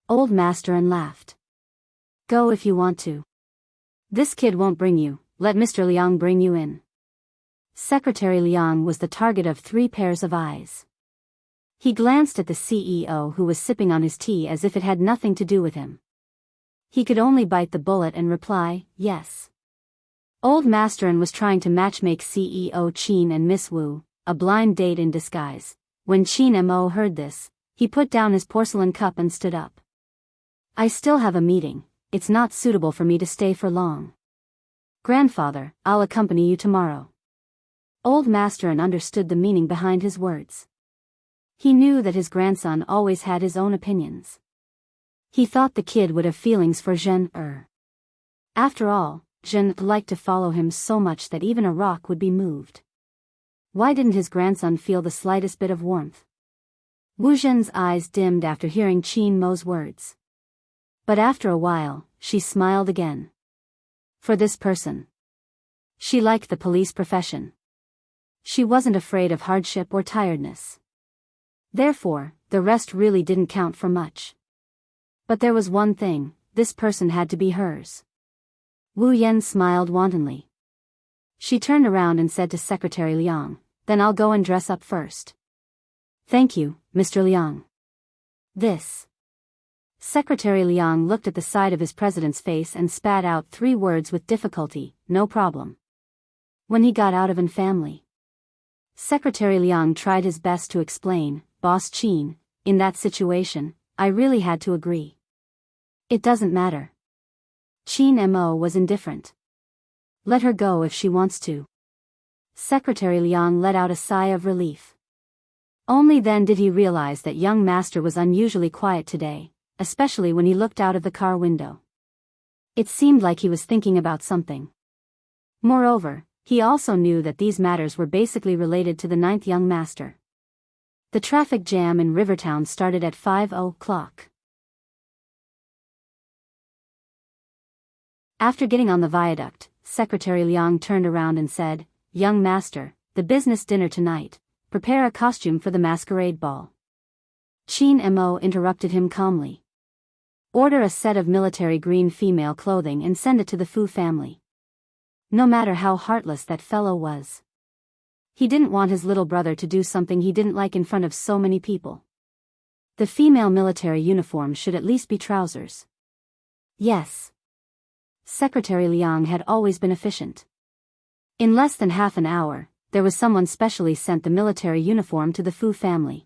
Old Master An laughed. "Go if you want to. This kid won't bring you, let Mr. Liang bring you in." Secretary Liang was the target of 3 pairs of eyes. He glanced at the CEO who was sipping on his tea as if it had nothing to do with him. He could only bite the bullet and reply, yes. Old Masterin was trying to matchmake CEO Qin and Miss Wu, a blind date in disguise. When Qin Mo heard this, he put down his porcelain cup and stood up. I still have a meeting, it's not suitable for me to stay for long. Grandfather, I'll accompany you tomorrow. Old Masterin understood the meaning behind his words. He knew that his grandson always had his own opinions. He thought the kid would have feelings for Zhen Er. After all, Zhen liked to follow him so much that even a rock would be moved. Why didn't his grandson feel the slightest bit of warmth? Wu Zhen's eyes dimmed after hearing Qin Mo's words. But after a while, she smiled again. For this person. She liked the police profession. She wasn't afraid of hardship or tiredness. Therefore, the rest really didn't count for much. But there was one thing, this person had to be hers. Wu Yan smiled wantonly. She turned around and said to Secretary Liang, then I'll go and dress up first. Thank you, Mr. Liang. This. Secretary Liang looked at the side of his president's face and spat out 3 words with difficulty, no problem. When he got out of an family. Secretary Liang tried his best to explain, Boss Qin, in that situation, I really had to agree. It doesn't matter. Qin Mo was indifferent. Let her go if she wants to. Secretary Liang let out a sigh of relief. Only then did he realize that young master was unusually quiet today, especially when he looked out of the car window. It seemed like he was thinking about something. Moreover, he also knew that these matters were basically related to the 9th young master. The traffic jam in Rivertown started at 5:00. After getting on the viaduct, Secretary Liang turned around and said, Young master, the business dinner tonight, prepare a costume for the masquerade ball. Qin Mo interrupted him calmly. Order a set of military green female clothing and send it to the Fu family. No matter how heartless that fellow was. He didn't want his little brother to do something he didn't like in front of so many people. The female military uniform should at least be trousers. Yes. Secretary Liang had always been efficient. In less than half an hour, there was someone specially sent the military uniform to the Fu family.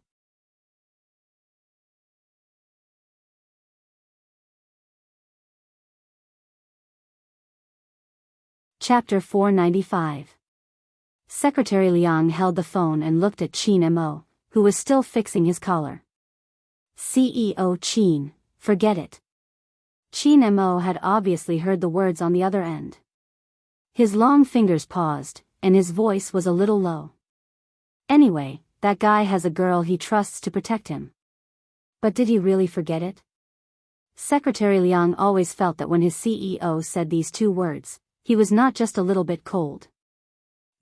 Chapter 495. Secretary Liang held the phone and looked at Qin Mo, who was still fixing his collar. CEO Qin, forget it. Qin Mo had obviously heard the words on the other end. His long fingers paused, and his voice was a little low. Anyway, that guy has a girl he trusts to protect him. But did he really forget it? Secretary Liang always felt that when his CEO said these 2 words, he was not just a little bit cold.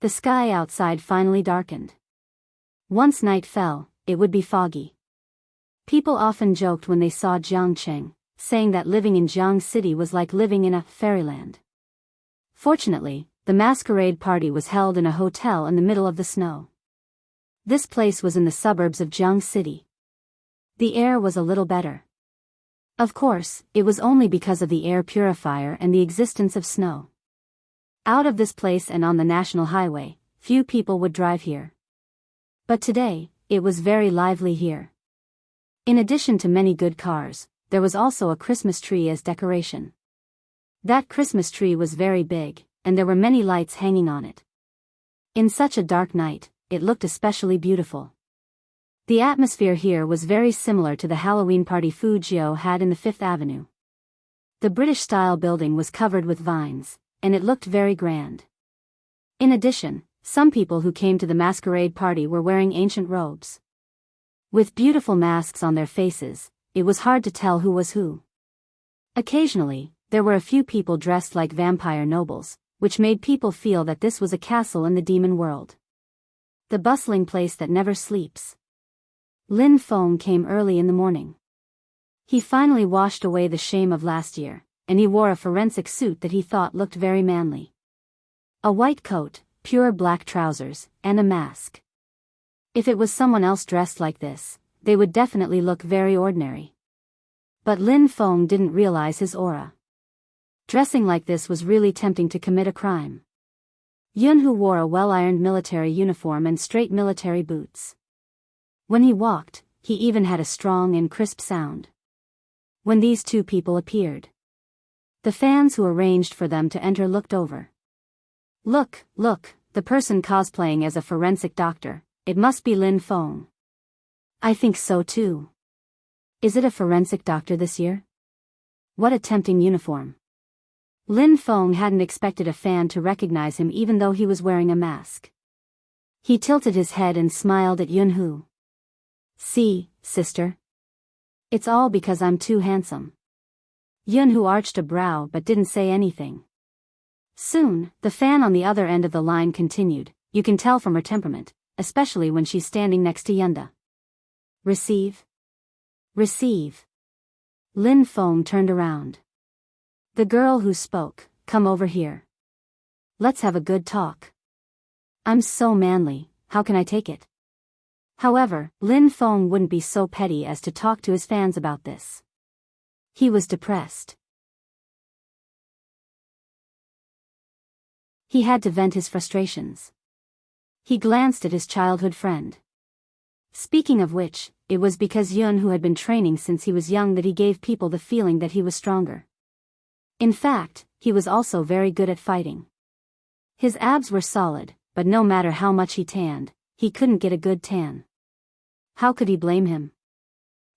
The sky outside finally darkened. Once night fell, it would be foggy. People often joked when they saw Jiangcheng, saying that living in Jiang City was like living in a fairyland. Fortunately, the masquerade party was held in a hotel in the middle of the snow. This place was in the suburbs of Jiang City. The air was a little better. Of course, it was only because of the air purifier and the existence of snow. Out of this place and on the national highway, few people would drive here. But today, it was very lively here. In addition to many good cars, there was also a Christmas tree as decoration. That Christmas tree was very big, and there were many lights hanging on it. In such a dark night, it looked especially beautiful. The atmosphere here was very similar to the Halloween party Fujio had in the 5th Avenue. The British-style building was covered with vines, and it looked very grand. In addition, some people who came to the masquerade party were wearing ancient robes. With beautiful masks on their faces, it was hard to tell who was who. Occasionally, there were a few people dressed like vampire nobles, which made people feel that this was a castle in the demon world. The bustling place that never sleeps. Lin Feng came early in the morning. He finally washed away the shame of last year, and he wore a forensic suit that he thought looked very manly. A white coat, pure black trousers, and a mask. If it was someone else dressed like this, they would definitely look very ordinary. But Lin Feng didn't realize his aura. Dressing like this was really tempting to commit a crime. Yunhu wore a well-ironed military uniform and straight military boots. When he walked, he even had a strong and crisp sound. When these two people appeared, the fans who arranged for them to enter looked over. Look, the person cosplaying as a forensic doctor, it must be Lin Feng. I think so too. Is it a forensic doctor this year? What a tempting uniform. Lin Feng hadn't expected a fan to recognize him even though he was wearing a mask. He tilted his head and smiled at Yunhu. See, sister? It's all because I'm too handsome. Yunhu arched a brow but didn't say anything. Soon, the fan on the other end of the line continued. You can tell from her temperament, especially when she's standing next to Yunda. Receive. Receive. Lin Feng turned around. The girl who spoke, come over here. Let's have a good talk. I'm so manly, how can I take it? However, Lin Feng wouldn't be so petty as to talk to his fans about this. He was depressed. He had to vent his frustrations. He glanced at his childhood friend. Speaking of which, it was because Yun who had been training since he was young that he gave people the feeling that he was stronger. In fact, he was also very good at fighting. His abs were solid, but no matter how much he tanned, he couldn't get a good tan. How could he blame him?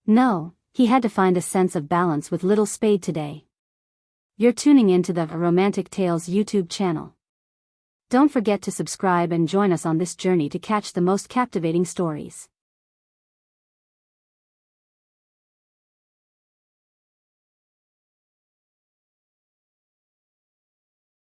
No, he had to find a sense of balance with Little Spade today. You're tuning into the Romantic Tales YouTube channel. Don't forget to subscribe and join us on this journey to catch the most captivating stories.